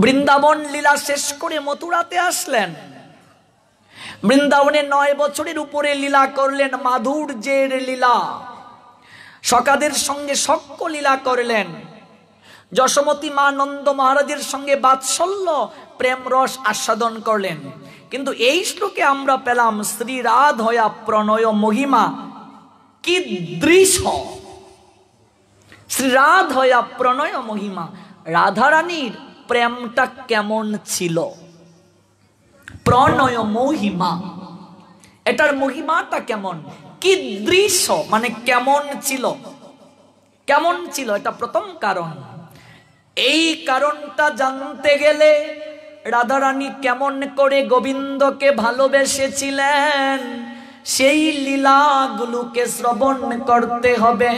বৃন্দাবন লীলা শেষ করে মথুরাতে আসলেন। বৃন্দাবনে 9 বছরের উপরে লীলা করলেন, মাধুর্যের লীলা, সখাদের সঙ্গে সখ্য লীলা করলেন। যশোমতী মা নন্দ মহারাজের সঙ্গে বাৎসল্য প্রেম রস আস্বাদন করলেন। কিন্তু এই শ্লোকে আমরা পেলাম শ্রী রাধয়া প্রণয় মহিমা কি দৃশ্য। শ্রী রাধয়া প্রণয় মহিমা, রাধারানীর প্রেমটা কেমন ছিল? প্রণয় মহিমা, এটার মহিমাটা কেমন? কি দৃশ্য মানে কেমন ছিল? কেমন ছিল এটা প্রথম কারণ। এই কারণটা জানতে গেলে রাধারানী কেমন করে গোবিন্দকে ভালোবেসেছিলেন সেই লীলাগুলোকে শ্রবণ করতে হবে।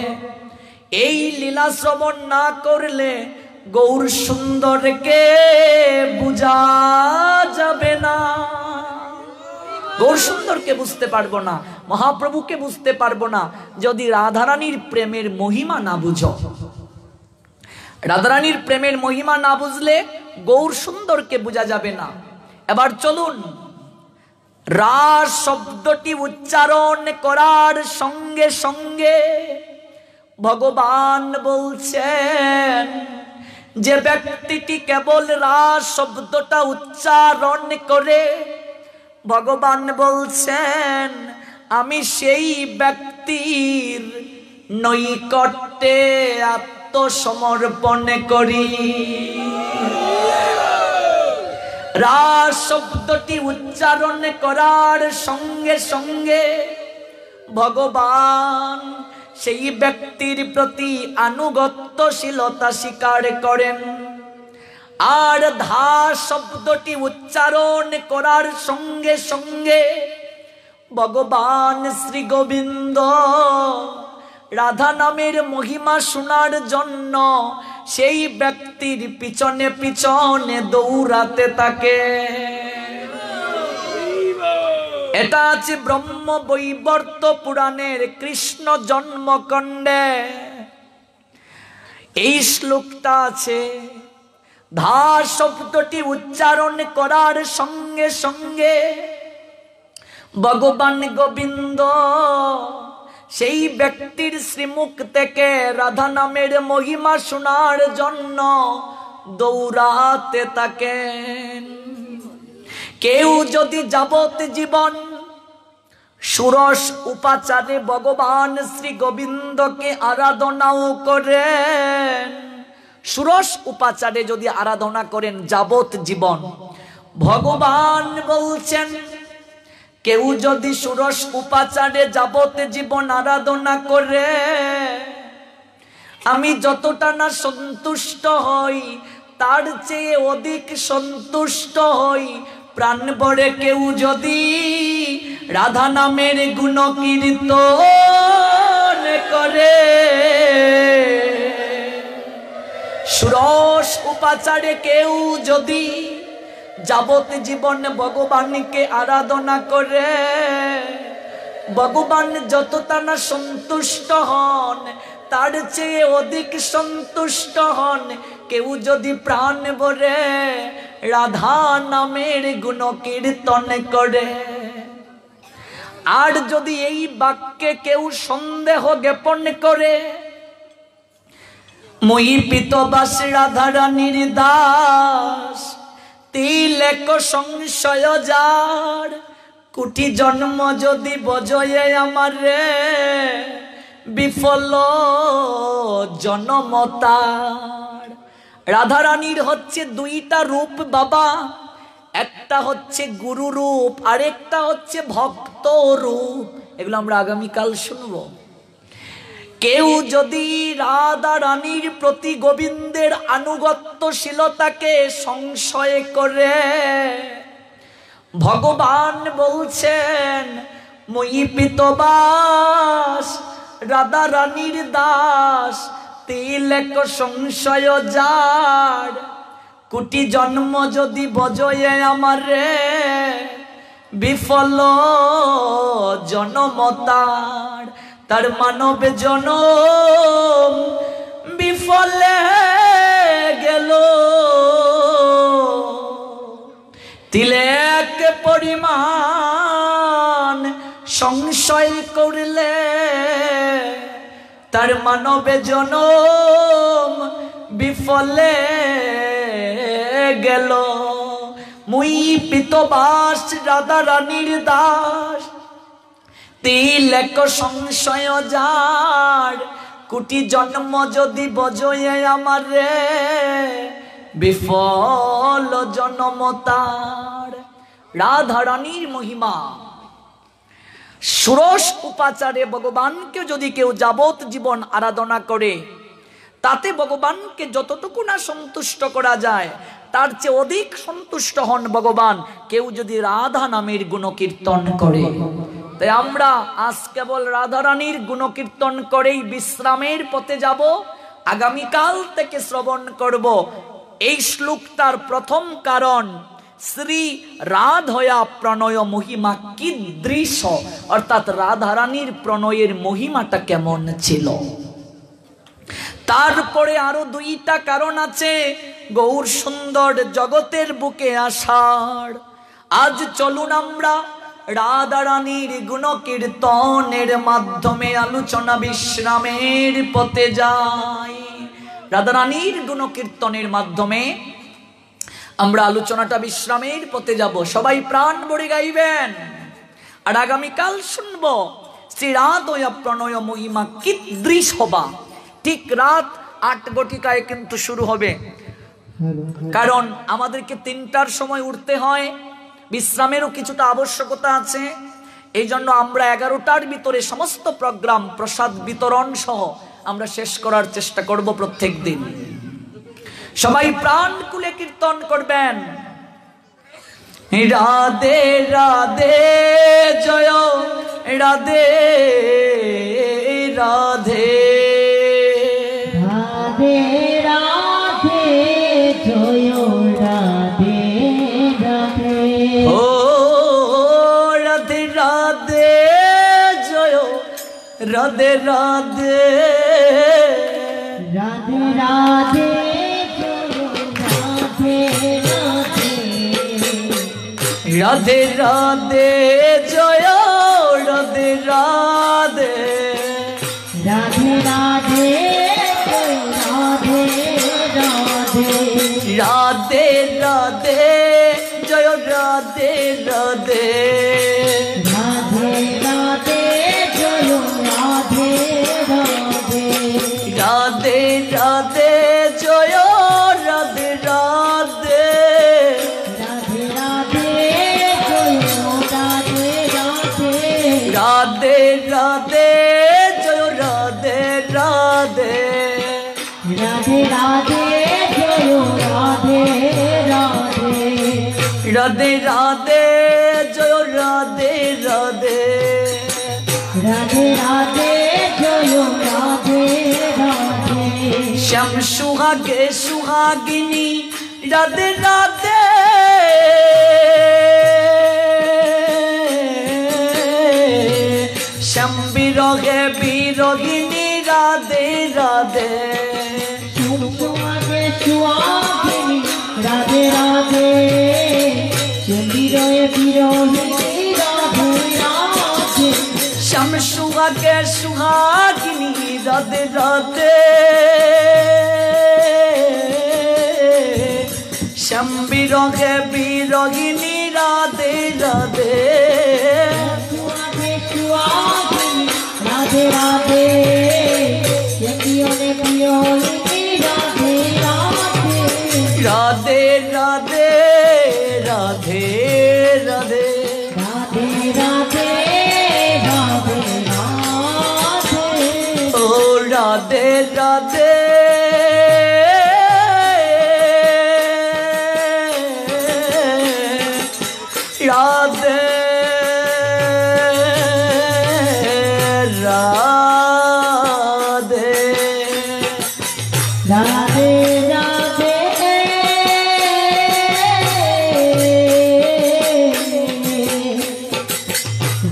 এই লীলা শ্রবণ না করলে গৌর সুন্দরকে বুঝা যাবে না। গৌর সুন্দরকে বুঝতে পারবো না, মহাপ্রভুকে বুঝতে পারবো না যদি রাধারানীর প্রেমের মহিমা না বুঝো। রাধারানীর প্রেমের মহিমা না বুঝলে গৌর সুন্দরকে বোঝা যাবে না। এবার চলুন, রাস শব্দটি উচ্চারণ করার সঙ্গে সঙ্গে ভগবান বলছেন, যে ব্যক্তিটি কেবল রাস শব্দটা উচ্চারণ করে, ভগবান বলছেন আমি সেই ব্যক্তির নৈকট্যে আত্মসমর্পণ করি। রাস শব্দটি উচ্চারণ করার সঙ্গে সঙ্গে ভগবান সেই ব্যক্তির প্রতি আনুগত্যশীলতা স্বীকার করেন। আর ধা শব্দটি উচ্চারণ করার সঙ্গে সঙ্গে ভগবান শ্রী গোবিন্দ রাধা নামের মহিমা শোনার জন্য সেই ব্যক্তির পিছনে পিছনে দৌড়াতে থাকে। এটা আছে ব্রহ্ম বৈবর্ত পুরাণের কৃষ্ণ জন্মকাণ্ডে এই শ্লোকটা আছে। ধা শব্দটি উচ্চারণ করার সঙ্গে সঙ্গে ভগবান গোবিন্দ সেই ব্যক্তির শ্রীমুখ থেকে রাধা নামের মহিমা শোনার জন্য দৌড়াতে থাকেন। কেউ যদি যাবত জীবন ষোড়শ উপাচারে ভগবান শ্রী গোবিন্দকে আরাধনাও করেন, ষোড়শ উপাচারে যদি আরাধনা করেন যাবত জীবন, ভগবান বলছেন কেউ যদি ষোড়শ উপাচারে যাবত জীবন আরাধনা করে, আমি যতটা না সন্তুষ্ট হই তার চেয়ে অধিক সন্তুষ্ট হই প্রাণ ভরে কেউ যদি রাধা নামের গুণ কীর্তন করে। ষোড়শ উপাচারে কেউ যদি যাবত জীবন ভগবানকে আরাধনা করে, ভগবান যতটা না সন্তুষ্ট হন তার চেয়ে অধিক সন্তুষ্ট হন কেউ যদি প্রাণ ভরে রাধা নামের গুণ কীর্তন করে। আর যদি এই বাক্যে কেউ সন্দেহ জ্ঞাপন করে, মই পিতবাস রাধা রানীর দাস, তিলেক সংশয় যার, কোটি জন্ম যদি বজয়ে আমার রে, বিফল জনমতার। রাধারানীর হচ্ছে দুইটা রূপ বাবা, একটা হচ্ছে গুরু রূপ আর একটা হচ্ছে ভক্ত রূপ। এগুলো আমরা আগামীকাল শুনবো। কেউ যদি রাধা রানীর প্রতি গোবিন্দের আনুগত্যশীলতাকে সংশয় করে, ভগবান বলছেন মই পিতবাস রাধা রানীর দাস, তিলেক সংশয় যার, কোটি জন্ম যদি বজয়ে আমার রে, বিফল জনমতার। তার মানব জনম বিফলে গেল, তিলেক পরিমাণ সংশয় করলে তার মানব জনম বিফলে গেল। মুই পিতবাস রাধা রানীর দাস, তিলেক সংশয় যার, কোটি জন্ম যদি বজয়ে আমার রে, বিফল জনমতার। রাধা রানীর মহিমা। ষোড়শ উপাচারে ভগবানকে যদি কেউ যাবত জীবন আরাধনা করে, তাতে ভগবানকে যতটুকু না সন্তুষ্ট করা যায় তার চেয়ে অধিক সন্তুষ্ট হন ভগবান কেউ যদি রাধা নামের গুণকীর্তন করে। তাই আমরা আজ কেবল রাধা রানীর গুণকীর্তন করেই বিশ্রামের পথে যাব, আগামীকাল থেকে শ্রবণ করব। এই শ্লোকটার প্রথম কারণ শ্রী রাধয়া প্রণয় মহিমা কিদৃশ, অর্থাৎ রাধারানীর প্রণয়ের মহিমাটা কেমন ছিল। তারপরে আরো দুইটা কারণ আছে গৌর সুন্দর জগতের বুকে আসার। আজ চলুন আমরা রাধারানীর গুণ কীর্তনের মাধ্যমে আলোচনা বিশ্রামের পথে যাই। রাধারানীর গুণ কীর্তনের মাধ্যমে আমরা আলোচনাটা বিশ্রামের পথে যাব। সবাই প্রাণ ভরে গাইবেন। আর আগামীকাল শুনবো শ্রী রাধয়া প্রণয় মহিমা কিদৃশ হবা। ঠিক রাত 8 ঘটিকায় কিন্তু শুরু হবে, কারণ আমাদেরকে 3টার সময় উঠতে হয়, বিশ্রামেরও কিছুটা আবশ্যকতা আছে। এই জন্য আমরা 11টার ভিতরে সমস্ত প্রোগ্রাম প্রসাদ বিতরণ সহ আমরা শেষ করার চেষ্টা করব প্রত্যেক দিন। সবাই প্রাণ খুলে কীর্তন করবেন। রাধে রাধে জয় রাধে রাধে রাধে রাধে জয় রাধে রাধে। ও রাধে রাধে জয় রাধে রাধে রাধে রাধে রাধে রাধে জয় রাধে রাধে রাধে রাধে রাধে রাধে রাধে রাধে জয় রাধে রাধে রাধে রাধে জয় রাধে রাধে রাধে রাধে জয় রাধে রাধে রাধে রাধে জয় রাধে রাধে রাধে রাধে জয় রাধে রাধে রাধে রাধে জয় রাধে রাধে রাধে রাধে জয় রাধে রাধে রাধে রাধে জয় রাধে রাধে শ্যাম সুহাগে সুহাগিনী রাধে রাধে শ্যাম বিরহে বিরহিনী রাধে রাধে সুহাগে সুহাগিনী রাধে রাধে বিরহে বিরহিনী রাধে রাধে শ্যাম সুহাগে সুহাগিনী রাধে রাধে শ্যাম বিরহে বিরহিনী রাধে রাধে সুহাগে সুহাগিনী রাধে রাধে বিরহে বিরহিনী রাধে রাধে রাধে রাধে রাধে রাধে রাধে রাধে রাধে রাধে ও রাধে রাধে রাধে রাধে রাধে রাধে রাধে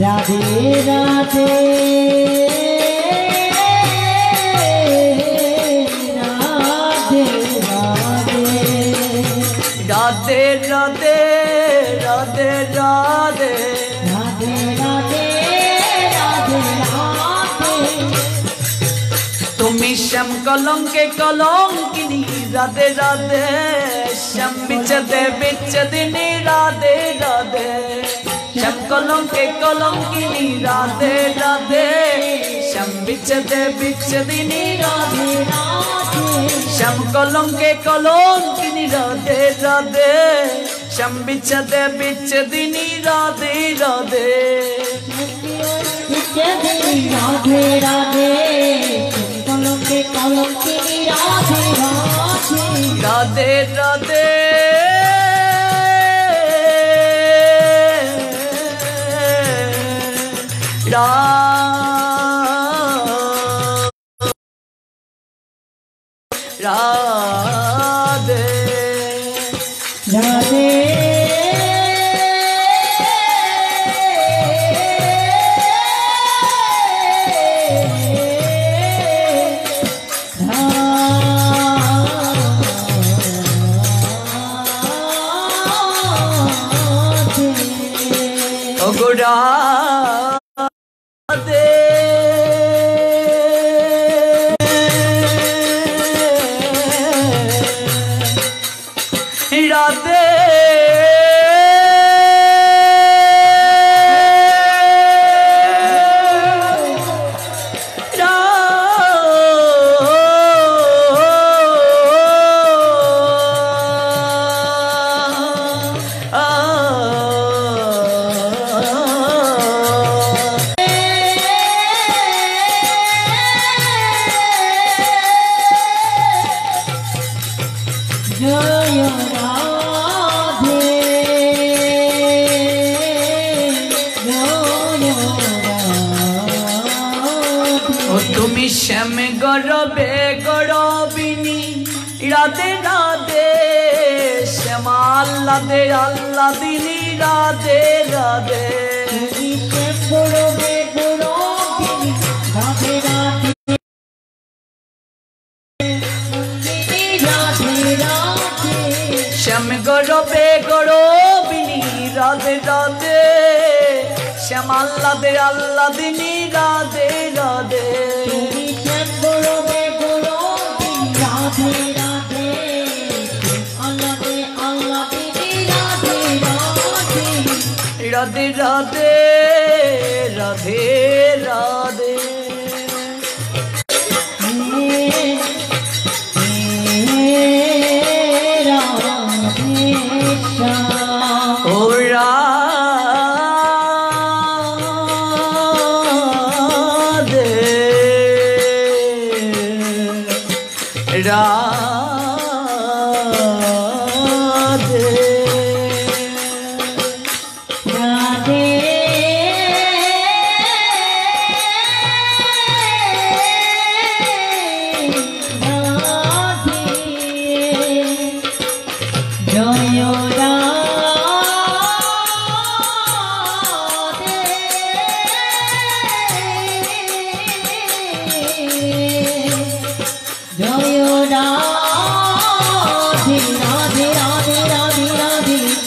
রাধে রাধে রাধে রাধে রাধে রাধে রাধে রাধে রাধে তুমি শ্যাম কলঙ্কে কলঙ্কিনী রাধে রাধে শ্যাম বিচ্ছেদে বিচ্ছেদিনী রাধে রাধে শ্যাম কলঙ্কে কলঙ্কিনী রাধে রাধে শ্যাম বিচ্ছেদে বিচ্ছেদিনী রাধে শ্যাম কলঙ্কে কলঙ্কিনী রাধে রাধে শ্যাম বিচ্ছেদে বিচ্ছেদিনী রাধে রাধে রাধে রাধে কলঙ্কে কলঙ্কে রাধে রাধে রাধে রাধে রাধে রাধে রাধে রাধে রাধে জয় রাধে জয় ও তুমি শ্যাম গরবে গরবিনী রাধে রাধে শ্যামা আল্লাদে আল্লাদিনী রাধে রাধে গৌরবে গৌরবিনী রাধে রাধে রাধে রাধে শ্যাম গরবে গরবিনী রাধে রাধে শ্যামা আল্লাদে আল্লাদিনী রাধে রাধে গৌরবে গৌরবিনী রাধে রাধে আল্লাহে আল্লাহে রাধে রাধে রাধে রাধে রাধে রাধে ও রাধে রাধে রাধে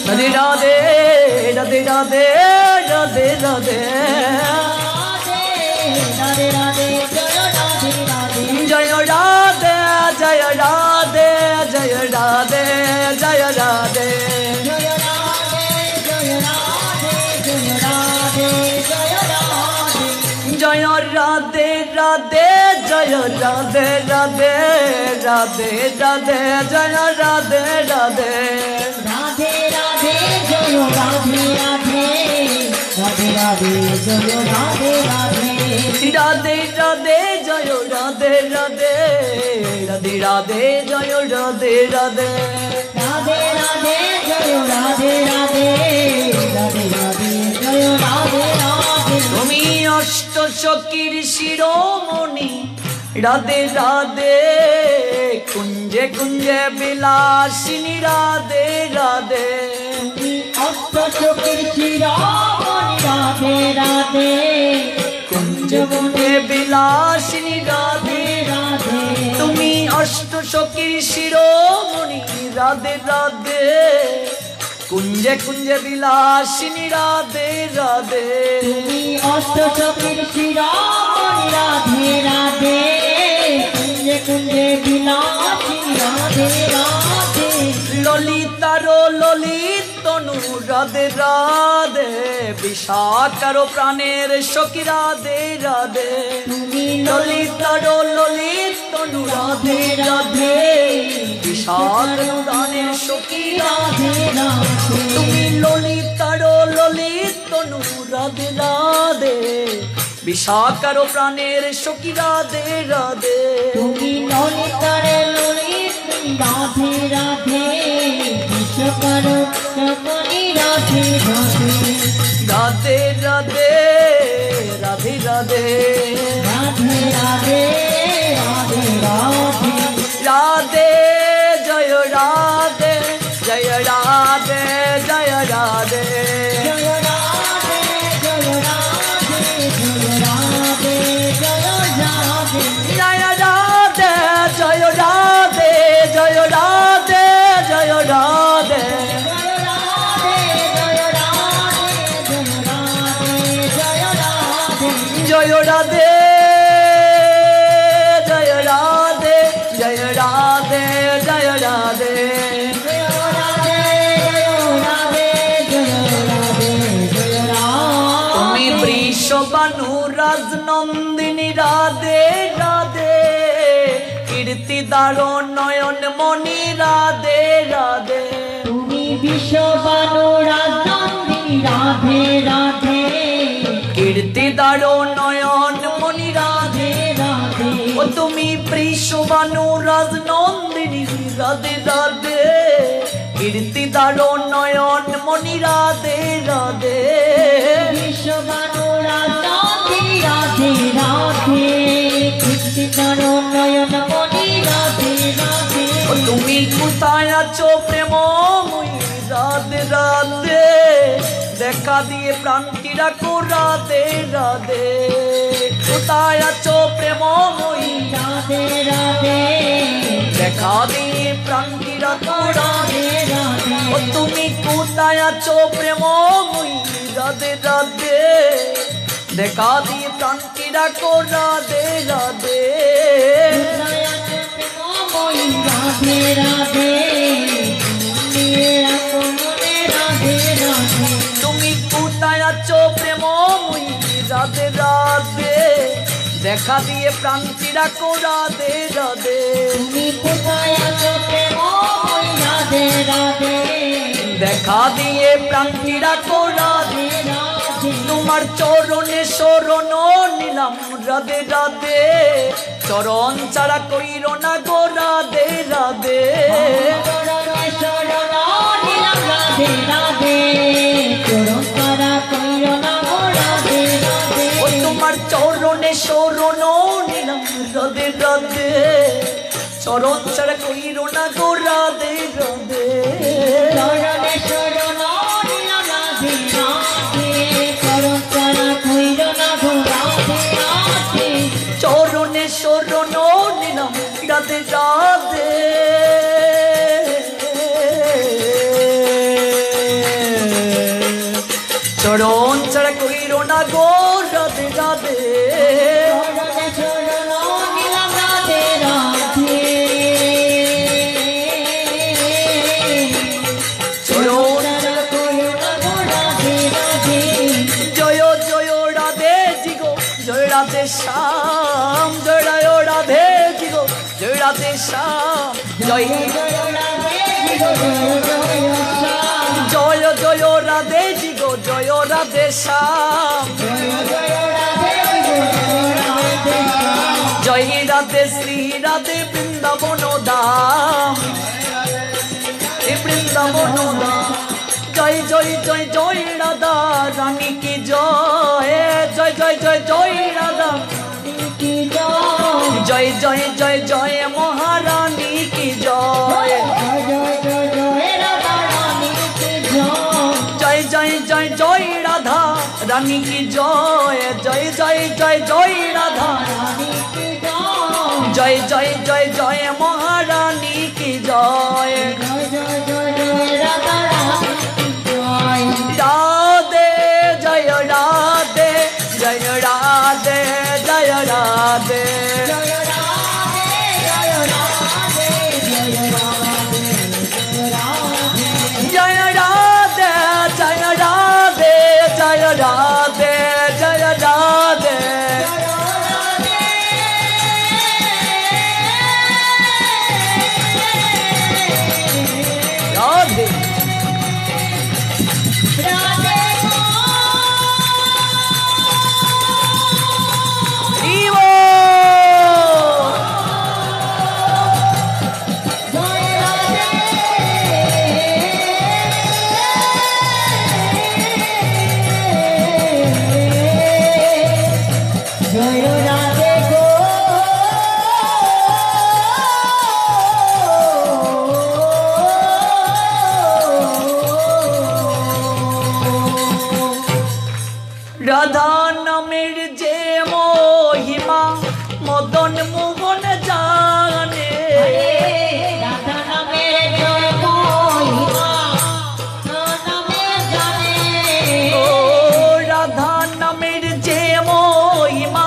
জয় রাধে রাধে রাধে রাধে রাধে রাধে জয় রাধে জয় রাধে জয় রাধে জয় রাধে জয় রাধে রাধে জয় রাধে রাধে রাধে রাধে জয় রাধে রাধে রাধে রাধে জয় রাধে রাধে রাধে রাধে জয় রাধে রাধে রাধে রাধে জয় রাধে রাধে রাধে রাধে জয় রাধে রাধে রাধে রাধে জয় রাধে রাধে রাধে রাধে জয় রাধে রাধে তুমি অষ্ট সখীর শিরোমণি রাধে রাধে কুঞ্জে কুঞ্জে বিলাসিনী রাধে রাধে অষ্ট চোখের শিরোমণি রাধে রাধে কুঞ্জে কুঞ্জে বিলাসিনী রাধে রাধে তুমি অষ্ট সখীর শিরোমণি রাধে রাধে কুঞ্জে কুঞ্জে বিলাসিনী রাধে রাধে তুমি অষ্ট চোখের শিরোমণি রাধে রাধে কুঞ্জে কুঞ্জে বিলাসিনী রাধে রাধে ললিতারো ললিত তনু রাধে রাধে বিশাখারো প্রাণের সখী রাধে রাধে তুমি ললিতারো ললিত তনু রাধে রাধে বিশাখারো প্রাণের সখী রাধে রাধে তুমি ললিতারো ললিত তনু রাধে রাধে বিশাখারো প্রাণের সখী রাধে রাধে তুমি ললিতারে ললিত রাধে রাধে বিশ্বকর সকলি রাধে রাধে রাধে রাধে রাধে রাধে রাধে রাধে রাধে রাধে রাধে জয় রাধে জয় রাধে জয় রাধে জয় রাধে তুমি বৃষবানু রাজনন্দিনী রাধে রাধে কীর্তিদার নয়ন মণি রাধে রাধে তুমি বিশ্ববানু রাজনন্দিনী রাধে রাধে কীর্তিদার নয়ন মণি রাধে রাধে ও তুমি বৃষবানু রাজনন্দিনী রাধে রাধে কীর্তিদার নয়ন মণি রাধে রাধে বিশ্ববানু রাজনন্দিনী রাধে রাধে কীর্তিদার নয়ন মণি রাধে রাধে ও তুমি কোথায় আছো প্রেমময়ী রাধে রাধে দেখা দিয়ে প্রাণটি রাখো রাধে রাধে কোথায় আছো প্রেমময়ী রাধে রাধে দেখা দিয়ে প্রাণটি রাখো রাধে রাধে ও তুমি কোথায় আছো প্রেমময়ী রাধে রাধে দেখা দিয়ে প্রাণটি রাখো রাধে রাধে রাধে রাধে রাধে রাধে তুমি কোথায় আছো প্রেমময়ী রাধে রাধে দেখা দিয়ে প্রাণটি রাখো রাধে রাধে তুমি কোথায় আছো প্রেমময়ী রাধে রাধে দেখা দিয়ে প্রাণটি রাখো রাধে রাধে তোমার চরণে শরণ নিলাম রাধে রাধে চরণ ছাড়া কইর না গো রাধে রাধে রাধে রাধে চরণ তারা কইর না গো রাধে রাধে ও তোমার চরণে শরণ নিলাম রাধে রাধে চরণ ছাড়া কইর না গো রাধে রাধে চরণে শরণ নিলাম রাধে রাধে চরণ তারা কইর না গো রাধে রাধে চরণে শরণ নিলাম রাধে রাধে চরণ ছাড়া কইর না গো রাধে রাধে চরণে শরণ নিলাম রাধে রাধে চরণ তারা কইর না গো রাধে রাধে জয় জয় রাধে জিগো জয় রাধে শ্যাম জয় রাধে জিগো জয় রাধে শ্যাম জয় জয় জয় রাধে জিগো জয় রাধে শ্যাম জয় রাধে শ্রী রাধে বৃন্দাবন ধাম এ বৃন্দাবন ধাম জয় জয় জয় জয় রাধা রানী কি জয় জয় জয় জয় জয় রাধা জয় জয় জয় জয় মহারানী কি জয় জয় জয় জয় জয় রাধা রানী কি জয় জয় জয় জয় জয় রাধা জয় জয় জয় জয় মহারানী কি জয় রাধে জয় রাধে জয় রাধে জয় রাধে জয় রাধে জয় রাধে জয় রাধে জয় রাধে রাধে রাধা নামের যে মহিমা মদন মোহন জানে ও রাধা নামের যে মহিমা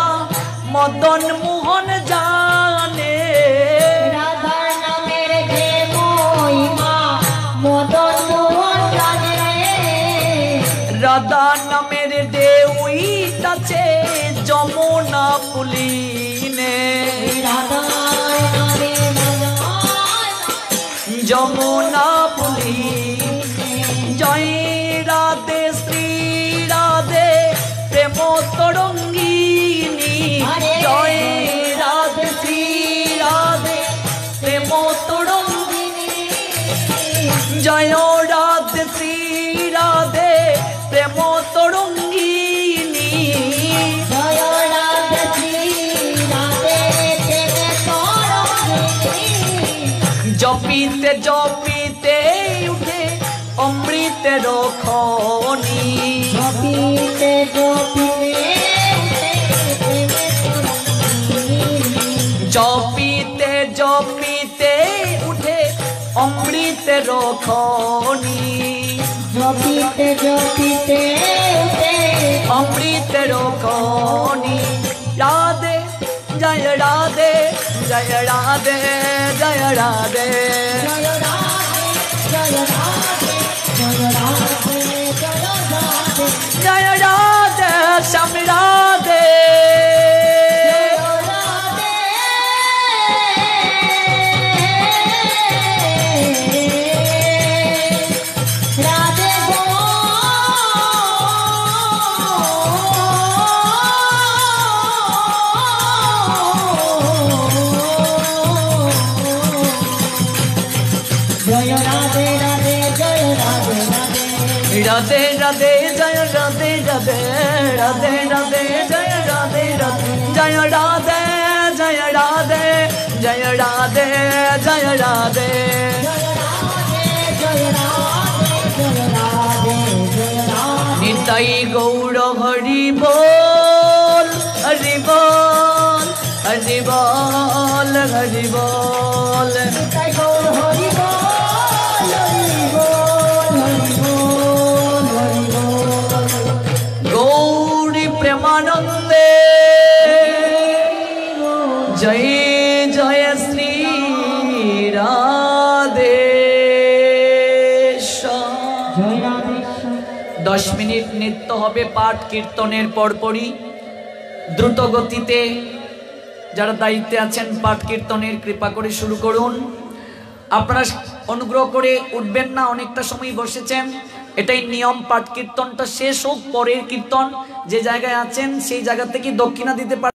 রাধা নামের ঢেউইটাছে যমুনা পুলিনে, যমুনা পুলিনে। জয় রাধে শ্রী রাধে প্রেম তরঙ্গিনী, জয় রাধে শ্রী রাধে প্রেম তরঙ্গিনী, জয় রাধে শ্রী রাধে প্রেম তরঙ্গিনী, জয় রাধে শ্রী রাধে প্রেম তরঙ্গিনী। জপিতে জপিতে উঠে অমৃতের খনি, জপিতে জপিতে জপিতে জপিতে উঠে অমৃতের খনি, জপিতে জপিতে অমৃতের খনি। রাধে জয় রাধে জয় রাধে জয় রাধে, জয় রাধে জয় রাধে জয় রাধে জয় রাধে জয় রাধে শ্যাম রাধে, রাধে গো জয় রাধে রাধে জয় রাধে রাধে রাধে রাধে জয় রাধে রাধে, রাধে রাধে জয় রাধে রাধে, জয় রাধে জয় রাধে জয় রাধে জয় রাধে। নিতাই গৌর হরি বল হরি বল হরি বল হরি বল, গৌরী প্রেমানন্দে জয় জয় শ্রী রাধে। 10 মিনিট নৃত্য হবে পাঠ কীর্তনের পরপরই। দ্রুত গতিতে যারা দায়িত্বে আছেন পাঠ কীর্তনের কৃপা করে শুরু করুন। আপনারা অনুগ্রহ করে উঠবেন না, অনেকটা সময় বসেছেন, এটাই নিয়ম। পাঠ কীর্তনটা শেষ হোক, পরের কীর্তন যে জায়গায় আছেন সেই জায়গা থেকে দক্ষিণা দিতে পারেন।